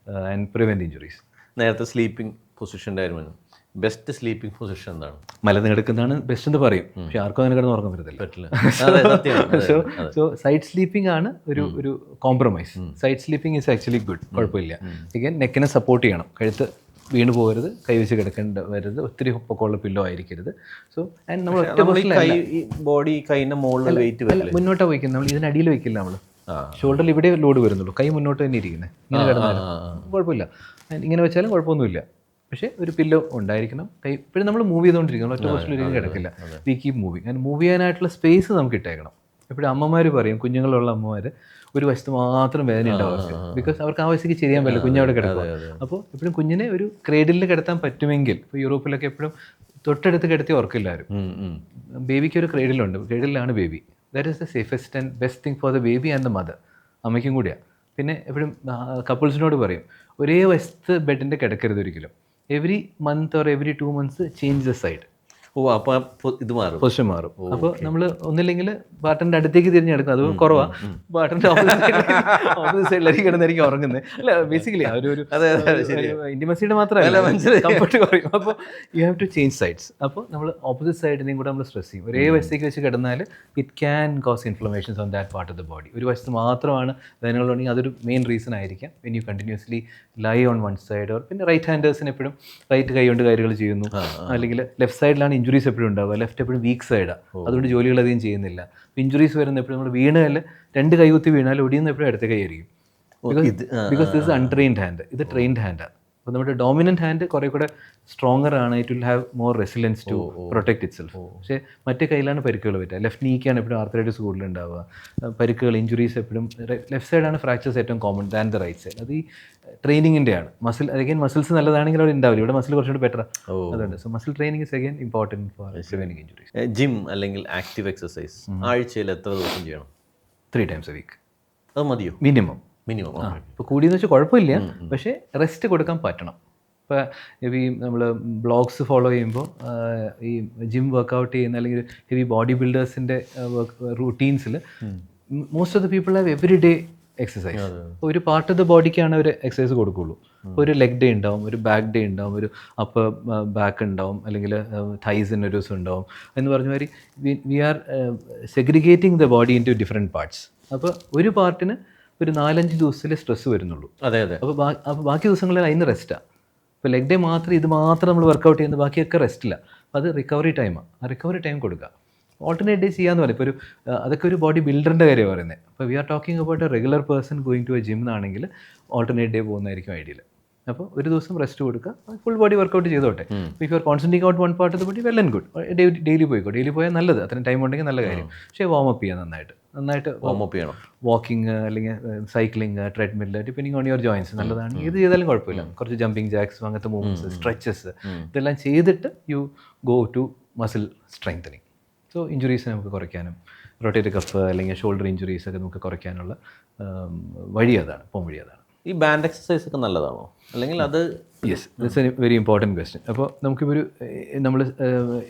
and prevent injuries. നേരത്തെ സ്ലീപ്പിംഗ് പൊസിഷൻ്റെ കാര്യം, ബെസ്റ്റ് സ്ലീപ്പിംഗ് പൊസിഷൻ എന്താണ്? മലന്ന് കിടക്കുന്നതാണ് ബെസ്റ്റ് എന്ന് പറയും, പക്ഷെ ആർക്കും അങ്ങനെ കിടന്ന് ഉറങ്ങാൻ പറ്റത്തില്ല. സോ സൈഡ് സ്ലീപ്പിംഗ് ആണ് ഒരു compromise. Side sleeping is actually good, കുഴപ്പമില്ല. again നെക്കിനെ സപ്പോർട്ട് ചെയ്യണം, കഴുത്ത് വീണ് പോകരുത്, കൈവച്ച് കിടക്കേണ്ട വരരുത്, ഒത്തിരി പൊക്കമുള്ള പില്ലോ ആയിരിക്കരുത്. സോ ആൻഡ് നമ്മൾ ബോഡി കൈൻ്റെ മുകളിൽ വെയിറ്റ് മുന്നോട്ടാണ് വയ്ക്കുന്നത്, നമ്മൾ ഇതിനടിയിൽ വയ്ക്കില്ല. നമ്മൾ ഷോൾഡറിൽ ഇവിടെ ലോഡ് വരുന്നുള്ളൂ, കൈ മുന്നോട്ട് തന്നെ ഇരിക്കുന്നത്. ഇങ്ങനെ കിടന്നാലും കുഴപ്പമില്ല, ഇങ്ങനെ വെച്ചാലും കുഴപ്പമൊന്നുമില്ല. പക്ഷേ ഒരു പില്ലോ ഉണ്ടായിരിക്കണം. കൈ ഇപ്പോഴും നമ്മൾ മൂവ് ചെയ്തുകൊണ്ടിരിക്കണം, ഒറ്റ പൊസിഷനിൽ കിടക്കില്ല. We keep moving. And move ചെയ്യാനായിട്ടുള്ള സ്പേസ് നമുക്ക് ഇട്ടേക്കണം. എപ്പോഴും അമ്മമാർ പറയും, കുഞ്ഞുങ്ങളുള്ള അമ്മമാർ ഒരു വശത്ത് മാത്രം വേദന ഉണ്ടാവും, ബിക്കോസ് അവർക്ക് ആ വശത്തേക്ക് ചെയ്യാൻ പറ്റില്ല, കുഞ്ഞവിടെ കിടക്കുക. അപ്പോൾ എപ്പോഴും കുഞ്ഞിനെ ഒരു ക്രേഡിലിൽ കിടത്താൻ പറ്റുമെങ്കിൽ, ഇപ്പോൾ യൂറോപ്പിലൊക്കെ എപ്പോഴും തൊട്ടടുത്ത് കിടത്തി ഉറക്കില്ലാരും. ബേബിക്ക് ഒരു ക്രേഡിലുണ്ട്, ക്രേഡിലാണ് baby. That is the safest and best thing for the baby and the mother. അമ്മയ്ക്കും കൂടിയാണ്. പിന്നെ എപ്പോഴും കപ്പിൾസിനോട് പറയും, ഒരേ വശത്ത് ബെഡിൻ്റെ കിടക്കരുത് ഒരിക്കലും. Every month or every 2 months change the side. അപ്പോൾ ഇത് മാറും, പൊസിഷൻ മാറും. അപ്പോൾ നമ്മൾ ഒന്നില്ലെങ്കിൽ പാർട്ടൻ്റെ അടുത്തേക്ക് തിരിഞ്ഞെടുക്കും, അത് കുറവാണ്. പാർട്ടൻ്റെ ഓപ്പോസിറ്റ് സൈഡിലായിരിക്കും കിടന്നായിരിക്കും ഉറങ്ങുന്നത്. അല്ല, ബേസിക്കലി ആ ഒരു ഇൻറ്റിമസിയുടെ മാത്രമല്ല, കംഫർട്ട് കുറയും. അപ്പോൾ you have to change sides. അപ്പോൾ നമ്മൾ ഓപ്പോസിറ്റ് സൈഡിനെയും കൂടെ നമ്മൾ സ്ട്രെസ് ചെയ്യും. ഒരേ വശത്തേക്ക് വെച്ച് കിടന്നാൽ it can cause inflammations on that part of the body. ഒരു വശത്ത് മാത്രമാണ് വേദനകളുണ്ടെങ്കിൽ അതൊരു മെയിൻ റീസൺ ആയിരിക്കാം. When you continuously lie on one side. Or പിന്നെ റൈറ്റ് ഹാൻഡേഴ്സിന് എപ്പോഴും റൈറ്റ് കൈ കൊണ്ട് കാര്യങ്ങൾ ചെയ്യുന്നു, അല്ലെങ്കിൽ ലെഫ്റ്റ് സൈഡിലാണ് ഇഞ്ചുറീസ് എപ്പോഴും ഉണ്ടാവുക. ലെഫ്റ്റ് എപ്പോഴും വീക്ക് സൈഡാണ്, അതുകൊണ്ട് ജോലികൾ അധികം ചെയ്യുന്നില്ല. ഇഞ്ചുറീസ് വരുന്ന എപ്പോഴും നമ്മൾ വീണാൽ 2 കൈ കുത്തി വീണാൽ ഒടിയുന്ന എപ്പോഴും അടുത്ത കൈ ആയിരിക്കും. ബിക്കോസ് ദിസ് അൺട്രെയിൻഡ് ഹാൻഡ്, ഇത് ട്രെയിൻഡ് ഹാൻഡാണ്. അപ്പോൾ നമ്മുടെ ഡോമിനൻറ്റ് ഹാൻഡ് കുറേ കൂടെ സ്ട്രോങ്ങർ ആണ്. It will have more resilience to protect itself. പക്ഷേ മറ്റേ കയ്യിലാണ് പരിക്കുകൾ പറ്റുക. ലെഫ്റ്റ് നീക്കാണ് എപ്പോഴും ആർത്രൈറ്റിസ് കൂടുതലുണ്ടാവുക. പരിക്കുകൾ, ഇഞ്ചുറീസ് എപ്പോഴും ലെഫ്റ്റ് സൈഡാണ് ഫ്രാക്ചേഴ്സ് ഏറ്റവും common than the right side. അത് ഈ ട്രെയിനിങ്ങിൻ്റെ ആണ്. അഗൈൻ മസിൽസ് നല്ലതാണെങ്കിൽ അവിടെ ഉണ്ടാവില്ല, ഇവിടെ മസിൽ കുറച്ചുകൂടി ബെറ്റർ. അതുകൊണ്ട് so muscle training is again important for preventing injuries. Gym അല്ലെങ്കിൽ ആക്റ്റീവ് എക്സസൈസ് ആഴ്ചയിൽ എത്ര ദിവസം ചെയ്യണം? 3 times a week. അത് മതിയോ? മിനിമം. ഇപ്പോൾ കൂടിയെന്ന് വെച്ചാൽ കുഴപ്പമില്ല, പക്ഷേ റെസ്റ്റ് കൊടുക്കാൻ പറ്റണം. ഇപ്പോൾ ഈ നമ്മൾ ബ്ലോഗ്സ് ഫോളോ ചെയ്യുമ്പോൾ ഈ ജിം വർക്കൗട്ട് ചെയ്യുന്ന അല്ലെങ്കിൽ ഹെവി ബോഡി ബിൽഡേഴ്സിൻ്റെ റൂട്ടീൻസിൽ most of the people have every day exercise. ഒരു പാർട്ട് ഓഫ് ദ ബോഡിക്കാണ് അവർ എക്സസൈസ് കൊടുക്കുകയുള്ളൂ. ഒരു ലെഗ് ഡേ ഉണ്ടാവും, ഒരു ബാക്ക് ഡേ ഉണ്ടാവും, ഒരു അപ്പർ ബാക്ക് ഉണ്ടാവും, അല്ലെങ്കിൽ തൈസിന് ഒരു ദിവസം ഉണ്ടാവും എന്ന് പറഞ്ഞ മാതിരി we are segregating the body into different parts. അപ്പോൾ ഒരു പാർട്ടിന് ഒരു 4-5 ദിവസത്തിലെ സ്ട്രെസ് വരുന്നുള്ളൂ. അപ്പോൾ ബാക്കി ദിവസങ്ങളിൽ അതിന് റെസ്റ്റാണ്. ഇപ്പോൾ ലെഗ് ഡേ മാത്രം ഇത് മാത്രം നമ്മൾ വർക്കൗട്ട് ചെയ്യുന്നത്, ബാക്കിയൊക്കെ റെസ്റ്റില്ല. അപ്പോൾ അത് റിക്കവറി ടൈമാണ്. ആ റിക്കവറി ടൈം കൊടുക്കുക. ഓൾട്ടർനേറ്റ് ഡേ ചെയ്യാമെന്ന് പറയും. ഇപ്പോൾ ഒരു അതൊക്കെ ഒരു ബോഡി ബിൽഡറിൻ്റെ കാര്യമാണ് പറയുന്നത്. അപ്പോൾ we are talking about a regular person going to a gym എന്നാണെങ്കിൽ ഓൾട്ടർനേറ്റ് ഡേ പോകുന്നതായിരിക്കും ഐഡിയൽ. അപ്പോൾ ഒരു ദിവസം റെസ്റ്റ് കൊടുക്കുക, ഫുൾ ബോഡി വർക്കൗട്ട് ചെയ്തോട്ടെ. If you are concentrating out one part of the body, well and good. Daily പോയിക്കോ, daily പോയാൽ നല്ലത്, അത്രയും ടൈം ഉണ്ടെങ്കിൽ നല്ല കാര്യം. പക്ഷേ വാമപ്പ് ചെയ്യുക, നന്നായിട്ട് വാമപ്പ് ചെയ്യണം. വാക്കിംഗ് അല്ലെങ്കിൽ cycling, treadmill, depending on your joints നല്ലതാണ്. ഏത് ചെയ്താലും കുഴപ്പമില്ല. കുറച്ച് ജമ്പിങ് ജാക്സ്, അങ്ങനത്തെ മൂവ്മെൻറ്റ്സ്, സ്ട്രെച്ചസ്, ഇതെല്ലാം ചെയ്തിട്ട് you go to muscle strengthening. So injuries നമുക്ക് കുറയ്ക്കാനും, റൊട്ടേറ്റഡ് കഫ് അല്ലെങ്കിൽ ഷോൾഡർ ഇഞ്ചുറീസ് ഒക്കെ നമുക്ക് കുറയ്ക്കാനുള്ള വഴി അതാണ്, വഴി അതാണ്. ഈ ബാൻഡ് എക്സസൈസ് ഒക്കെ നല്ലതാണോ, അല്ലെങ്കിൽ അത്? Yes, that's A very important question. അപ്പോൾ നമുക്കിപ്പോൾ നമ്മൾ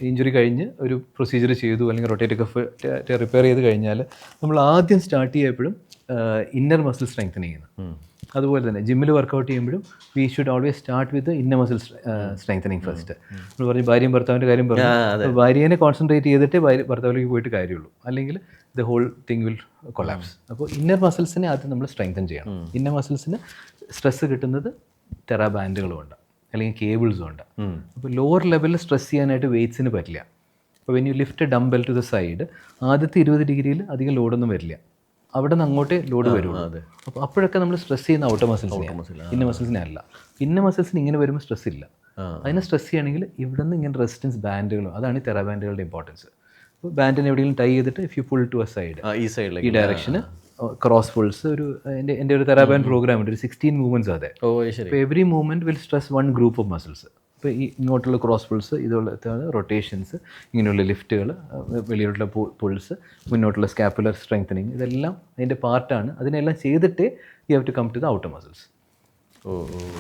ഇഞ്ചുറി കഴിഞ്ഞ് ഒരു പ്രൊസീജിയർ ചെയ്തു, അല്ലെങ്കിൽ റൊട്ടേറ്റഡ് കഫ് റിപ്പയർ ചെയ്ത് കഴിഞ്ഞാൽ നമ്മൾ ആദ്യം സ്റ്റാർട്ട് ചെയ്യുമ്പോഴും ഇന്നർ മസിൽ സ്ട്രെങ്തനിങ് ചെയ്യുന്നു. അതുപോലെ തന്നെ ജിമ്മിൽ വർക്കൗട്ട് ചെയ്യുമ്പോഴും we should always start with inner muscle strengthening first. നമ്മൾ പറഞ്ഞു ഭാര്യയും ഭർത്താവിൻ്റെ കാര്യം പറഞ്ഞു, ഭാര്യനെ കോൺസെൻട്രേറ്റ് ചെയ്തിട്ട് ഭർത്താവിലേക്ക് പോയിട്ട് കാര്യമുള്ളൂ, അല്ലെങ്കിൽ the whole thing will collapse. അപ്പോൾ ഇന്നർ മസിൽസിനെ ആദ്യം നമ്മൾ സ്ട്രെങ്തൻ ചെയ്യണം. ഇന്നർ മസിൽസിന് സ്ട്രെസ്സ് കിട്ടുന്നത് തെറാ ബാൻഡുകളും ഉണ്ട്, അല്ലെങ്കിൽ കേബിൾസും ഉണ്ട്. അപ്പോൾ ലോവർ ലെവലിൽ സ്ട്രെസ് ചെയ്യാനായിട്ട് വെയ്റ്റ്സിന് പറ്റില്ല. അപ്പോൾ when you lift dumbbell to the side, ആദ്യത്തെ 20 ഡിഗ്രിയിൽ അധികം ലോഡൊന്നും വരില്ല, അവിടെ നിന്ന് അങ്ങോട്ടേ ലോഡ് വരുള്ളൂ. അപ്പോൾ അപ്പോഴൊക്കെ നമ്മൾ സ്ട്രെസ് ചെയ്യുന്ന ഔട്ടർ മസിൽസിനെ, ഇന്ന മസിൽസിനെ അല്ല. ഇന്ന മസിൽസിന് ഇങ്ങനെ വരുമ്പോൾ സ്ട്രെസ് ഇല്ല. അതിനെ സ്ട്രെസ് ചെയ്യുകയാണെങ്കിൽ ഇവിടെ നിന്ന് ഇങ്ങനെ റെസിസ്റ്റൻസ് ബാൻഡുകളും, അതാണ് ഈ തെറാബാൻഡുകളുടെ ഇമ്പോർട്ടൻസ്. അപ്പോൾ ബാൻഡിനെ എവിടെയെങ്കിലും ടൈ ചെയ്തിട്ട് if you pull to a side, ഈ ഈ സൈഡിലേക്ക് ഡയറക്ഷന് ക്രോസ് പുൾസ്. ഒരു എൻ്റെ ഒരു തെറാബാൻഡ് പ്രോഗ്രാം ഉണ്ട്, ഒരു 16 മൂവ്മെൻറ്റ്സ് അതെ. ശരി. അപ്പോൾ every movement will stress one group of muscles. ഇപ്പോൾ ഈ ഇങ്ങോട്ടുള്ള ക്രോസ് പുൾസ്, ഇതുള്ള റൊട്ടേഷൻസ്, ഇങ്ങനെയുള്ള ലിഫ്റ്റുകൾ, വെളിയിലുള്ള പുൾസ്, മുന്നോട്ടുള്ള സ്കാപ്പുലർ സ്ട്രെങ്തനിങ്, ഇതെല്ലാം അതിൻ്റെ പാർട്ടാണ്. അതിനെല്ലാം ചെയ്തിട്ടേ you have to come to the outer muscles.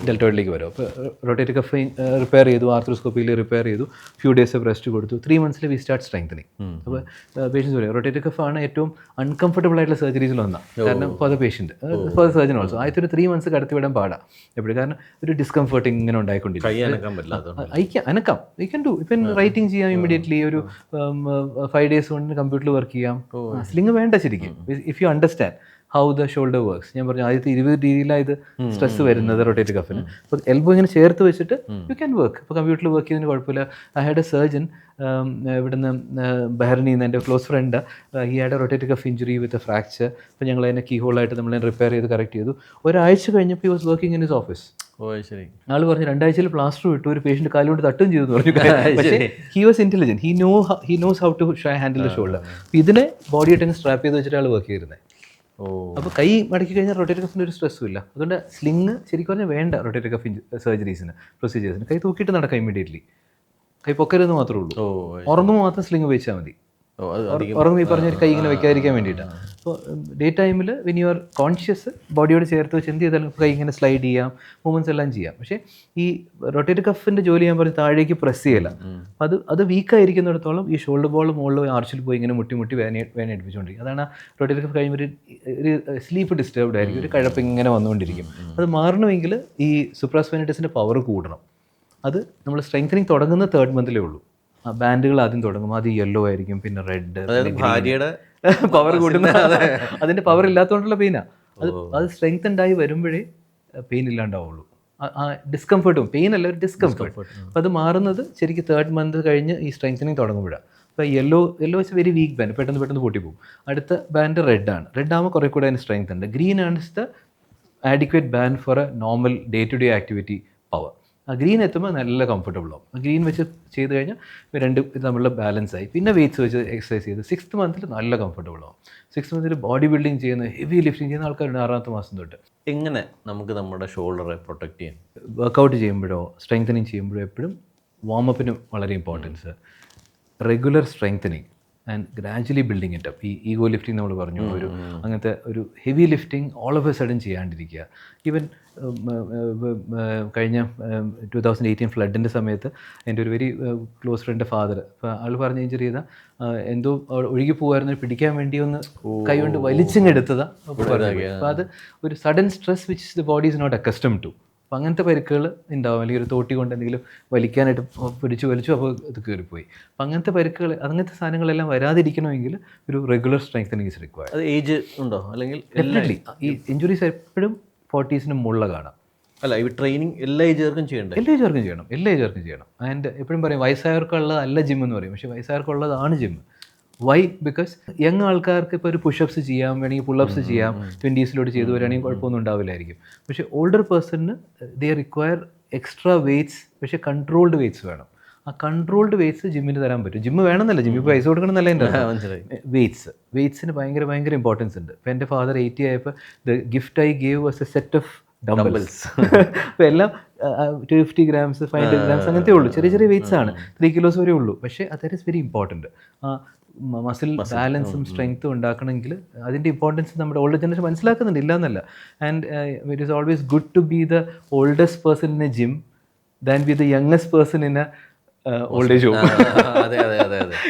ഡെൽറ്റോയിഡിലേക്ക് വരും. അപ്പോൾ റൊട്ടേറ്റർ കഫ് റിപ്പയർ ചെയ്തു, ആർത്രോസ്കോപ്പിയിൽ റിപ്പയർ ചെയ്തു, ഫ്യൂ ഡേയ്സ് ഓഫ് റെസ്റ്റ് കൊടുത്തു, 3 months വി സ്റ്റാർട്ട് സ്ട്രെങ്തനിങ്. അപ്പോൾ പേഷ്യൻസ് പറയും റൊട്ടേറ്റർ കഫ് ആണ് ഏറ്റവും അൺകംഫർട്ടബിൾ ആയിട്ടുള്ള സർജറീസിൽ ഒന്നാണ്. കാരണം for the patient, for the surgeon also. ആദ്യത്തെ ഒരു 3 months കടത്തി വിടാൻ പാടാം എപ്പോഴും. കാരണം ഒരു ഡിസ്കംഫർട്ട് ഇങ്ങനെ ഉണ്ടായിക്കൊണ്ടിരിക്കും. അനക്കാം ഐ ക്യാൻ ഡു. ഇപ്പം റൈറ്റിംഗ് ചെയ്യാം ഇമ്മീഡിയറ്റ്ലി. ഒരു 5 days കൊണ്ട് കമ്പ്യൂട്ടറിൽ വർക്ക് ചെയ്യാം. സ്ലിങ് വേണ്ട ശരിക്കും, if you understand how the shoulder works. ഞാൻ പറഞ്ഞു ആദ്യത്തെ 20 ഡിഗ്രിയിലാണ് ഇത് സ്ട്രെസ് വരുന്നത് റൊട്ടേറ്റർ കഫിന്. അപ്പോൾ എൽബോ ഇങ്ങനെ ചേർത്ത് വെച്ചിട്ട് യു ക്യാൻ വർക്ക്. ഇപ്പോൾ കമ്പ്യൂട്ടറിൽ വർക്ക് ചെയ്യുന്നതിന് കുഴപ്പമില്ല. ഐ ഹാഡ് എ സർജൻ ഇവിടുന്ന് ബഹ്റിനിൽ നിന്ന്, എൻ്റെ ക്ലോസ് ഫ്രണ്ട്, ഈ had A rotator cuff injury with a fracture. അപ്പോൾ ഞങ്ങൾ അതിനെ കീ ഹോളായിട്ട് നമ്മൾ റിപ്പയർ ചെയ്ത് കറക്റ്റ് ചെയ്തു. ഒരാഴ്ച കഴിഞ്ഞപ്പോൾ ഈ was working in his office. ശരി. ആൾ പറഞ്ഞു 2 ആഴ്ചയിൽ പ്ലാസ്റ്റർ വിട്ടു, ഒരു പേഷ്യൻ്റ് കാലുകൊണ്ട് തട്ടും ചെയ്തു പറഞ്ഞു. പക്ഷേ he was intelligent, he knows how to handle the shoulder. ഇതിനെ ബോഡി ആയിട്ട് സ്ട്രാപ്പ് ചെയ്ത് വെച്ചിട്ട് ആൾ വർക്ക് ചെയ്തിരുന്നത്. അപ്പോൾ കൈ മടക്കി കഴിഞ്ഞാൽ റൊട്ടേറ്റർ കഫിൻ്റെ ഒരു സ്ട്രെസ്സും ഇല്ല. അതുകൊണ്ട് സ്ലിങ് ശരിക്കും പറഞ്ഞാൽ വേണ്ട റൊട്ടേറ്റർ കഫ് സർജറീസിന്, പ്രൊസീജിയേഴ്സിന്. കൈ തൂക്കിയിട്ട് നടക്കാം ഇമ്മീഡിയറ്റ്ലി. കൈ പൊക്കരുതെന്ന് മാത്രമേ ഉള്ളൂ. ഉറങ്ങുമ്പോൾ മാത്രം സ്ലിങ് ഉപയോഗിച്ചാൽ മതി. ഉറങ്ങുമ്പോൾ ഈ പറഞ്ഞ കൈ ഇങ്ങനെ വെക്കാതിരിക്കാൻ വേണ്ടിയിട്ടാണ്. അപ്പോൾ ഡേ ടൈമിൽ വെൻ യു ആർ കോൺഷ്യസ്, ബോഡിയോട് ചേർത്ത് വെച്ച് എന്ത് ചെയ്താലും കൈ ഇങ്ങനെ സ്ലൈഡ് ചെയ്യാം, മൂവ്മെൻറ്റ്സ് എല്ലാം ചെയ്യാം. പക്ഷേ ഈ റൊട്ടേറ്റർ കഫിൻ്റെ ജോലി ഞാൻ പറഞ്ഞ് താഴേക്ക് പ്രസ് ചെയ്യില്ല. അത് വീക്കായിരിക്കുന്നിടത്തോളം ഈ ഷോൾഡർ ബോൾ മുകളിൽ ആർച്ചിൽ പോയി ഇങ്ങനെ മുട്ടി വേന എടുപ്പിച്ചുകൊണ്ടിരിക്കും. അതാണ് റൊട്ടേറ്റർ കഫ് കഴിയുമ്പോൾ ഒരു സ്ലീപ്പ് ഡിസ്റ്റർബ്ഡ് ആയിരിക്കും, ഒരു കഴപ്പ് ഇങ്ങനെ വന്നുകൊണ്ടിരിക്കും. അത് മാറണമെങ്കിൽ ഈ സുപ്രാസ്പൈനൈറ്റിസിൻ്റെ പവർ കൂടണം. അത് നമ്മൾ സ്ട്രെങ്തനിങ് തുടങ്ങുന്ന 3rd month ഉള്ളൂ. ബാൻഡുകൾ ആദ്യം തുടങ്ങും, ആദ്യം യെല്ലോ ആയിരിക്കും, പിന്നെ റെഡ്. പവർ കൂട്ടുന്ന അതിൻ്റെ പവർ ഇല്ലാത്തതുകൊണ്ടുള്ള പെയിനാണ്. അത് സ്ട്രെങ്തൻഡ് ആയി വരുമ്പോഴേ പെയിൻ ഇല്ലാണ്ടാവുള്ളൂ. ആ ഡിസ്കംഫർട്ടും, പെയിൻ അല്ല, ഒരു ഡിസ്കംഫർട്ട്. അപ്പോൾ അത് മാറുന്നത് ശരിക്കും 3rd month കഴിഞ്ഞ് ഈ സ്ട്രെങ്തനിങ് തുടങ്ങുമ്പോഴാണ്. അപ്പോൾ yellow is very weak band, പെട്ടെന്ന് പൊട്ടിപ്പോകും. അടുത്ത ബാൻഡ് റെഡ് ആണ്. റെഡ് ആകുമ്പോൾ കുറേ കൂടെ അതിന് സ്ട്രെങ്ത് ഉണ്ട്. ഗ്രീൻ ആണ് the adequate band for a normal day to day activity power. ആ ഗ്രീൻ എത്തുമ്പോൾ നല്ല കംഫർട്ടബിൾ ആവും. ആ ഗ്രീൻ വെച്ച് ചെയ്ത് കഴിഞ്ഞാൽ 2 ഇത് തമ്മിലുള്ള ബാലൻസ് ആയി. പിന്നെ വെയ്റ്റ്സ് വെച്ച് എക്സസൈസ് ചെയ്ത് 6th month നല്ല കംഫർട്ടബിൾ ആവും. 6th month ബോഡി ബിൽഡിങ് ചെയ്യുന്ന, ഹെവി ലിഫ്റ്റിംഗ് ചെയ്യുന്ന ആൾക്കാരുണ്ട് 6ാമത്തെ മാസം തൊട്ട്. എങ്ങനെ നമുക്ക് നമ്മുടെ ഷോൾഡറെ പ്രൊട്ടക്റ്റ് ചെയ്യാം? വർക്കൗട്ട് ചെയ്യുമ്പോഴോ സ്ട്രെങ്തനിങ് ചെയ്യുമ്പോഴോ എപ്പോഴും വാമപ്പിന് വളരെ importance. Regular strengthening and gradually building it up. ഈ ഈഗോ ലിഫ്റ്റിംഗ് നമ്മൾ പറഞ്ഞു, അങ്ങനത്തെ ഒരു heavy lifting all of a sudden ചെയ്യാണ്ടിരിക്കുക. ഈവൻ കഴിഞ്ഞ 2018 ഫ്ലഡിൻ്റെ സമയത്ത് എൻ്റെ ഒരു വെരി ക്ലോസ് ഫ്രണ്ട് ഫാദർ, അപ്പോൾ ആൾ പറഞ്ഞ ഇഞ്ചറി ചെയ്താൽ എന്തോ ഒഴുകി പോകുമായിരുന്നു, പിടിക്കാൻ വേണ്ടി ഒന്ന് കൈ കൊണ്ട് വലിച്ചിങ്ങെടുത്തതാണ്. അപ്പോൾ അത് ഒരു sudden stress which the body is not accustom to. അപ്പോൾ അങ്ങനത്തെ പരിക്കുകൾ ഉണ്ടാവും. അല്ലെങ്കിൽ ഒരു തോട്ടി കൊണ്ട് എന്തെങ്കിലും വലിക്കാനായിട്ട് വലിച്ചു, അപ്പോൾ ഇത് കയറിപ്പോയി. അപ്പോൾ അങ്ങനത്തെ പരിക്കുകൾ, അങ്ങനത്തെ സാധനങ്ങളെല്ലാം വരാതിരിക്കണമെങ്കിൽ ഒരു റെഗുലർ സ്ട്രെങ്തനിങ് ഈസ് റിക്വയർഡ്. അത് ഏജ് ഉണ്ടോ? അല്ലെങ്കിൽ ഡെഫിനറ്റ്ലി ഈ ഇഞ്ചുറീസ് എപ്പോഴും 40s മുകളിൽ കാണാം. അല്ല, ഈ ട്രെയിനിങ് എല്ലാ ഏജുകാർക്കും ചെയ്യണം. എല്ലാ ഏജുകാർക്കും ചെയ്യണം. ആൻഡ് എപ്പോഴും പറയും വയസ്സായവർക്കുള്ളതല്ല ജിം എന്ന് പറയും, പക്ഷേ വയസ്സായവർക്കുള്ളതാണ് ജിം. വൈ? ബിക്കോസ് യങ് ആൾക്കാർക്ക് ഇപ്പോൾ ഒരു പുഷപ്സ് ചെയ്യാം, വേണമെങ്കിൽ പുള്ളപ്സ് ചെയ്യാം, 20s ചെയ്തു വരികയാണെങ്കിൽ കുഴപ്പമൊന്നും ഉണ്ടാവില്ലായിരിക്കും. പക്ഷേ ഓൾഡർ പേഴ്സണിന് ദേ റിക്വയർ എക്സ്ട്രാ വെയ്റ്റ്സ്, പക്ഷേ കൺട്രോൾഡ് വെയ്റ്റ്സ് വേണം. ആ കൺട്രോൾഡ് വെയ്റ്റ്സ് ജിമ്മിന് തരാൻ പറ്റും. ജിമ്മ് വേണമെന്നല്ല, ജിമ്മിൽ പൈസ കൊടുക്കണമെന്നല്ല എൻ്റെ വെയ്റ്റ്സിന് ഭയങ്കര ഇമ്പോർട്ടൻസ് ഉണ്ട്. ഇപ്പോൾ എൻ്റെ ഫാദർ 80 ആയപ്പോൾ the gift I gave was A set of dumbbells. അപ്പോൾ എല്ലാം 250 grams 500 grams അങ്ങനത്തെ ഉള്ളൂ, ചെറിയ വെയ്റ്റ്സ് ആണ്, 3 kilos വരെ ഉള്ളൂ. പക്ഷേ that is very important. Muscle ബാലൻസും സ്ട്രെങ്ത്തും ഉണ്ടാക്കണമെങ്കിൽ അതിൻ്റെ ഇമ്പോർട്ടൻസ് നമ്മുടെ ഓൾഡർ ജനറേഷൻ മനസ്സിലാക്കുന്നുണ്ട്, ഇല്ല എന്നല്ല. And it is always good to be the oldest person in a gym than be the youngest person in a old age home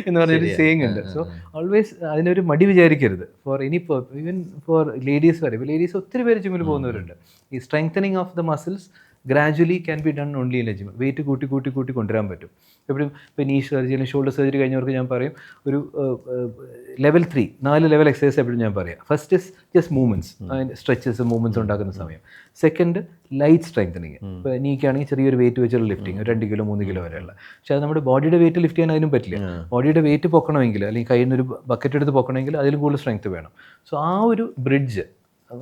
എന്ന് പറഞ്ഞൊരു saying ഉണ്ട്. സോ ഓൾവേസ് അതിനൊരു മടി വിചാരിക്കരുത്. ഈവൻ ഫോർ ലേഡീസ് വരെ, ഇപ്പോൾ ലേഡീസ് ഒത്തിരി പേര് ജിമ്മിൽ പോകുന്നവരുണ്ട്. ഈ strengthening of the muscles gradually can be done only in a gym. Weight കൂട്ടി കൊണ്ടുവരാൻ പറ്റും. എപ്പോഴും ഇപ്പോൾ നീ സർജറി അല്ലെങ്കിൽ ഷോൾഡർ സർജറി കഴിഞ്ഞവർക്ക് ഞാൻ പറയും ഒരു level 3 4 ലെവൽ എക്സസൈസ് എപ്പോഴും ഞാൻ പറയാം. First is just movements, stretches movements ഉണ്ടാക്കുന്ന സമയം. Second light strengthening. ഇപ്പോൾ നീക്കാണെങ്കിൽ ചെറിയൊരു വെയിറ്റ് വെച്ചുള്ള ലിഫ്റ്റിംഗ് 2 കിലോ 3 കിലോ വരെയുള്ള. പക്ഷേ അത് നമ്മുടെ ബോഡിയുടെ വെയിറ്റ് ലിഫ്റ്റ് ചെയ്യാൻ അതിനും പറ്റില്ല. ബോഡിയുടെ വെയിറ്റ് പൊക്കണമെങ്കിൽ അല്ലെങ്കിൽ കയ്യിൽ നിന്നൊരു ബക്കറ്റ് എടുത്ത് പൊക്കണമെങ്കിൽ അതിലും കൂടുതൽ സ്ട്രെങ്ത് വേണം. സോ ആ ഒരു ബ്രിഡ്ജ്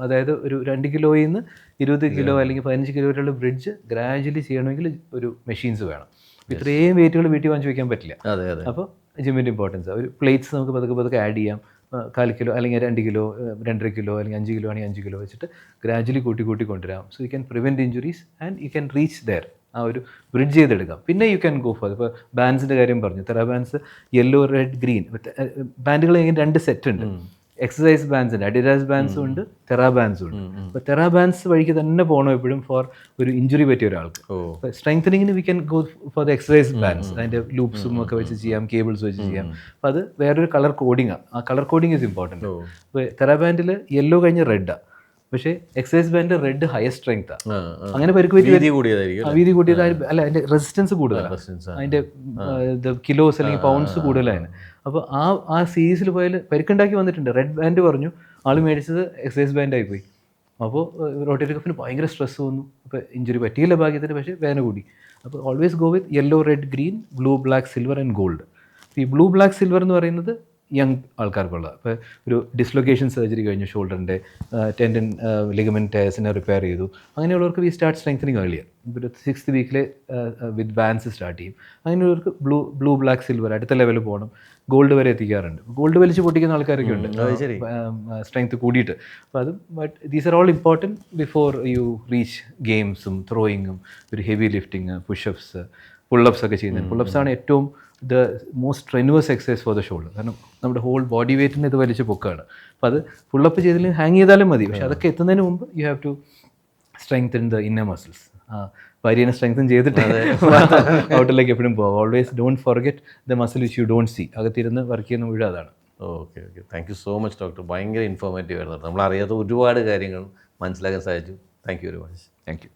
അതായത് ഒരു 2 കിലോയിൽ നിന്ന് 20 കിലോ അല്ലെങ്കിൽ 15 കിലോ വരെയുള്ള ബ്രിഡ്ജ് ഗ്രാജുവലി ചെയ്യണമെങ്കിൽ ഒരു മെഷീൻസ് വേണം. ഇത്രയും വെയിറ്റുകൾ വീട്ടിൽ വാങ്ങിച്ച് വയ്ക്കാൻ പറ്റില്ല. അതെ അതെ. അപ്പോൾ ജിമ്മിൻ്റെ ഇമ്പോർട്ടൻസ്, ഒരു പ്ലേറ്റ്സ് നമുക്ക് പതുക്കെ ആഡ് ചെയ്യാം. 1/4 കിലോ അല്ലെങ്കിൽ 2 കിലോ, 2.5 കിലോ അല്ലെങ്കിൽ 5 കിലോ ആണെങ്കിൽ 5 കിലോ വെച്ചിട്ട് ഗ്രാജുവലി കൂട്ടി കൊണ്ടുവരാം. So you can prevent injuries and you can reach there. ആ ഒരു ബ്രിഡ്ജ് ചെയ്തെടുക്കാം. പിന്നെ യു ക്യാൻ ഗോ ഫോർ, ഇപ്പോൾ ബാൻഡ്സിൻ്റെ കാര്യം പറഞ്ഞു, തെറാ ബാൻഡ്സ് യെല്ലോ റെഡ് ഗ്രീൻ ബാൻഡുകൾ ഇങ്ങനെ 2 സെറ്റ് ഉണ്ട്. എക്സസൈസ് ബാൻഡ്സ് ഉണ്ട്, അഡിഡാസ് ബാൻഡ്സും ഉണ്ട്, തെറാ ബാൻഡ്സും ഉണ്ട്. അപ്പോൾ തെറാ ബാൻഡ്സ് വഴിക്ക് തന്നെ പോകണം എപ്പോഴും ഫോർ ഒരു ഇഞ്ചുറി പറ്റിയ ഒരാൾക്ക്. അപ്പോൾ സ്ട്രെങ്തനിങ്ങിന് we can go for the exercise bands. അതിൻ്റെ ലൂപ്സും ഒക്കെ വെച്ച് ചെയ്യാം, കേബിൾസ് വെച്ച് ചെയ്യാം. അപ്പോൾ അത് വേറൊരു കളർ കോഡിങ്ങാണ്. ആ കളർ കോഡിങ് ഇസ് ഇമ്പോർട്ടൻറ്റ്. അപ്പോൾ തെറാ ബാൻഡിൽ യെല്ലോ കഴിഞ്ഞ് റെഡാണ്, പക്ഷേ എക്സസൈസ് ബാൻഡ് റെഡ് ഹയസ്റ്റ് സ്ട്രെങ്താണ്. അങ്ങനെ പരിക്ക് പറ്റി വീതി കൂടിയതായിരിക്കും, അല്ല അതിൻ്റെ റെസിസ്റ്റൻസ് കൂടുതലാണ്, അതിൻ്റെ കിലോസ് അല്ലെങ്കിൽ പൗണ്ട്സ് കൂടുതലാണ്. അപ്പോൾ ആ സീരീസിൽ പോയാൽ പരിക്കുണ്ടാക്കി വന്നിട്ടുണ്ട്. റെഡ് ബാൻഡ് പറഞ്ഞു, ആൾ മേടിച്ചത് എക്സസൈസ് ബാൻഡായി പോയി. അപ്പോൾ റോട്ടറി കഫിന് ഭയങ്കര സ്ട്രെസ് വന്നു. അപ്പോൾ ഇഞ്ചുറി പറ്റിയില്ല ഭാഗ്യത്തിന്, പക്ഷേ വേദന കൂടി. അപ്പോൾ always go with yellow red green blue black silver and gold. ഈ ബ്ലൂ ബ്ലാക്ക് സിൽവർ എന്ന് പറയുന്നത് യങ് ആൾക്കാർക്കുള്ള, ഇപ്പോൾ ഒരു ഡിസ്ലൊക്കേഷൻ സർജറി കഴിഞ്ഞു, ഷോൾഡറിൻ്റെ ടെൻഡൻ ലിഗമെൻറ്റ് ടയർസിനെ റിപ്പയർ ചെയ്തു, അങ്ങനെയുള്ളവർക്ക് വി സ്റ്റാർട്ട് സ്ട്രെങ്തനിങ് ഏർലിയർ. ഒരു 6th വീക്കിൽ വിത്ത് ബാൻഡ്സ് സ്റ്റാർട്ട് ചെയ്യും. അങ്ങനെയുള്ളവർക്ക് ബ്ലൂ ബ്ലാക്ക് സിൽവർ അടുത്ത ലെവലിൽ പോകണം, ഗോൾഡ് വരെ എത്തിക്കാറുണ്ട്. ഗോൾഡ് വലിച്ച് പൊട്ടിക്കുന്ന ആൾക്കാരൊക്കെ ഉണ്ട് സ്ട്രെങ്ത് കൂടിയിട്ട്. അപ്പോൾ അതും, but these are all important before you reach ഗെയിംസും ത്രോയിങ്ങും ഒരു ഹെവി ലിഫ്റ്റിങ്, പുഷപ്സ്, പുള്ളപ്സ് ഒക്കെ ചെയ്യുന്നത്. പുള്ളപ്സ് ആണ് ഏറ്റവും the most strenuous exercise for the shoulder. കാരണം നമ്മുടെ ഹോൾ ബോഡി വെയ്റ്റിന് ഇത് വലിച്ച് പൊക്കാണ്. അപ്പോൾ അത് പുള്ളപ്പ് ചെയ്തില്ലെങ്കിൽ ഹാങ് ചെയ്താലും മതി, പക്ഷേ അതൊക്കെ എത്തുന്നതിന് മുമ്പ് you have to strengthen the inner muscles. ഭാര്യനെ സ്ട്രെങ്തൻ ചെയ്തിട്ട് ഔട്ടിലേക്ക് എപ്പോഴും പോകും. Always don't forget the muscle which you don't see. അകത്തിരുന്ന് വർക്ക് ചെയ്യുന്ന മുഴുവൻ അതാണ്. Okay okay, thank you so much doctor. ഭയങ്കര ഇൻഫോർമേറ്റീവ് ആയിരുന്നു. നമ്മളറിയാത്ത ഒരുപാട് കാര്യങ്ങൾ മനസ്സിലാക്കാൻ സാധിച്ചു. Thank you very much. Thank U.